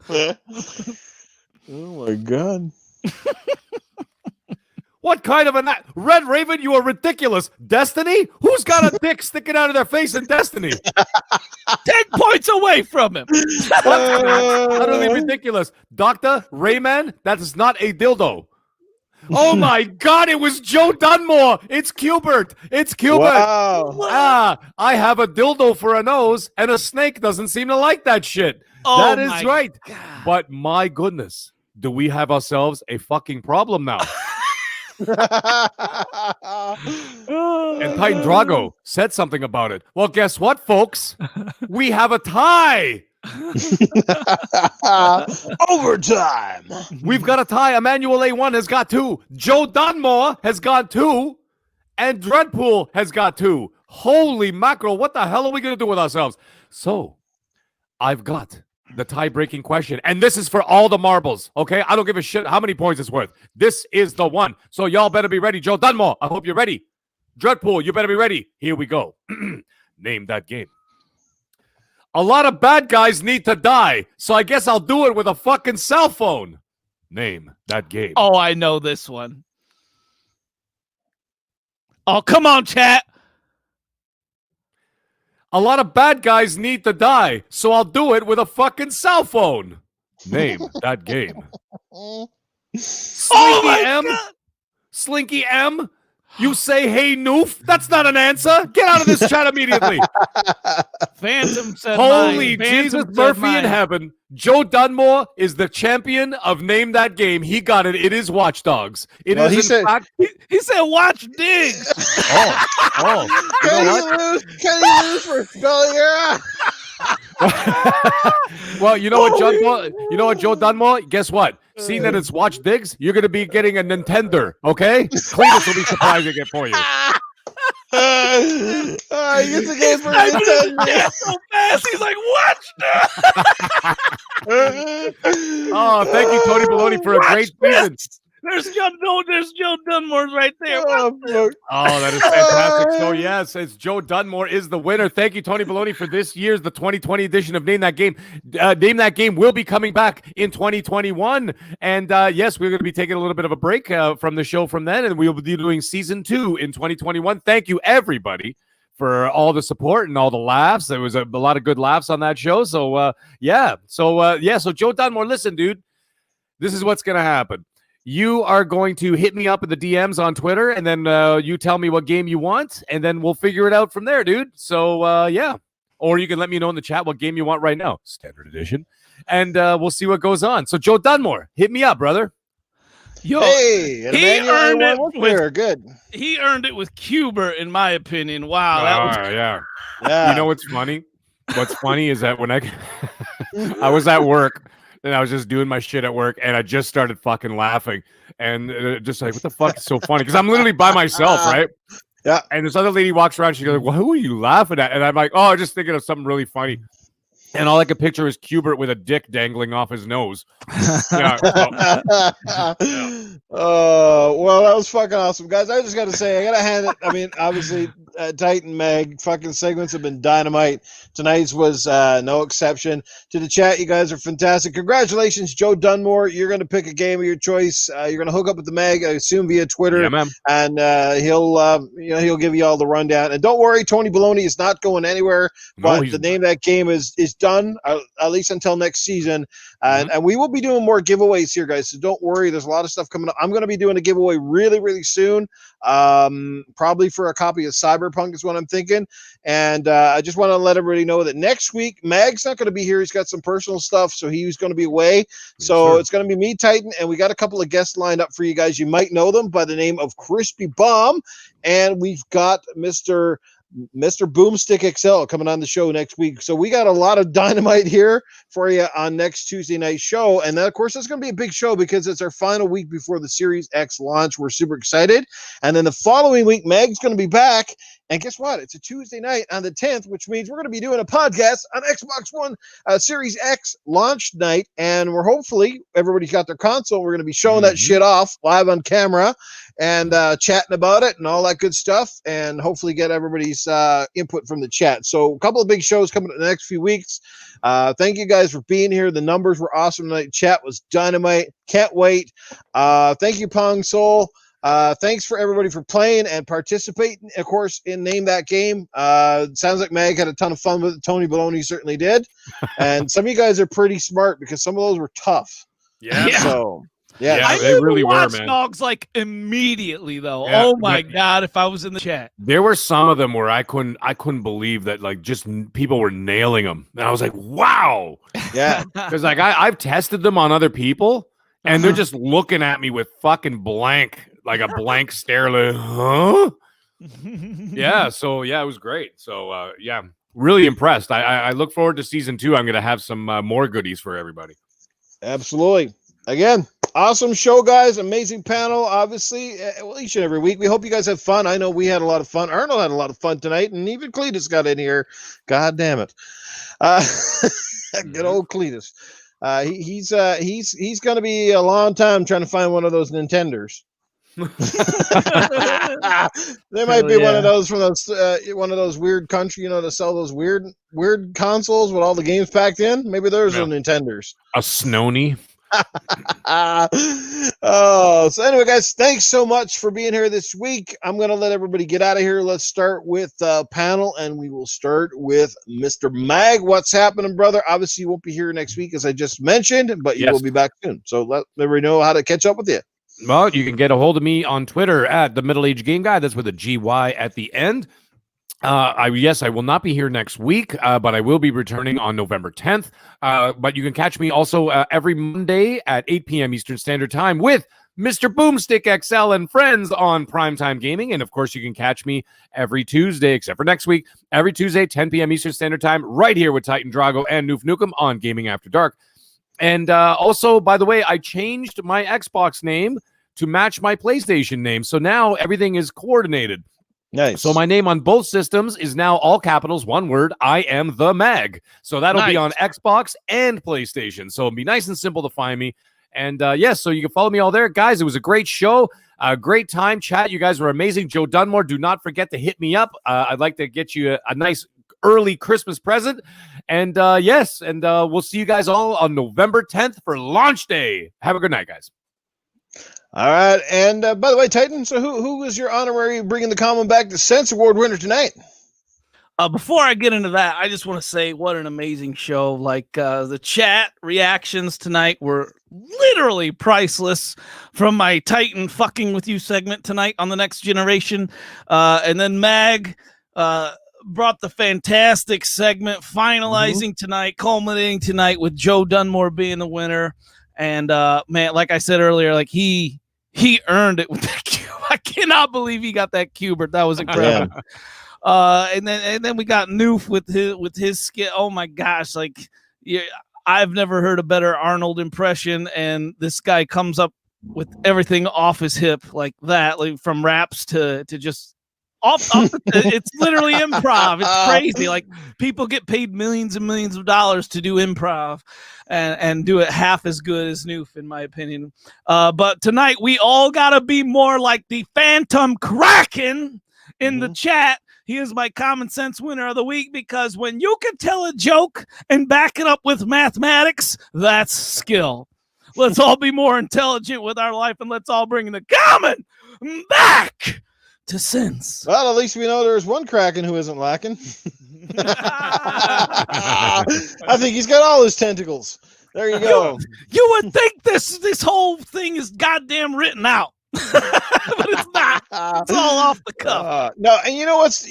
Oh my God. What kind of a Red Raven? You are ridiculous. Destiny? Who's got a dick sticking out of their face in Destiny? 10 points away from him. Utterly ridiculous. Dr. Rayman? That is not a dildo. Oh my God, it was Joe Dunmore. It's Cubert. It's Cubert. Wow. I have a dildo for a nose, and a snake doesn't seem to like that shit. Oh, that is right. God. But my goodness, do we have ourselves a fucking problem now? And Titan Drago said something about it. Well, guess what, folks? We have a tie. Overtime. We've got a tie. Emmanuel A1 has got 2. Joe Dunmore has got 2. And Dreadpool has got 2. Holy mackerel. What the hell are we going to do with ourselves? So, I've got the tie-breaking question. And this is for all the marbles, okay? I don't give a shit how many points it's worth. This is the one. So y'all better be ready. Joe Dunmore, I hope you're ready. Dreadpool, you better be ready. Here we go. Name that game. A lot of bad guys need to die, so I guess I'll do it with a fucking cell phone. Name that game. Oh, I know this one. Oh, come on, chat. A lot of bad guys need to die, so I'll do it with a fucking cell phone. Name that game. Slinky M? God. Slinky M? You say, hey, noof? That's not an answer. Get out of this chat immediately. Phantom said Holy mine. Jesus, Phantom said Murphy mine. in heaven. Joe Dunmore is the champion of Name That Game. He got it. It is Watch Dogs. It Well, is he in said- fact. He said, watch Diggs. Oh. You know what? Can you lose for spelling error? Well, you know what, Joe Dunmore? Guess what? Seeing that it's Watch Diggs, you're going to be getting a Nintendo, okay? Cletus will be surprising it for you. He gets a game for Nintendo. So fast. He's like, watch Oh, thank you, Tony Baloney, for a great season. There's Joe Dunmore right there. Oh, fuck. Oh, that is fantastic. So, yes, it's Joe Dunmore is the winner. Thank you, Tony Baloney, for this year's, the 2020 edition of Name That Game. Name That Game will be coming back in 2021. And, yes, we're going to be taking a little bit of a break from the show from then, and we will be doing Season 2 in 2021. Thank you, everybody, for all the support and all the laughs. There was a lot of good laughs on that show. So, So Joe Dunmore, listen, dude, this is what's going to happen. You are going to hit me up in the DMs on Twitter, and then you tell me what game you want, and then we'll figure it out from there, dude. So, yeah. Or you can let me know in the chat what game you want right now. Standard edition. And we'll see what goes on. So, Joe Dunmore, hit me up, brother. Yo, Hey, and he Emmanuel, earned it what's with- there? Good. he earned it with Cuber, in my opinion. Wow, that was Yeah. Yeah. You know what's funny? What's funny is that when I was at work, and I was just doing my shit at work, and I just started fucking laughing, and just like, what the fuck is so funny? Because I'm literally by myself, right? Yeah. And this other lady walks around, she goes, well, who are you laughing at? And I'm like, oh, just thinking of something really funny. And all I could picture is Cubert with a dick dangling off his nose. Yeah, Well, that was fucking awesome, guys. I just got to say, I got to hand it. I mean, obviously, Titan Mag fucking segments have been dynamite. Tonight's was no exception. To the chat, you guys are fantastic. Congratulations, Joe Dunmore. You're going to pick a game of your choice. You're going to hook up with the Mag, I assume, via Twitter. yeah, man. And he'll give you all the rundown. And don't worry, Tony Baloney is not going anywhere. No, But he's the name of that game is done, at least until next season. And we will be doing more giveaways here, guys. So don't worry. There's a lot of stuff coming up. I'm going to be doing a giveaway really, really soon. Probably for a copy of Cyberpunk is what I'm thinking. And I just want to let everybody know that next week, Mag's not going to be here. He's got some personal stuff, so he's going to be away. So sir. it's going to be me, Titan, and we got a couple of guests lined up for you guys. You might know them by the name of Crispy Bomb. And we've got Mr. Boomstick XL coming on the show next week. So we got a lot of dynamite here for you on next Tuesday night show. And then, of course, it's going to be a big show because it's our final week before the Series X launch. We're super excited. And then the following week, Meg's going to be back. And guess what? It's a Tuesday night on the 10th, which means we're going to be doing a podcast on Xbox One Series X launch night. And we're hopefully, everybody's got their console. We're going to be showing that shit off live on camera and chatting about it and all that good stuff. And hopefully get everybody's input from the chat. So a couple of big shows coming in the next few weeks. Thank you guys for being here. The numbers were awesome tonight. Chat was dynamite. Can't wait. Thank you, Pong Soul. Thanks for everybody for playing and participating, of course, in Name That Game. Sounds like Mag had a ton of fun with it. Tony Baloney certainly did. And some of you guys are pretty smart because some of those were tough. Yeah. So, yeah. I they knew really the were, Watch man. Dogs like immediately though. Yeah, Oh my but- god! If I was in the chat, There were some of them where I couldn't believe that, like, just people were nailing them, and I was like, wow, Yeah. because like I've tested them on other people, and they're just looking at me with fucking blank, like a blank stare, like, huh? Yeah, so yeah, it was great. So yeah, really impressed. I look forward to season 2. I'm gonna have some more goodies for everybody. Absolutely. Again, awesome show, guys. Amazing panel, obviously. Well, each and every week. We hope you guys have fun. I know we had a lot of fun. Arnold had a lot of fun tonight, and even Cletus got in here. God damn it. Good old Cletus. He's going to be a long time trying to find one of those Nintendos. They might be one of those from those one of those weird country, to sell those weird consoles with all the games packed in. Maybe there's a Nintendo's. A Snony. So anyway, guys, thanks so much for being here this week. I'm gonna let everybody get out of here. Let's start with panel, and we will start with Mr. Mag. What's happening, brother? Obviously, you won't be here next week, as I just mentioned, but you will be back soon. So let everybody know how to catch up with you. Well, you can get a hold of me on Twitter at the Middle Age Game Guy. That's with a GY at the end. I will not be here next week, but I will be returning on November 10th. But you can catch me also every Monday at 8 p.m. Eastern Standard Time with Mr. Boomstick XL and friends on Primetime Gaming. And of course, you can catch me every Tuesday, except for next week, every Tuesday, 10 p.m. Eastern Standard Time, right here with Titan Drago and Noof Nukem on Gaming After Dark. And also, by the way, I changed my Xbox name to match my PlayStation name. So now everything is coordinated. Nice. So my name on both systems is now all capitals, one word. I am the Mag. So that'll be on Xbox and PlayStation. So it'll be nice and simple to find me. And so you can follow me all there. Guys, it was a great show. A great time. Chat, you guys were amazing. Joe Dunmore, do not forget to hit me up. I'd like to get you a nice early Christmas present. And we'll see you guys all on November 10th for launch day. Have a good night, guys. All right. And by the way, Titan, so who was your honorary Bringing the Common Back to Sense Award winner tonight? Before I get into that, I just want to say what an amazing show. Like the chat reactions tonight were literally priceless, from my Titan fucking with you segment tonight on The Next Generation. And then Mag brought the fantastic segment finalizing tonight, culminating tonight with Joe Dunmore being the winner. And man, like I said earlier, like he earned it with that cube. I cannot believe he got that Cubert. That was incredible. And then we got Noof with his skill. Oh my gosh, like I've never heard a better Arnold impression, and this guy comes up with everything off his hip like that, like from raps to just off it's literally improv. It's crazy. Like people get paid millions and millions of dollars to do improv and do it half as good as Noof, in my opinion. But tonight we all gotta be more like the Phantom Kraken in the chat. He is my common sense winner of the week, because when you can tell a joke and back it up with mathematics, that's skill. Let's all be more intelligent with our life, and let's all bring the common back to sense. Well, at least we know there's one Kraken who isn't lacking. I think he's got all his tentacles. There you go. You would think this whole thing is goddamn written out. But it's not. It's all off the cuff. No, and you know what's,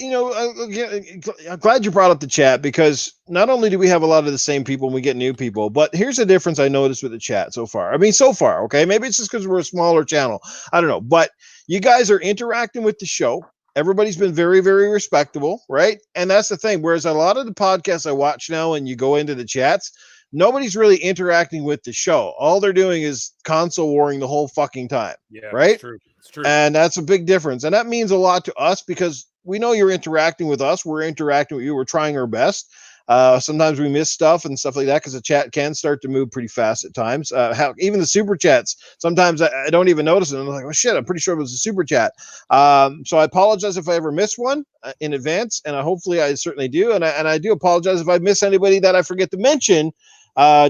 I'm glad you brought up the chat, because not only do we have a lot of the same people and we get new people, but here's a difference I noticed with the chat so far. I mean, so far, okay, maybe it's just because we're a smaller channel. I don't know, but you guys are interacting with the show. Everybody's been very, very respectable, right? And that's the thing. Whereas a lot of the podcasts I watch now, and you go into the chats, nobody's really interacting with the show. All they're doing is console warring the whole fucking time. Yeah, right? It's true. It's true. And that's a big difference. And that means a lot to us, because we know you're interacting with us. We're interacting with you. We're trying our best. Sometimes we miss stuff and stuff like that, because the chat can start to move pretty fast at times. Even the super chats, sometimes I don't even notice it. I'm like, oh shit, I'm pretty sure it was a super chat. So I apologize if I ever miss one in advance, and hopefully I certainly do. And I do apologize if I miss anybody that I forget to mention.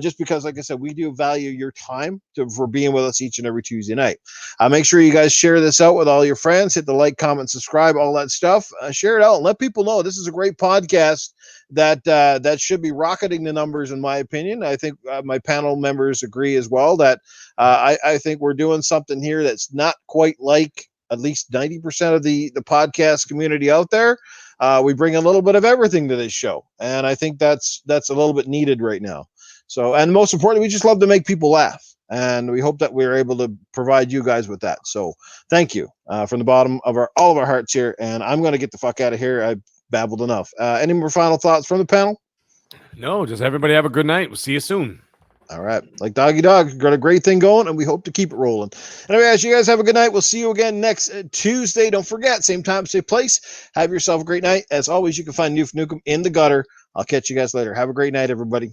Just because, like I said, we do value your time for being with us each and every Tuesday night. Make sure you guys share this out with all your friends. Hit the like, comment, subscribe, all that stuff. Share it out and let people know this is a great podcast that should be rocketing the numbers, in my opinion. I think my panel members agree as well that I think we're doing something here that's not quite like at least 90% of the podcast community out there. We bring a little bit of everything to this show, and I think that's a little bit needed right now. So, and most importantly, we just love to make people laugh, and we hope that we're able to provide you guys with that. So thank you from the bottom of all of our hearts here, and I'm going to get the fuck out of here. I babbled enough. Any more final thoughts from the panel? No, just everybody have a good night. We'll see you soon. All right. Like doggy dog, got a great thing going, and we hope to keep it rolling. Anyway, guys, you guys have a good night. We'll see you again next Tuesday. Don't forget, same time, same place. Have yourself a great night. As always, you can find Noof Nukem in the gutter. I'll catch you guys later. Have a great night, everybody.